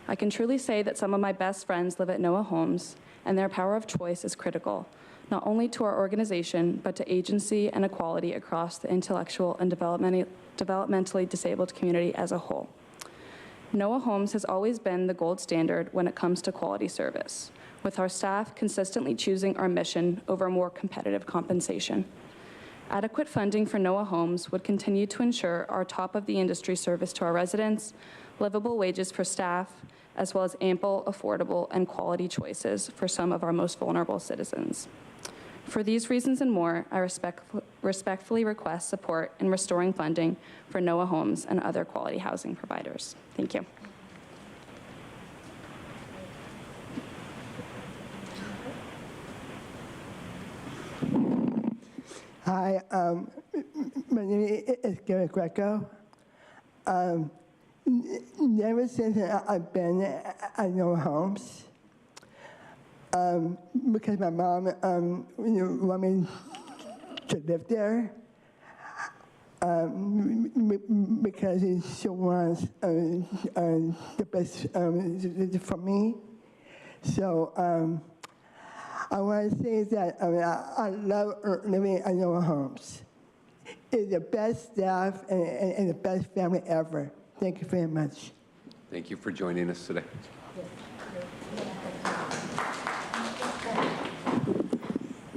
I can truly say that some of my best friends live at Noaa Homes, and their power of choice is critical, not only to our organization, but to agency and equality across the intellectual and developmentally disabled community as a whole. Noaa Homes has always been the gold standard when it comes to quality service, with our staff consistently choosing our mission over more competitive compensation. Adequate funding for Noaa Homes would continue to ensure our top-of-the-industry service to our residents, livable wages for staff, as well as ample, affordable, and quality choices for some of our most vulnerable citizens. For these reasons and more, I respectfully request support in restoring funding for Noaa Homes and other quality housing providers. Thank you. Hi, my name is Gary Greco. Never since I've been at Noaa Homes, because my mom wanted me to live there, because she wants the best for me. So I want to say that I love living at Noaa Homes. It's the best staff and the best family ever. Thank you very much. Thank you for joining us today.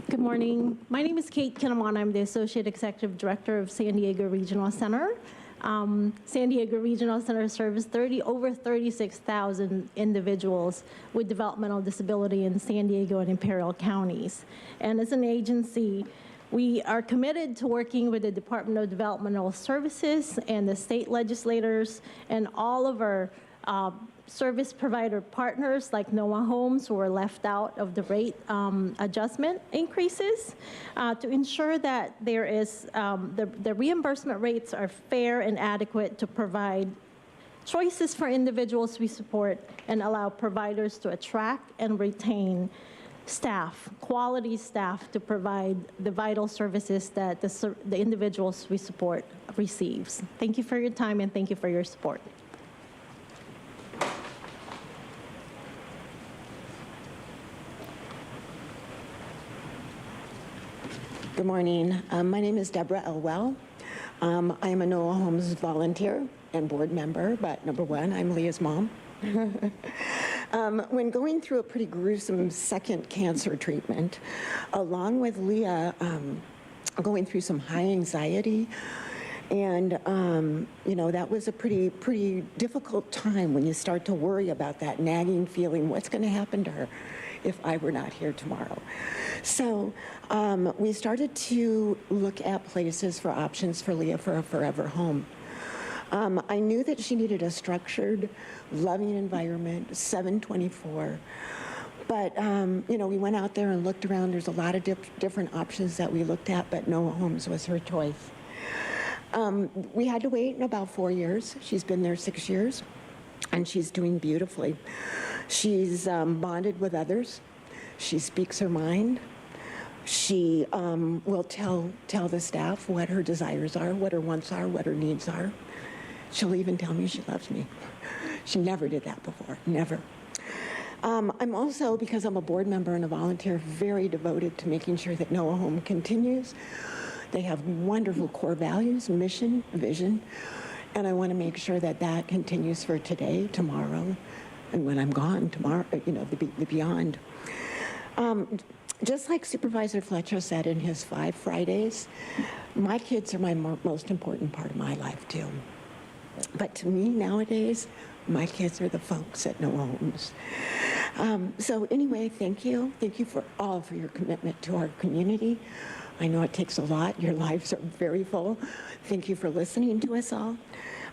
Good morning. My name is Kate Kinnamon. I'm the Associate Executive Director of San Diego Regional Center. San Diego Regional Center serves over 36,000 individuals with developmental disability in San Diego and Imperial counties. And as an agency, we are committed to working with the Department of Developmental Services and the state legislators and all of our service provider partners like Noaa Homes, who are left out of the rate adjustment increases, to ensure that there is the reimbursement rates are fair and adequate to provide choices for individuals we support and allow providers to attract and retain staff, quality staff, to provide the vital services that the individuals we support receives. Thank you for your time and thank you for your support. Good morning. My name is Deborah Elwell. I am a Noaa Homes volunteer and board member, but number one, I'm Leah's mom. When going through a pretty gruesome second cancer treatment, along with Leah going through some high anxiety, and that was a pretty difficult time when you start to worry about that nagging feeling, what's going to happen to her if I were not here tomorrow. So we started to look at places for options for Leah for a forever home. I knew that she needed a structured, loving environment, 7/24. But, we went out there and looked around. There's a lot of different options that we looked at, but Noaa Homes was her choice. We had to wait about 4 years. She's been there 6 years, and she's doing beautifully. She's bonded with others. She speaks her mind. She will tell the staff what her desires are, what her wants are, what her needs are. She'll even tell me she loves me. She never did that before, never. I'm also, because I'm a board member and a volunteer, very devoted to making sure that Noaa Home continues. They have wonderful core values, mission, vision, and I want to make sure that that continues for today, tomorrow, and when I'm gone, tomorrow, the beyond. Just like Supervisor Fletcher said in his 5 Fridays, my kids are my most important part of my life, too. But to me, nowadays, my kids are the folks at Noaa Homes. So anyway, thank you. Thank you for your commitment to our community. I know it takes a lot. Your lives are very full. Thank you for listening to us all.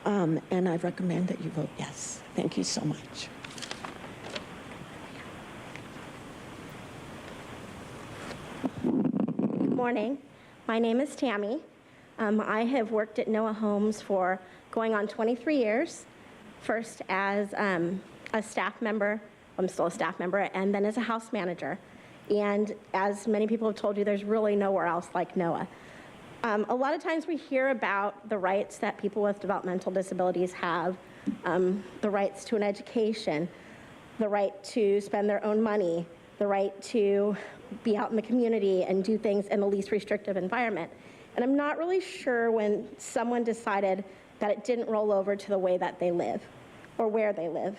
And I recommend that you vote yes. Thank you so much. Good morning. My name is Tammy. I have worked at Noaa Homes for going on 23 years, first as a staff member, I'm still a staff member, and then as a house manager. And as many people have told you, there's really nowhere else like Noaa. A lot of times we hear about the rights that people with developmental disabilities have, the rights to an education, the right to spend their own money, the right to be out in the community and do things in the least restrictive environment. And I'm not really sure when someone decided that it didn't roll over to the way that they live or where they live.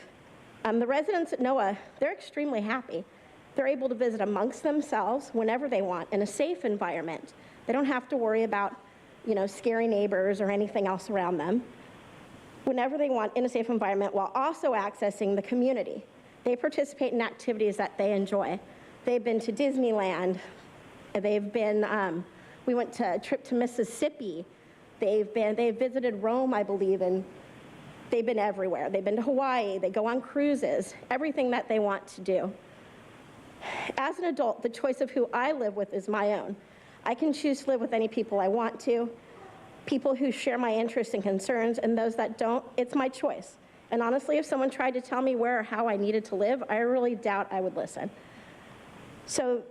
The residents at Noaa, they're extremely happy. They're able to visit amongst themselves whenever they want in a safe environment. They don't have to worry about, scary neighbors or anything else around them. Whenever they want in a safe environment while also accessing the community. They participate in activities that they enjoy. They've been to Disneyland. They've been, we went to a trip to Mississippi. They've visited Rome, I believe, and they've been everywhere. They've been to Hawaii. They go on cruises, everything that they want to do. As an adult, the choice of who I live with is my own. I can choose to live with any people I want to. people who share my interests and concerns, and those that don't, it's my choice. And honestly, if someone tried to tell me where or how I needed to live, I really doubt I would listen. So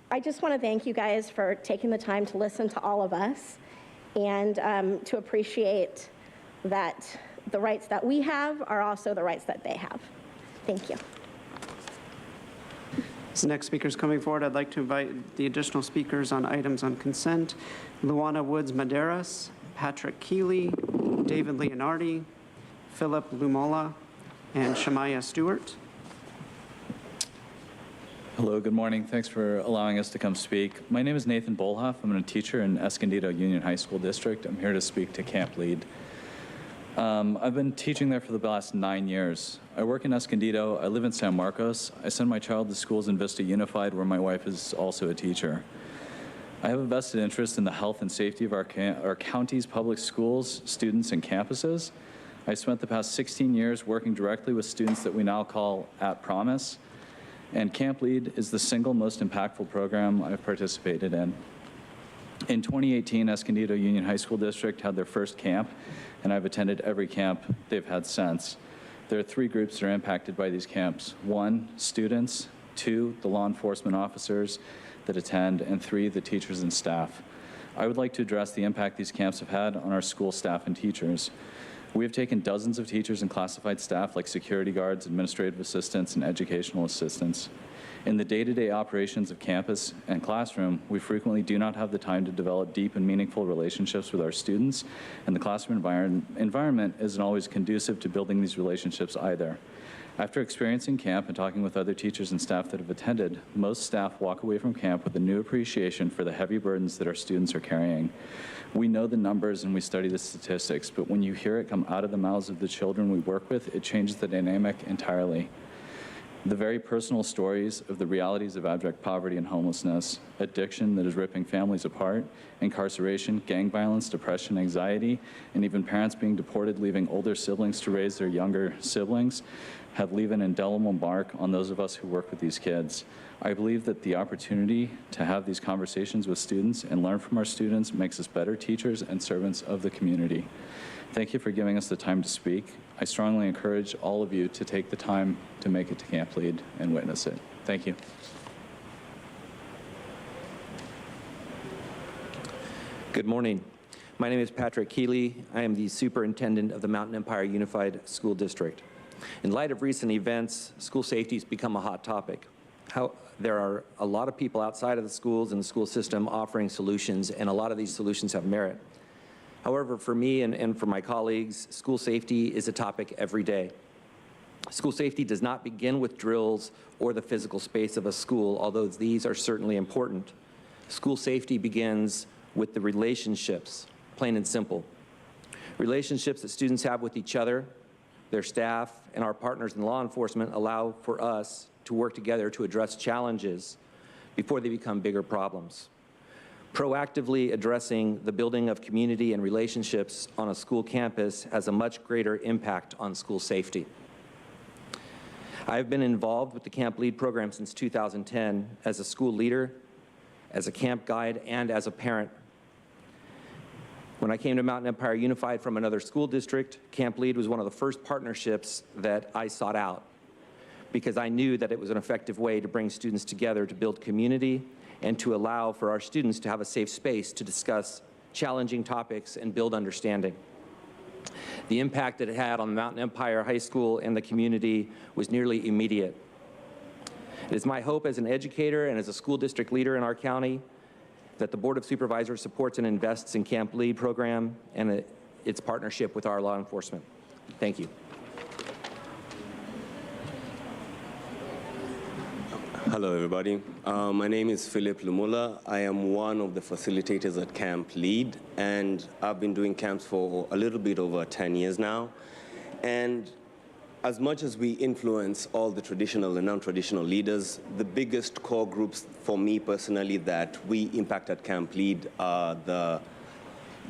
I just want to thank you guys for taking the time to listen to all of us and to appreciate that the rights that we have are also the rights that they have. Thank you. As the next speaker is coming forward, I'd like to invite the additional speakers on items on consent: Luana Woods Maderas, Patrick Keeley, David Leonardi, Philip Lumola, and Shemaya Stewart. Hello, good morning. Thanks for allowing us to come speak. My name is Nathan Bolhoff. I'm a teacher in Escondido Union High School District. I'm here to speak to Camp Lead. I've been teaching there for the last 9 years. I work in Escondido. I live in San Marcos. I send my child to schools in Vista Unified, where my wife is also a teacher. I have a vested interest in the health and safety of our county's public schools, students, and campuses. I spent the past 16 years working directly with students that we now call At Promise, and Camp Lead is the single most impactful program I've participated in. In 2018, Escondido Union High School District had their first camp, and I've attended every camp they've had since. There are 3 groups that are impacted by these camps. 1, students; 2, the law enforcement officers that attend; and 3, the teachers and staff. I would like to address the impact these camps have had on our school staff and teachers. We have taken dozens of teachers and classified staff like security guards, administrative assistants, and educational assistants. In the day-to-day operations of campus and classroom, we frequently do not have the time to develop deep and meaningful relationships with our students, and the classroom environment isn't always conducive to building these relationships either. After experiencing camp and talking with other teachers and staff that have attended, most staff walk away from camp with a new appreciation for the heavy burdens that our students are carrying. We know the numbers and we study the statistics, but when you hear it come out of the mouths of the children we work with, it changes the dynamic entirely. The very personal stories of the realities of abject poverty and homelessness, addiction that is ripping families apart, incarceration, gang violence, depression, anxiety, and even parents being deported, leaving older siblings to raise their younger siblings, have leave an indelible mark on those of us who work with these kids. I believe that the opportunity to have these conversations with students and learn from our students makes us better teachers and servants of the community. Thank you for giving us the time to speak. I strongly encourage all of you to take the time to make it to Camp Lead and witness it. Thank you. Good morning. My name is Patrick Keeley. I am the superintendent of the Mountain Empire Unified School District. In light of recent events, school safety has become a hot topic. There are a lot of people outside of the schools and the school system offering solutions, and a lot of these solutions have merit. However, for me and for my colleagues, school safety is a topic every day. School safety does not begin with drills or the physical space of a school, although these are certainly important. School safety begins with the relationships, plain and simple. Relationships that students have with each other, their staff, and our partners in law enforcement allow for us to work together to address challenges before they become bigger problems. Proactively addressing the building of community and relationships on a school campus has a much greater impact on school safety. I've been involved with the Camp Lead program since 2010 as a school leader, as a camp guide, and as a parent. When I came to Mountain Empire Unified from another school district, Camp Lead was one of the first partnerships that I sought out because I knew that it was an effective way to bring students together to build community and to allow for our students to have a safe space to discuss challenging topics and build understanding. The impact that it had on Mountain Empire High School and the community was nearly immediate. It is my hope as an educator and as a school district leader in our county that the Board of Supervisors supports and invests in Camp Lead program and its partnership with our law enforcement. Thank you. Hello, everybody. My name is Philip Lumola. I am one of the facilitators at Camp Lead, and I've been doing camps for a little bit over 10 years now. And as much as we influence all the traditional and non-traditional leaders, the biggest core groups for me personally that we impact at Camp Lead are the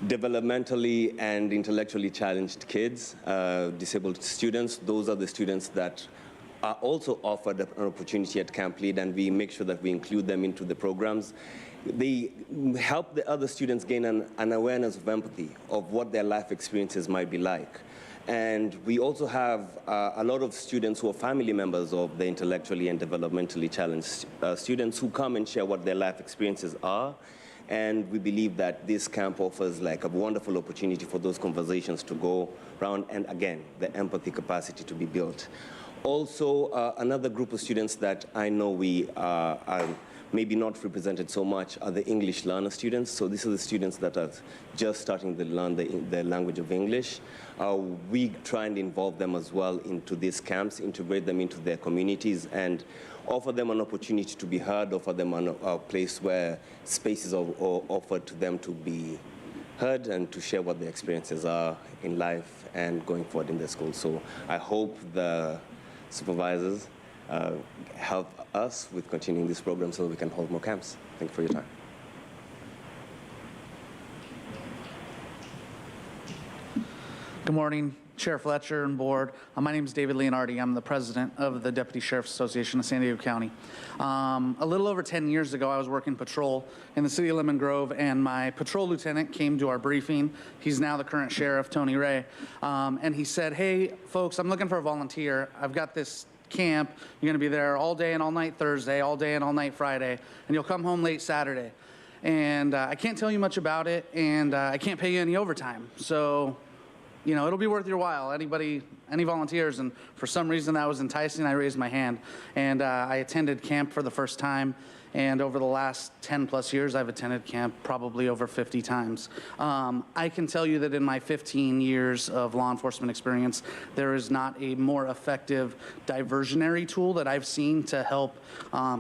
developmentally and intellectually challenged kids, disabled students. Those are the students that are also offered an opportunity at Camp Lead, and we make sure that we include them into the programs. they help the other students gain an awareness of empathy, of what their life experiences might be like. And we also have a lot of students who are family members of the intellectually and developmentally challenged students who come and share what their life experiences are. And we believe that this camp offers like a wonderful opportunity for those conversations to go around, and again, the empathy capacity to be built. Also, another group of students that I know we are maybe not represented so much are the English learner students. So these are the students that are just starting to learn the language of English. We try and involve them as well into these camps, integrate them into their communities, and offer them an opportunity to be heard, offer them a place where spaces are offered to them to be heard and to share what their experiences are in life and going forward in their school. So I hope the supervisors help us with continuing this program so that we can hold more camps. Thank you for your time. Good morning, Chair Fletcher and Board. My name is David Leonardi. I'm the president of the Deputy Sheriff's Association of San Diego County. A little over 10 years ago, I was working patrol in the city of Lemon Grove, and my patrol lieutenant came to our briefing. He's now the current sheriff, Tony Ray, and he said, "Hey, folks, I'm looking for a volunteer. I've got this camp. You're going to be there all day and all night Thursday, all day and all night Friday, and you'll come home late Saturday. And I can't tell you much about it, and I can't pay you any overtime. So, you know, it'll be worth your while. Any volunteers?" And for some reason that was enticing. I raised my hand, and I attended camp for the first time. And over the last 10 plus years, I've attended camp probably over 50 times. I can tell you that in my 15 years of law enforcement experience, there is not a more effective diversionary tool that I've seen to help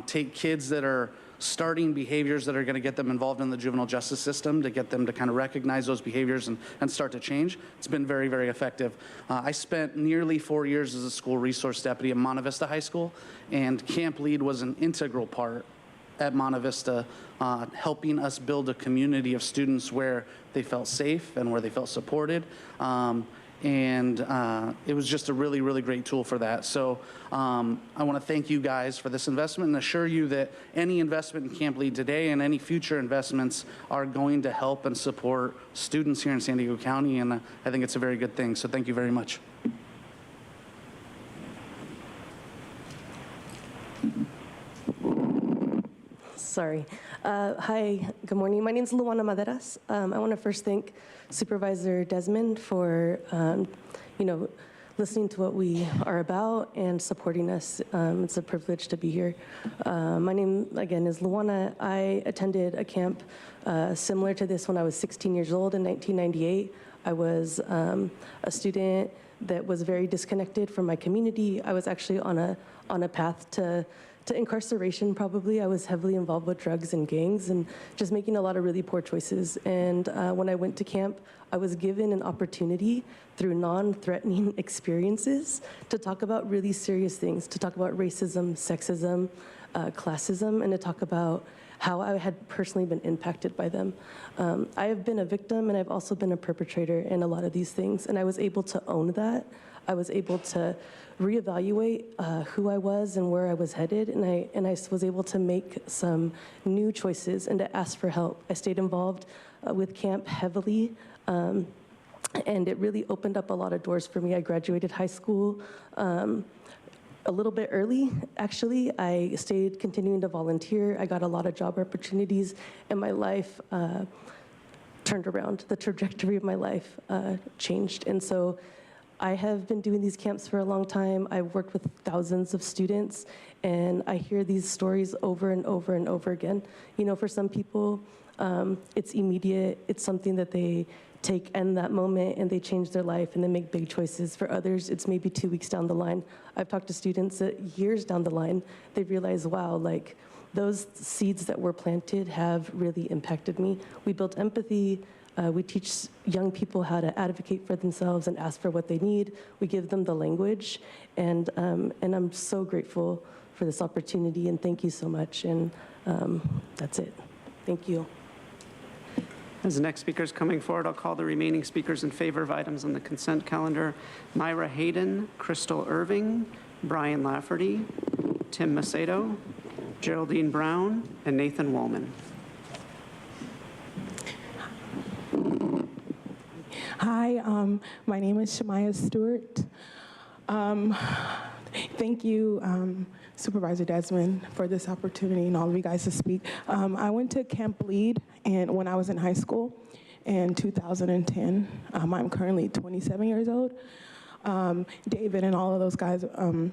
take kids that are starting behaviors that are going to get them involved in the juvenile justice system, to get them to kind of recognize those behaviors and start to change. It's been very, very effective. I spent nearly 4 years as a school resource deputy at Monte Vista High School, and Camp Lead was an integral part at Monte Vista, helping us build a community of students where they felt safe and where they felt supported. It was just a really, really great tool for that. So I want to thank you guys for this investment and assure you that any investment in Camp Lead today and any future investments are going to help and support students here in San Diego County, and I think it's a very good thing. So thank you very much. Sorry. Hi, good morning. My name is Luana Maderas. I want to first thank Supervisor Desmond for, listening to what we are about and supporting us. It's a privilege to be here. My name, again, is Luana. I attended a camp similar to this when I was 16 years old in 1998. I was a student that was very disconnected from my community. I was actually on a path to incarceration, probably. I was heavily involved with drugs and gangs and just making a lot of really poor choices. And when I went to camp, I was given an opportunity through non-threatening experiences to talk about really serious things, to talk about racism, sexism, classism, and to talk about how I had personally been impacted by them. I have been a victim, and I've also been a perpetrator in a lot of these things, and I was able to own that. I was able to reevaluate who I was and where I was headed, and I was able to make some new choices and to ask for help. I stayed involved with camp heavily, and it really opened up a lot of doors for me. I graduated high school a little bit early, actually. I stayed continuing to volunteer. I got a lot of job opportunities, and my life turned around. The trajectory of my life changed, and so I have been doing these camps for a long time. I've worked with thousands of students, and I hear these stories over and over and over again. You know, for some people, it's immediate. It's something that they take in that moment, and they change their life, and they make big choices. For others, it's maybe 2 weeks down the line. I've talked to students that years down the line, they realize, wow, like, those seeds that were planted have really impacted me. We built empathy. We teach young people how to advocate for themselves and ask for what they need. We give them the language, and I'm so grateful for this opportunity, and thank you so much, and that's it. Thank you. As the next speaker is coming forward, I'll call the remaining speakers in favor of items on the consent calendar. Myra Hayden, Crystal Irving, Brian Lafferty, Tim Macedo, Geraldine Brown, and Nathan Wallman. Hi, my name is Shemaya Stewart. Thank you, Supervisor Desmond, for this opportunity and all of you guys to speak. I went to Camp Lead when I was in high school in 2010. I'm currently 27 years old. David and all of those guys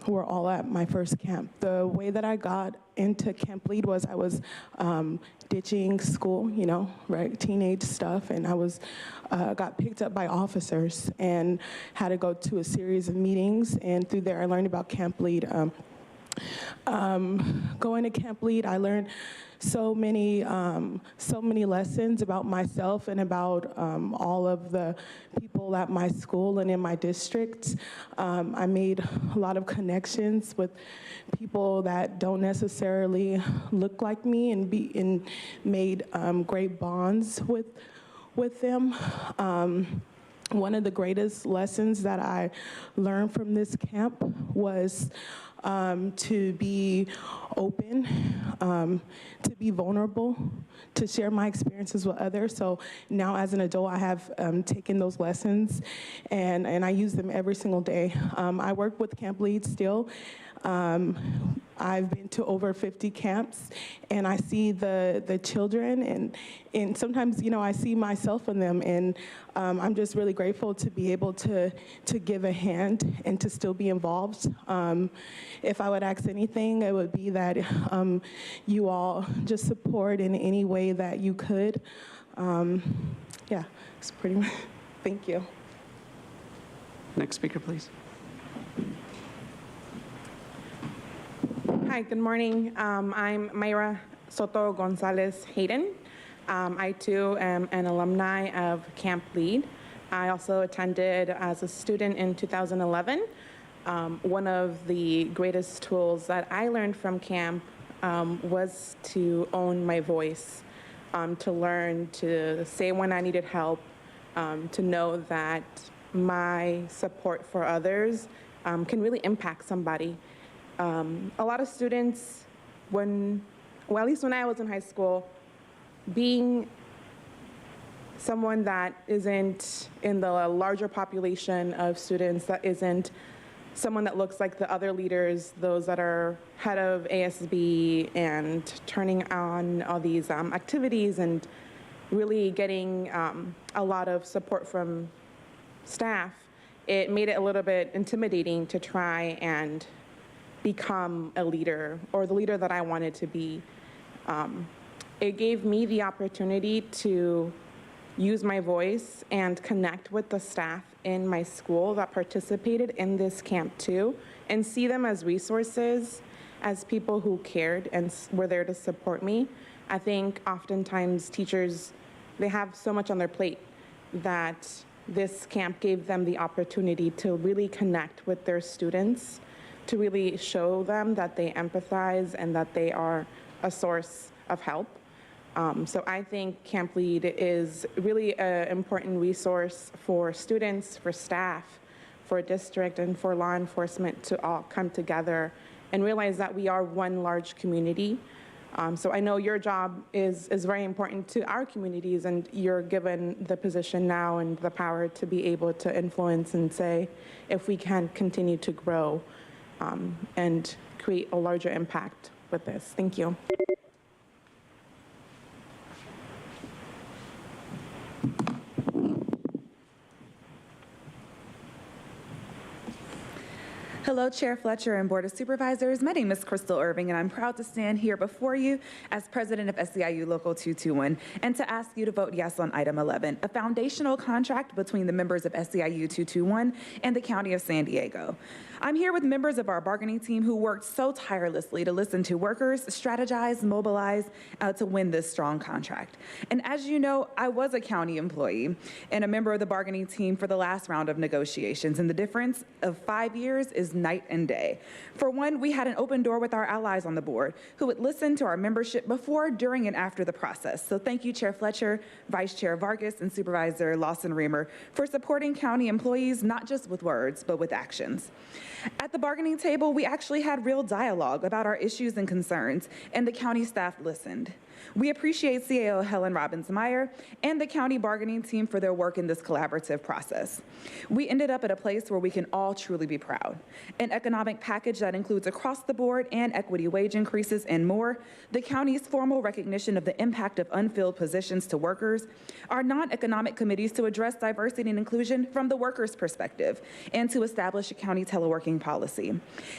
were all at my first camp. The way that I got into Camp Lead was I was ditching school, you know, right, teenage stuff, and I was got picked up by officers and had to go to a series of meetings, and through there I learned about Camp Lead. Going to Camp Lead, I learned so many lessons about myself and about all of the people at my school and in my district. I made a lot of connections with people that don't necessarily look like me and made great bonds with them. One of the greatest lessons that I learned from this camp was to be open, to be vulnerable, to share my experiences with others. So now as an adult, I have taken those lessons and I use them every single day. I work with Camp Lead still. I've been to over 50 camps, and I see the children, and sometimes, you know, I see myself in them, and I'm just really grateful to be able to give a hand and to still be involved. If I would ask anything, it would be that you all just support in any way that you could. Yeah, it's pretty much, thank you. Next speaker, please. Hi, good morning. I'm Mayra Soto Gonzalez Hayden. I too am an alumni of Camp Lead. I also attended as a student in 2011. One of the greatest tools that I learned from camp was to own my voice, to learn to say when I needed help, to know that my support for others can really impact somebody. A lot of students, at least when I was in high school, being someone that isn't in the larger population of students, that isn't someone that looks like the other leaders, those that are head of ASB and turning on all these activities and really getting a lot of support from staff, it made it a little bit intimidating to try and become a leader or the leader that I wanted to be. It gave me the opportunity to use my voice and connect with the staff in my school that participated in this camp too, and see them as resources, as people who cared and were there to support me. I think oftentimes teachers, they have so much on their plate that this camp gave them the opportunity to really connect with their students, to really show them that they empathize and that they are a source of help. So I think Camp Lead is really an important resource for students, for staff, for district, and for law enforcement to all come together and realize that we are one large community. So I know your job is very important to our communities, and you're given the position now and the power to be able to influence and say if we can continue to grow and create a larger impact with this. Thank you. Hello, Chair Fletcher and Board of Supervisors. My name is Crystal Irving, and I'm proud to stand here before you as president of SEIU Local 221 and to ask you to vote yes on item 11, a foundational contract between the members of SEIU 221 and the County of San Diego. I'm here with members of our bargaining team who worked so tirelessly to listen to workers, strategize, mobilize to win this strong contract. And as you know, I was a county employee and a member of the bargaining team for the last round of negotiations, and the difference of 5 years is night and day. For one, we had an open door with our allies on the board who would listen to our membership before, during, and after the process. So thank you, Chair Fletcher, Vice Chair Vargas, and Supervisor Lawson-Remer for supporting county employees, not just with words, but with actions. At the bargaining table, we actually had real dialogue about our issues and concerns, and the county staff listened. We appreciate CAO Helen Robbins-Meyer and the county bargaining team for their work in this collaborative process. We ended up at a place where we can all truly be proud. An economic package that includes across the board and equity wage increases and more, the county's formal recognition of the impact of unfilled positions to workers, our non-economic committees to address diversity and inclusion from the workers' perspective, and to establish a county teleworking policy.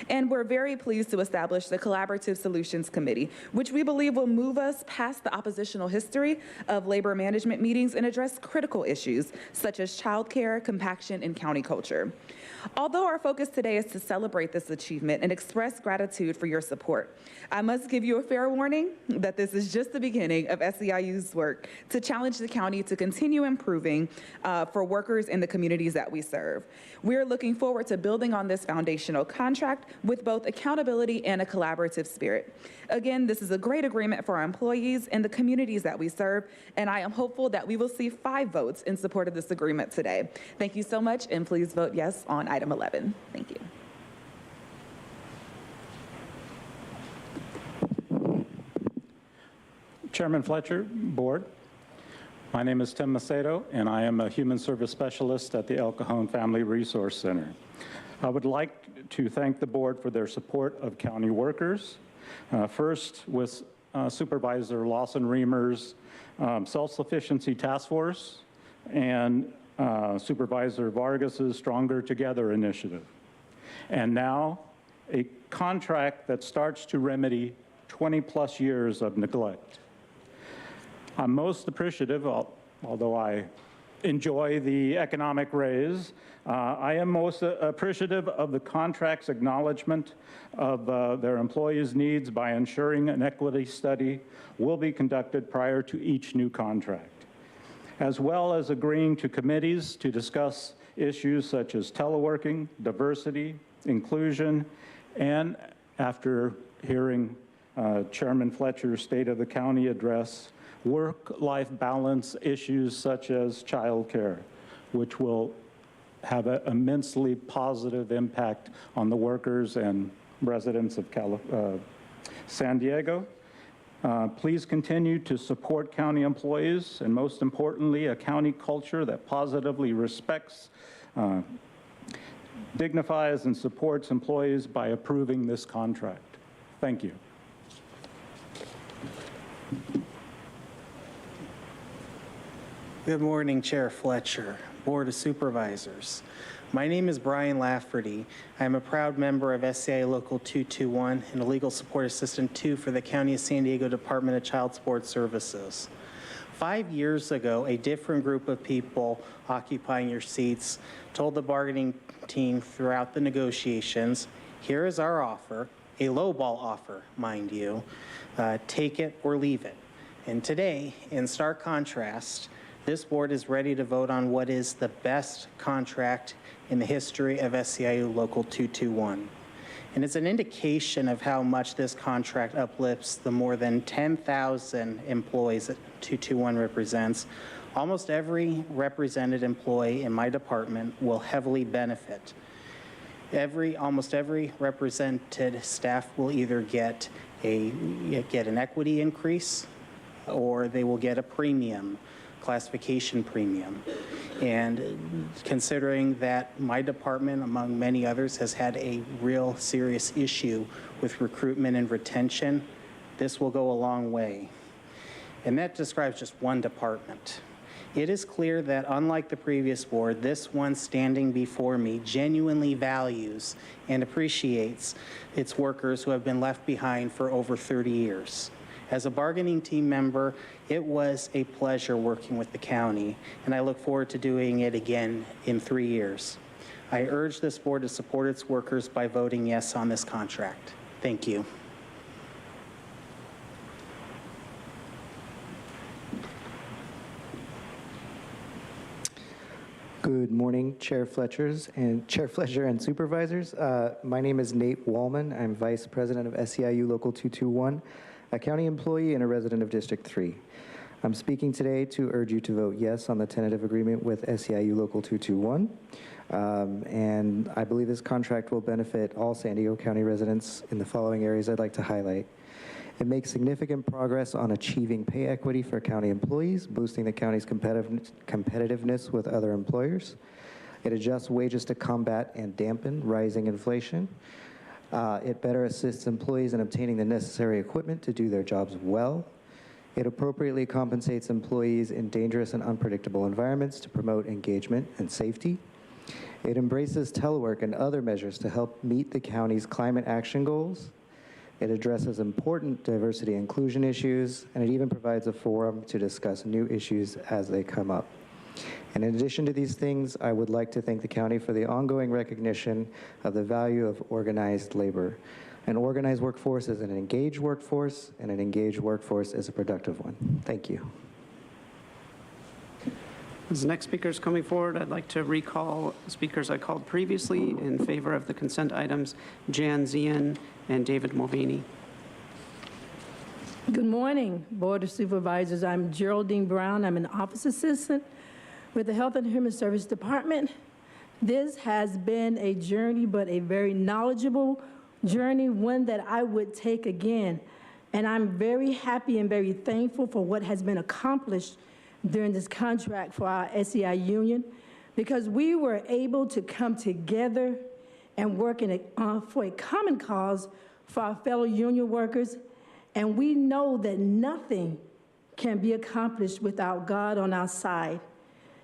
And we're very pleased to establish the Collaborative Solutions Committee, which we believe will move us past the oppositional history of labor management meetings and address critical issues such as childcare, compaction, and county culture. Although our focus today is to celebrate this achievement and express gratitude for your support, I must give you a fair warning that this is just the beginning of SEIU's work to challenge the county to continue improving for workers in the communities that we serve. We're looking forward to building on this foundational contract with both accountability and a collaborative spirit. Again, this is a great agreement for our employees and the communities that we serve, and I am hopeful that we will see 5 votes in support of this agreement today. Thank you so much, and please vote yes on item 11. Thank you. Chairman Fletcher, Board. My name is Tim Macedo, and I am a Human Service Specialist at the El Cajon Family Resource Center. I would like to thank the Board for their support of county workers. First, with Supervisor Lawson-Reamer's Self-Sufficiency Task Force and Supervisor Vargas's Stronger Together initiative. And now, a contract that starts to remedy 20-plus years of neglect. I'm most appreciative, although I enjoy the economic raise, I am most appreciative of the contract's acknowledgement of their employees' needs by ensuring an equity study will be conducted prior to each new contract, as well as agreeing to committees to discuss issues such as teleworking, diversity, inclusion, and after hearing Chairman Fletcher's State of the County address, work-life balance issues such as childcare, which will have an immensely positive impact on the workers and residents of San Diego. Please continue to support county employees, and most importantly, a county culture that positively respects, dignifies, and supports employees by approving this contract. Thank you. Good morning, Chair Fletcher, Board of Supervisors. My name is Brian Lafferty. I am a proud member of SCI Local 221 and a Legal Support Assistant 2 for the County of San Diego Department of Child Support Services. 5 years ago, a different group of people occupying your seats told the bargaining team throughout the negotiations, here is our offer, a lowball offer, mind you, take it or leave it. And today, in stark contrast, this board is ready to vote on what is the best contract in the history of SEIU Local 221. And it's an indication of how much this contract uplifts the more than 10,000 employees that 221 represents. Almost every represented employee in my department will heavily benefit. Almost every represented staff will either get an equity increase or they will get a premium, classification premium. And considering that my department, among many others, has had a real serious issue with recruitment and retention, this will go a long way. And that describes just one department. It is clear that unlike the previous board, this one standing before me genuinely values and appreciates its workers who have been left behind for over 30 years. As a bargaining team member, it was a pleasure working with the county, and I look forward to doing it again in 3 years. I urge this board to support its workers by voting yes on this contract. Thank you. Good morning, Chair Fletcher and Supervisors. My name is Nate Wallman. I'm Vice President of SEIU Local 221, a county employee and a resident of District 3. I'm speaking today to urge you to vote yes on the tentative agreement with SEIU Local 221. And I believe this contract will benefit all San Diego County residents in the following areas I'd like to highlight. It makes significant progress on achieving pay equity for county employees, boosting the county's competitiveness with other employers. It adjusts wages to combat and dampen rising inflation. It better assists employees in obtaining the necessary equipment to do their jobs well. It appropriately compensates employees in dangerous and unpredictable environments to promote engagement and safety. It embraces telework and other measures to help meet the county's climate action goals. It addresses important diversity and inclusion issues, and it even provides a forum to discuss new issues as they come up. And in addition to these things, I would like to thank the county for the ongoing recognition of the value of organized labor. An organized workforce is an engaged workforce, and an engaged workforce is a productive one. Thank you. As the next speaker is coming forward, I'd like to recall speakers I called previously in favor of the consent items, Jan Zien and David Mulvaney. Good morning, Board of Supervisors. I'm Geraldine Brown. I'm an office assistant with the Health and Human Service Department. This has been a journey, but a very knowledgeable journey, one that I would take again. And I'm very happy and very thankful for what has been accomplished during this contract for our SEI union, because we were able to come together and work for a common cause for our fellow union workers. And we know that nothing can be accomplished without God on our side.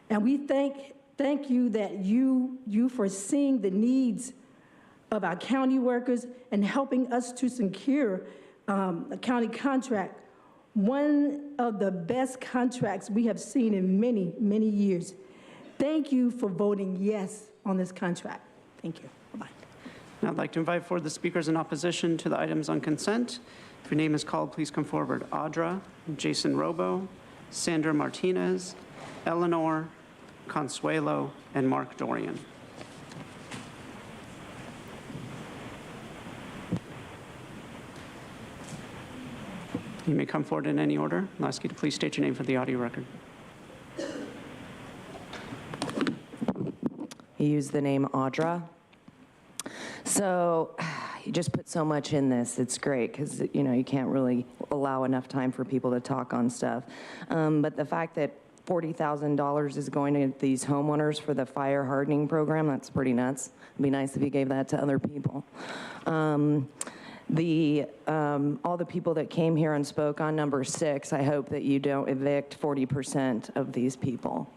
And we thank you that you for seeing the needs of our county workers and helping us to secure a county contract, one of the best contracts we have seen in many, many years. Thank you for voting yes on this contract. Thank you. Bye-bye. Now I'd like to invite forward the speakers in opposition to the items on consent. If your name is called, please come forward. Audra, Jason Robo, Sandra Martinez, Eleanor, Consuelo, and Mark Dorian. You may come forward in any order. I'll ask you to please state your name for the audio record. You use the name Audra. So you just put so much in this. It's great because, you know, you can't really allow enough time for people to talk on stuff. But the fact that $40,000 is going to these homeowners for the fire hardening program, that's pretty nuts. It'd be nice if you gave that to other people. All the people that came here and spoke on number 6, I hope that you don't evict 40% of these people.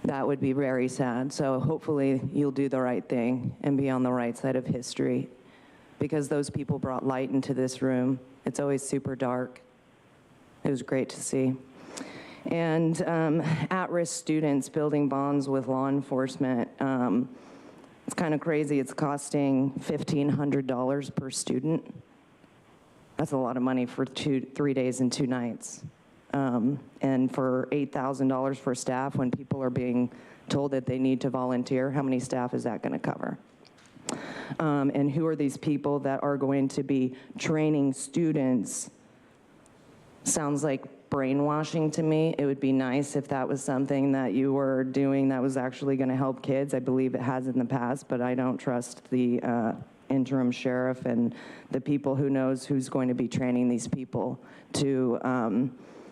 That would be very sad. So hopefully you'll do the right thing and be on the right side of history, because those people brought light into this room. It's always super dark. It was great to see. And at-risk students building bonds with law enforcement. It's kind of crazy. It's costing $1,500 per student. That's a lot of money for 3 days and 2 nighs. And for $8,000 for staff, when people are being told that they need to volunteer, how many staff is that going to cover? And who are these people that are going to be training students? Sounds like brainwashing to me. It would be nice if that was something that you were doing that was actually going to help kids. I believe it has in the past, but I don't trust the interim sheriff and the people who knows who's going to be training these people to,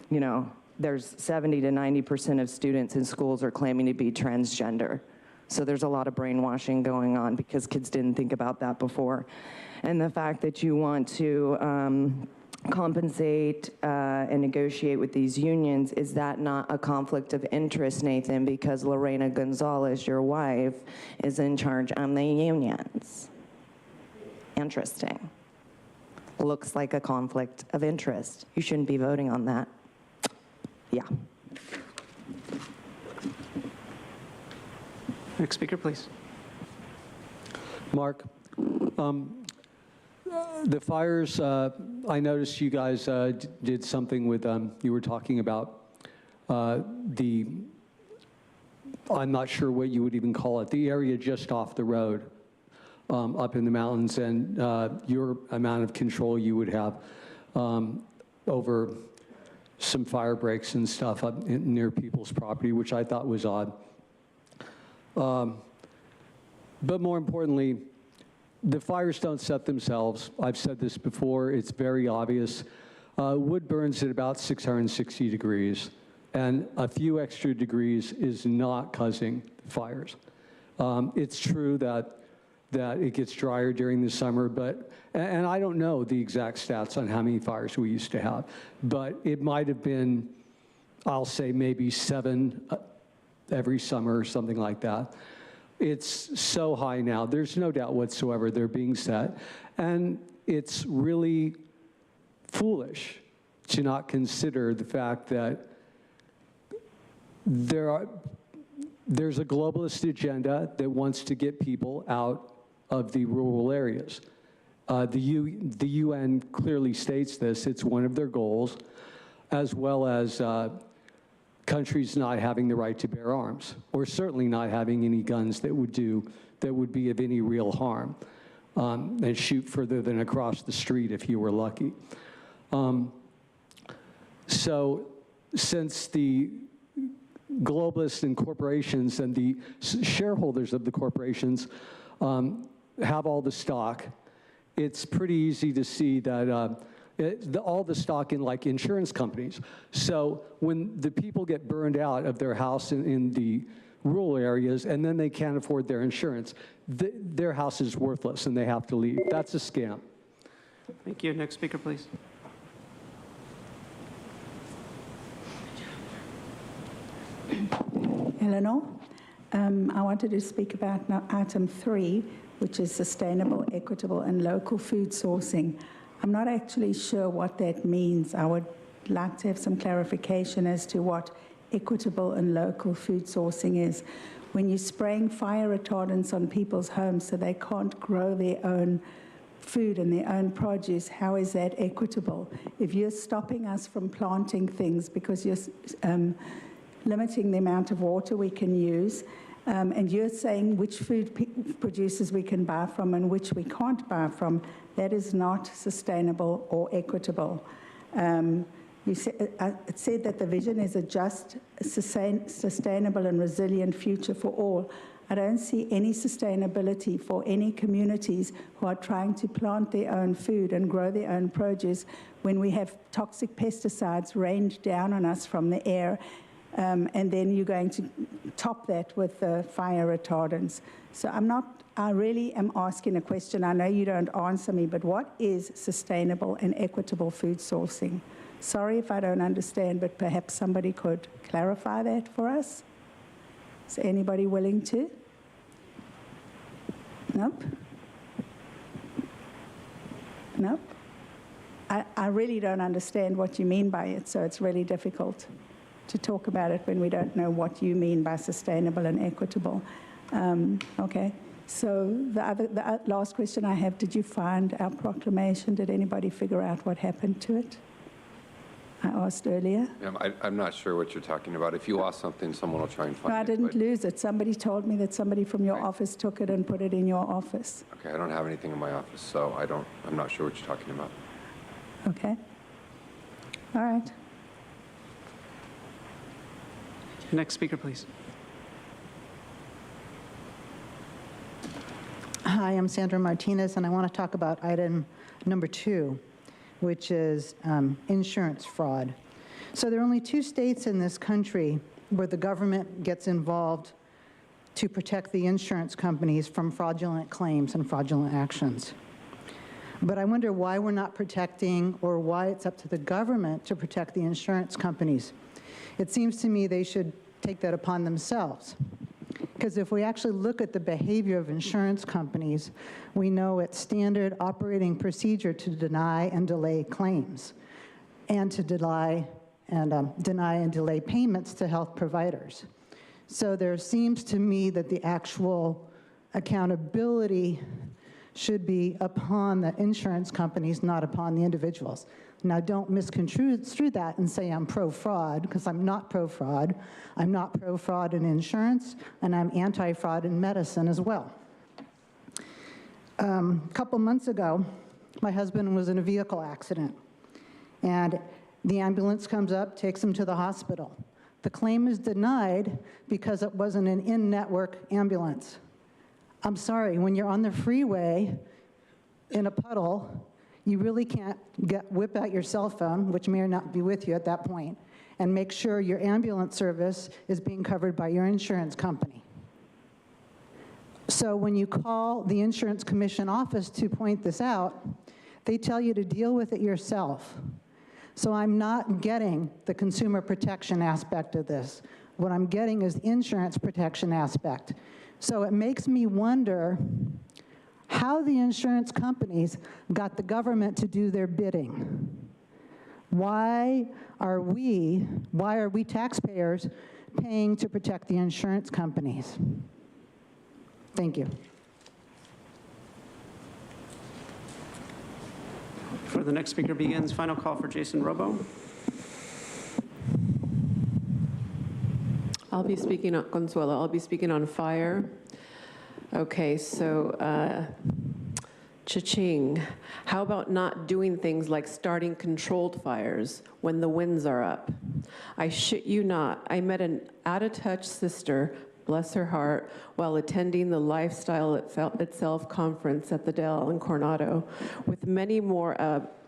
you know, there's 70 to 90% of students in schools are claiming to be transgender. So there's a lot of brainwashing going on because kids didn't think about that before. And the fact that you want to compensate and negotiate with these unions, is that not a conflict of interest, Nathan? Because Lorena Gonzalez, your wife, is in charge of the unions. Interesting. Looks like a conflict of interest. You shouldn't be voting on that. Yeah. Next speaker, please. Mark, the fires, I noticed you guys did something with, you were talking about I'm not sure what you would even call it, the area just off the road up in the mountains, and your amount of control you would have over some fire breaks and stuff up near people's property, which I thought was odd. But more importantly, the fires don't set themselves. I've said this before, it's very obvious. Wood burns at about 660 degrees, and a few extra degrees is not causing fires. It's true that it gets drier during the summer, and I don't know the exact stats on how many fires we used to have, but it might have been, I'll say maybe 7 every summer or something like that. It's so high now. There's no doubt whatsoever they're being set. And it's really foolish to not consider the fact that there's a globalist agenda that wants to get people out of the rural areas. The UN clearly states this. It's one of their goals, as well as countries not having the right to bear arms, or certainly not having any guns that would be of any real harm, and shoot further than across the street if you were lucky. So since the globalists and corporations and the shareholders of the corporations have all the stock, it's pretty easy to see that all the stock in like insurance companies. So when the people get burned out of their house in the rural areas and then they can't afford their insurance, their house is worthless and they have to leave. That's a scam. Thank you. Next speaker, please. Eleanor, I wanted to speak about item 3, which is sustainable, equitable, and local food sourcing. I'm not actually sure what that means. I would like to have some clarification as to what equitable and local food sourcing is. When you're spraying fire retardants on people's homes so they can't grow their own food and their own produce, how is that equitable? If you're stopping us from planting things because you're limiting the amount of water we can use, and you're saying which food producers we can buy from and which we can't buy from, that is not sustainable or equitable. It said that the vision is a just, sustainable and resilient future for all. I don't see any sustainability for any communities who are trying to plant their own food and grow their own produce when we have toxic pesticides rained down on us from the air, and then you're going to top that with the fire retardants. So I really am asking a question. I know you don't answer me, but what is sustainable and equitable food sourcing? Sorry if I don't understand, but perhaps somebody could clarify that for us. Is anybody willing to? Nope. Nope. I really don't understand what you mean by it, so it's really difficult to talk about it when we don't know what you mean by sustainable and equitable. Okay. So the last question I have, did you find our proclamation? Did anybody figure out what happened to it? I asked earlier. I'm not sure what you're talking about. If you lost something, someone will try and find it. No, I didn't lose it. Somebody told me that somebody from your office took it and put it in your office. Okay, I don't have anything in my office, so I'm not sure what you're talking about. Okay. All right. Next speaker, please. Hi, I'm Sandra Martinez, and I want to talk about item number 2, which is insurance fraud. So there are only 2 states in this country where the government gets involved to protect the insurance companies from fraudulent claims and fraudulent actions. But I wonder why we're not protecting, or why it's up to the government to protect the insurance companies. It seems to me they should take that upon themselves. Because if we actually look at the behavior of insurance companies, we know it's standard operating procedure to deny and delay claims, and to deny and delay payments to health providers. So there seems to me that the actual accountability should be upon the insurance companies, not upon the individuals. Now, don't misconstrue that and say I'm pro-fraud, because I'm not pro-fraud. I'm not pro-fraud in insurance, and I'm anti-fraud in medicine as well. A couple months ago, my husband was in a vehicle accident, and The ambulance comes up, takes them to the hospital. The claim is denied because it wasn't an in-network ambulance. I'm sorry, when you're on the freeway in a puddle, you really can't whip out your cell phone, which may or not be with you at that point, and make sure your ambulance service is being covered by your insurance company. So when you call the Insurance Commission office to point this out, they tell you to deal with it yourself. So I'm not getting the consumer protection aspect of this. What I'm getting is the insurance protection aspect. So it makes me wonder how the insurance companies got the government to do their bidding. Why are we taxpayers paying to protect the insurance companies? Thank you. Before the next speaker begins, final call for Jason Robo. I'll be speaking on, Consuelo, I'll be speaking on fire. Okay, so cha-ching. How about not doing things like starting controlled fires when the winds are up? I shit you not, I met an out-of-touch sister, bless her heart, while attending the Lifestyle Itself conference at the Dell in Coronado, with many more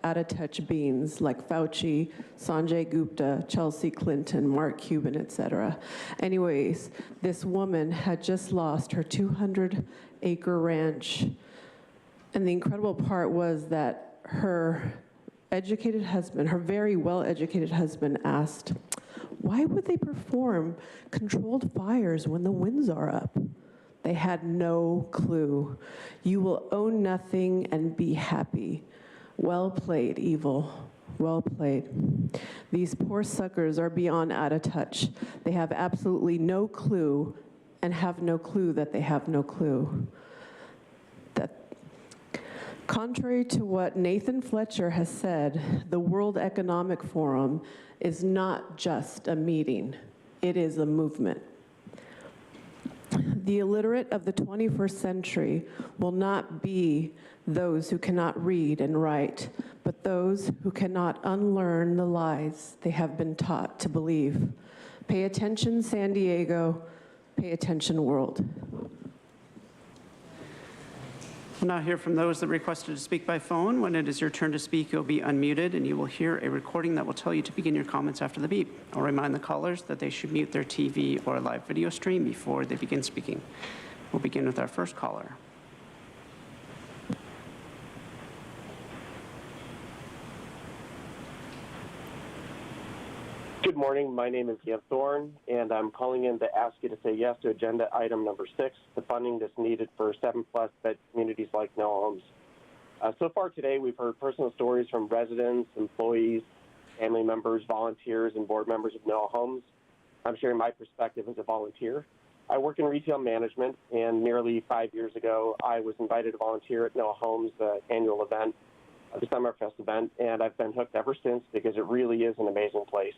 out-of-touch beings like Fauci, Sanjay Gupta, Chelsea Clinton, Mark Cuban, etc. Anyways, this woman had just lost her 200-acre ranch, and the incredible part was that her educated husband, her very well-educated husband, asked, why would they perform controlled fires when the winds are up? They had no clue. You will own nothing and be happy. Well played, evil. Well played. These poor suckers are beyond out of touch. They have absolutely no clue and have no clue that they have no clue. Contrary to what Nathan Fletcher has said, the World Economic Forum is not just a meeting, it is a movement. The illiterate of the 21st century will not be those who cannot read and write, but those who cannot unlearn the lies they have been taught to believe. Pay attention, San Diego. Pay attention, world. We'll now hear from those that requested to speak by phone. When it is your turn to speak, you'll be unmuted, and you will hear a recording that will tell you to begin your comments after the beep. I'll remind the callers that they should mute their TV or live video stream before they begin speaking. We'll begin with our first caller. Good morning. My name is Jeff Thorne, and I'm calling in to ask you to say yes to agenda item number 6, the funding that's needed for 7+ bed communities like Noaa Homes. So far today, we've heard personal stories from residents, employees, family members, volunteers, and board members of Noaa Homes. I'm sharing my perspective as a volunteer. I work in retail management, and nearly 5 years ago, I was invited to volunteer at Noaa Homes' annual event, the Summerfest event, and I've been hooked ever since because it really is an amazing place.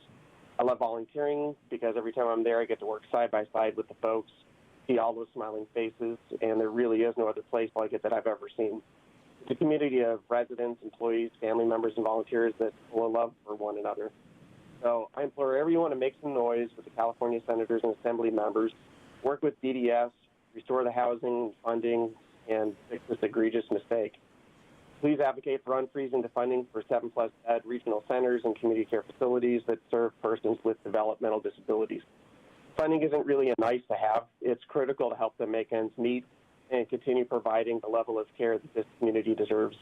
I love volunteering because every time I'm there, I get to work side by side with the folks, see all those smiling faces, and there really is no other place like it that I've ever seen. It's a community of residents, employees, family members, and volunteers that's full of love for one another. So I implore everyone to make some noise with the California senators and assembly members, work with DDS, restore the housing, funding, and fix this egregious mistake. Please advocate for unfreezing the funding for 7+ bed regional centers and community care facilities that serve persons with developmental disabilities. Funding isn't really a nice to have. It's critical to help them make ends meet and continue providing the level of care that this community deserves.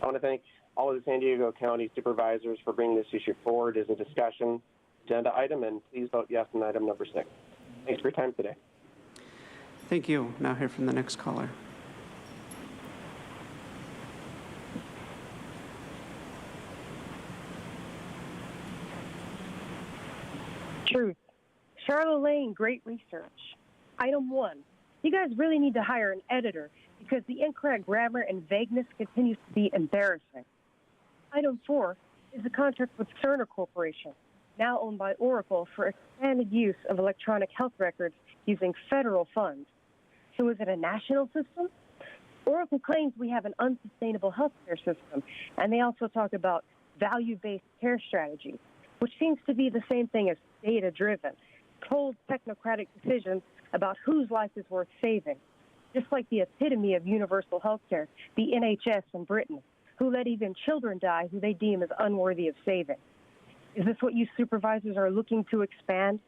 I want to thank all of the San Diego County Supervisors for bringing this issue forward as a discussion agenda item, and please vote yes on item number 6. Thanks for your time today. Thank you. Now hear from the next caller. Truth. Charlotte Lane, great research. Item 1, you guys really need to hire an editor because the incorrect grammar and vagueness continues to be embarrassing. Item 4 is a contract with Cerner Corporation, now owned by Oracle, for expanded use of electronic health records using federal funds. So is it a national system? Oracle claims we have an unsustainable healthcare system, and they also talk about value-based care strategy, which seems to be the same thing as data-driven, cold technocratic decisions about whose life is worth saving, just like the epitome of universal health care, the NHS in Britain, who let even children die who they deem as unworthy of saving. Is this what you supervisors are looking to expand?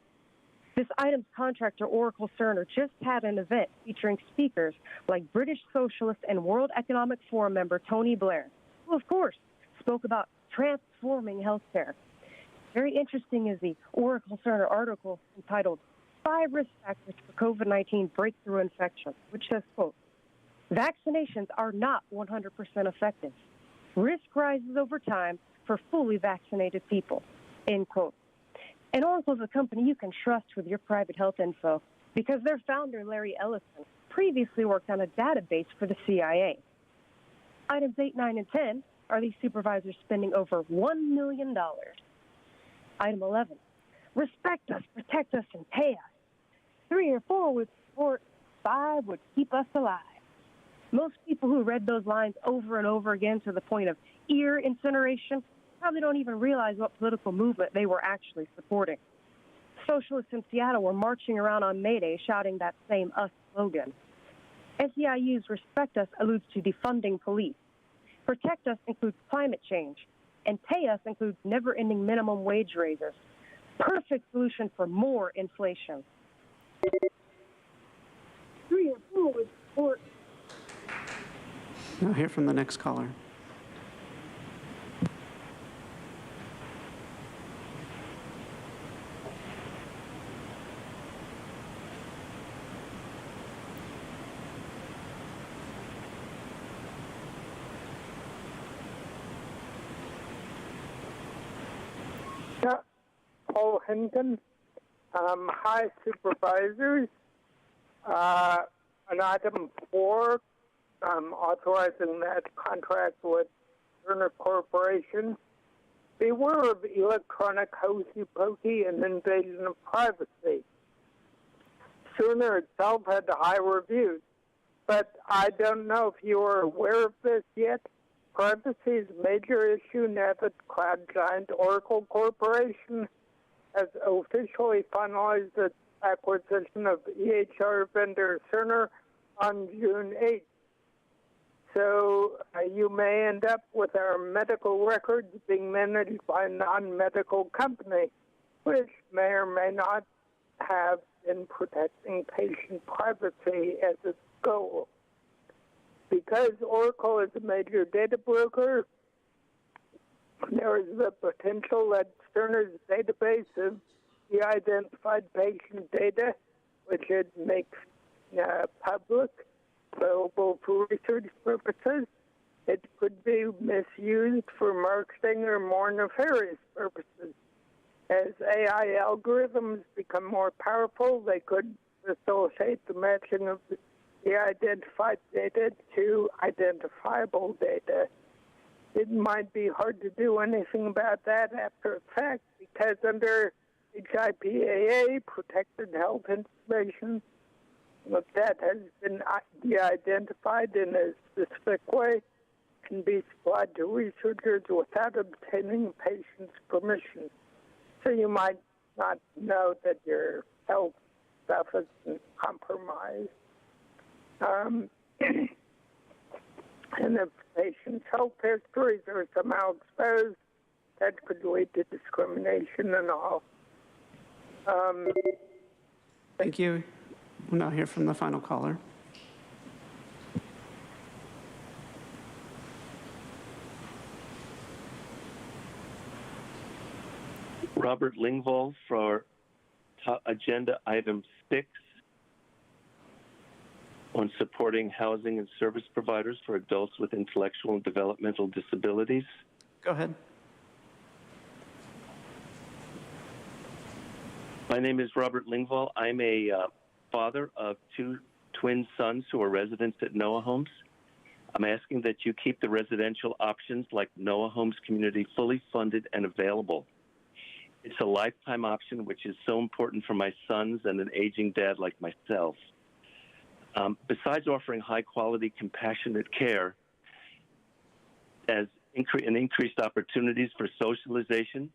This item's contractor, Oracle Cerner, just had an event featuring speakers like British Socialist and World Economic Forum member Tony Blair, who, of course, spoke about transforming healthcare. Very interesting is the Oracle Cerner article entitled 5 Risk Factors for COVID-19 Breakthrough Infection, which says, quote, vaccinations are not 100% effective. Risk rises over time for fully vaccinated people, end quote. And Oracle is a company you can trust with your private health info because their founder, Larry Ellison, previously worked on a database for the CIA. Items 8, 9, and 10 are these supervisors spending over $1 million. Item 11, respect us, protect us, and pay us. 3 or 4 would support, 5 would keep us alive. Most people who read those lines over and over again to the point of ear incineration probably don't even realize what political movement they were actually supporting. Socialists in Seattle were marching around on May Day shouting that same us slogan. SEIU's Respect Us alludes to defunding police. Protect Us includes climate change. And pay us includes never-ending minimum wage raises. Perfect solution for more inflation. 3 or 4 would support. Now hear from the next caller. Paul Hinton. Hi, supervisors. On item 4, authorizing that contract with Cerner Corporation. Beware of electronic hokey-pokey and invasion of privacy. Cerner itself had high reviews, but I don't know if you are aware of this yet. Privacy is a major issue now that cloud giant Oracle Corporation has officially finalized its acquisition of EHR vendor Cerner on June 8th. So you may end up with our medical records being managed by a non-medical company, which may or may not have been protecting patient privacy as its goal. Because Oracle is a major data broker, there is the potential that Cerner's database of de-identified patient data, which it makes public, available for research purposes, it could be misused for marketing or more nefarious purposes. As AI algorithms become more powerful, they could facilitate the matching of the identified data to identifiable data. It might be hard to do anything about that after the fact because under HIPAA, protected health information, if that has been de-identified in a specific way, can be supplied to researchers without obtaining patients' permission. So you might not know that your health stuff has been compromised. And if patients' health histories are somehow exposed, that could lead to discrimination and all. Thank you. We'll now hear from the final caller. Robert Lingvall for agenda item 6 on supporting housing and service providers for adults with intellectual and developmental disabilities. Go ahead. My name is Robert Lingvall. I'm a father of 2 twin sons who are residents at Noaa Homes. I'm asking that you keep the residential options like Noaa Homes Community fully funded and available. It's a lifetime option, which is so important for my sons and an aging dad like myself. Besides offering high-quality, compassionate care, as and increased opportunities for socialization.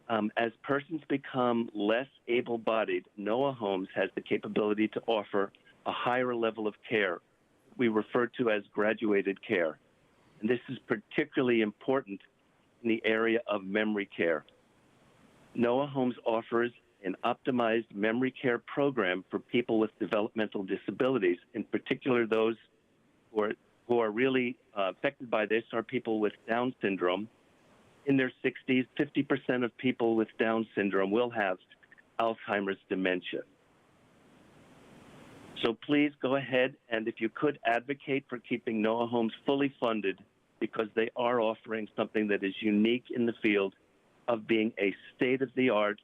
As persons become less able-bodied, Noaa Homes has the capability to offer a higher level of care we refer to as graduated care. And this is particularly important in the area of memory care. Noaa Homes offers an optimized memory care program for people with developmental disabilities. In particular, those who are really affected by this are people with Down syndrome. In their 60s, 50% of people with Down syndrome will have Alzheimer's dementia. So please go ahead and, if you could, advocate for keeping Noaa Homes fully funded, because they are offering something that is unique in the field of being a state-of-the-art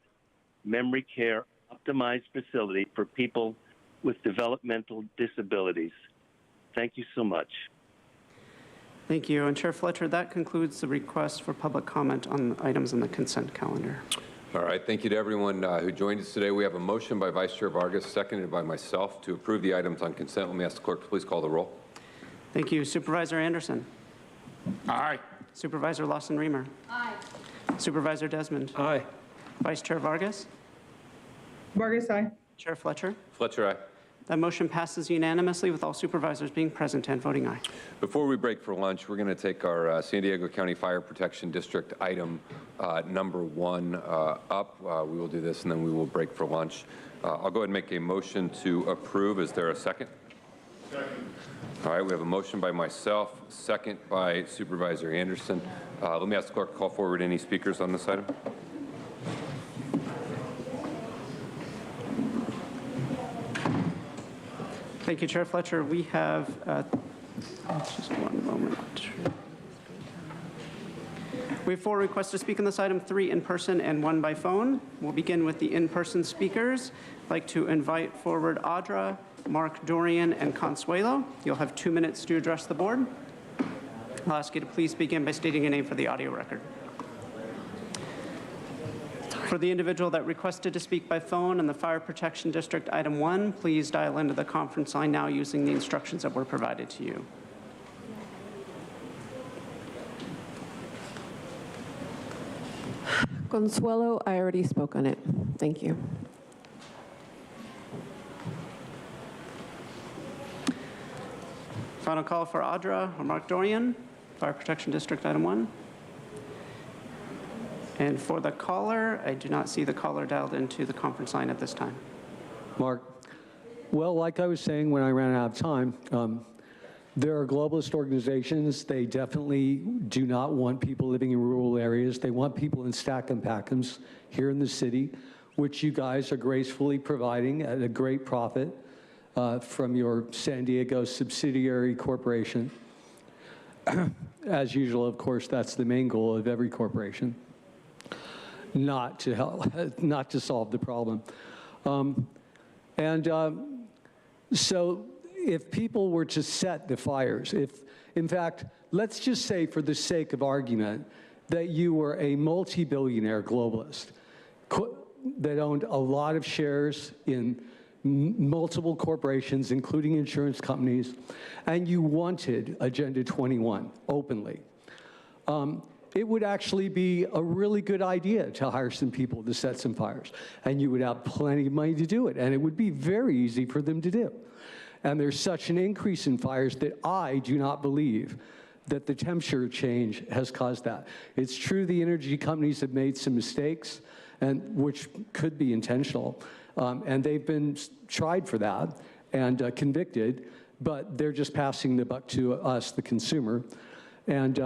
memory care optimized facility for people with developmental disabilities. Thank you so much. Thank you. And Chair Fletcher, that concludes the request for public comment on items on the consent calendar. All right, thank you to everyone who joined us today. We have a motion by Vice Chair Vargas, seconded by myself, to approve the items on consent. Let me ask the clerk to please call the roll. Thank you. Supervisor Anderson. Aye. Supervisor Lawson-Remer. Aye. Supervisor Desmond. Aye. Vice Chair Vargas. Vargas, aye. Chair Fletcher. Fletcher, aye. That motion passes unanimously with all supervisors being present and voting aye. Before we break for lunch, we're going to take our San Diego County Fire Protection District item number 1 up. We will do this and then we will break for lunch. I'll go ahead and make a motion to approve. Is there a second? Second. All right, we have a motion by myself, second by Supervisor Anderson. Let me ask the clerk to call forward any speakers on this item. Thank you, Chair Fletcher. We have, just one moment. We have 4 requests to speak on this item, 3 in person and 1 by phone. We'll begin with the in-person speakers. I'd like to invite forward Audra, Mark Dorian, and Consuelo. You'll have 2 minutes to address the board. I'll ask you to please begin by stating your name for the audio record. For the individual that requested to speak by phone in the Fire Protection District item 1, please dial into the conference line now using the instructions that were provided to you. Consuelo, I already spoke on it. Thank you. Final call for Audra or Mark Dorian, Fire Protection District item 1. And for the caller, I do not see the caller dialed into the conference line at this time. Mark, well, like I was saying when I ran out of time, there are globalist organizations. They definitely do not want people living in rural areas. They want people in stack and packums here in the city, which you guys are gracefully providing at a great profit from your San Diego subsidiary corporation. As usual, of course, that's the main goal of every corporation. Not to help, not to solve the problem. So if people were to set the fires, in fact, let's just say for the sake of argument that you were a multi-billionaire globalist that owned a lot of shares in multiple corporations, including insurance companies, and you wanted Agenda 21 openly. It would actually be a really good idea to hire some people to set some fires, and you would have plenty of money to do it, and it would be very easy for them to do. And there's such an increase in fires that I do not believe that the temperature change has caused that. It's true the energy companies have made some mistakes, and which could be intentional, and they've been tried for that and convicted, but they're just passing the buck to us, the consumer. And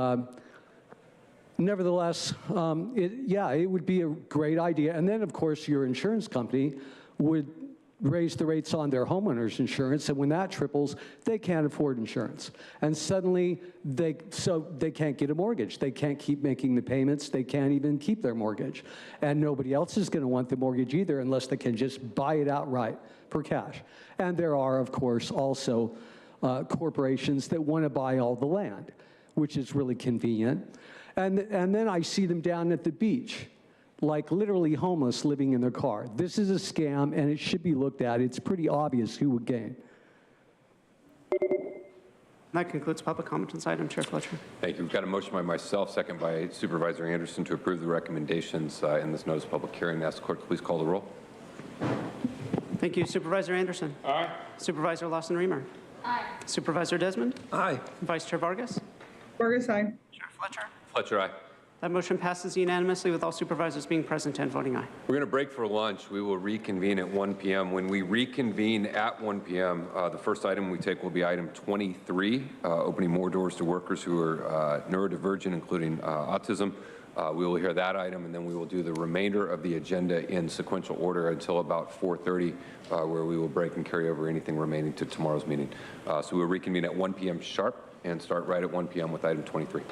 nevertheless, it would be a great idea. And then, of course, your insurance company would raise the rates on their homeowners insurance, and when that triples, they can't afford insurance. And suddenly, they can't get a mortgage. They can't keep making the payments. They can't even keep their mortgage. And nobody else is going to want the mortgage either unless they can just buy it outright for cash. And there are, of course, also corporations that want to buy all the land, which is really convenient. And then I see them down at the beach, like literally homeless, living in their car. This is a scam, and it should be looked at. It's pretty obvious who would gain. That concludes public comment on this item. Chair Fletcher. Thank you. We've got a motion by myself, second by Supervisor Anderson to approve the recommendations in this notice of public hearing. Ask the clerk to please call the roll. Thank you. Supervisor Anderson. Aye. Supervisor Lawson-Remer. Aye. Supervisor Desmond. Aye. Vice Chair Vargas. Vargas, aye. Chair Fletcher. Fletcher, aye. That motion passes unanimously with all supervisors being present and voting aye. We're going to break for lunch. We will reconvene at 1 p.m. When we reconvene at 1 p.m., the first item we take will be item 23, opening more doors to workers who are neurodivergent, including autism. We will hear that item, and then we will do the remainder of the agenda in sequential order until about 4:30, where we will break and carry over anything remaining to tomorrow's meeting. So we'll reconvene at 1 p.m. sharp and start right at 1 p.m. with item 23.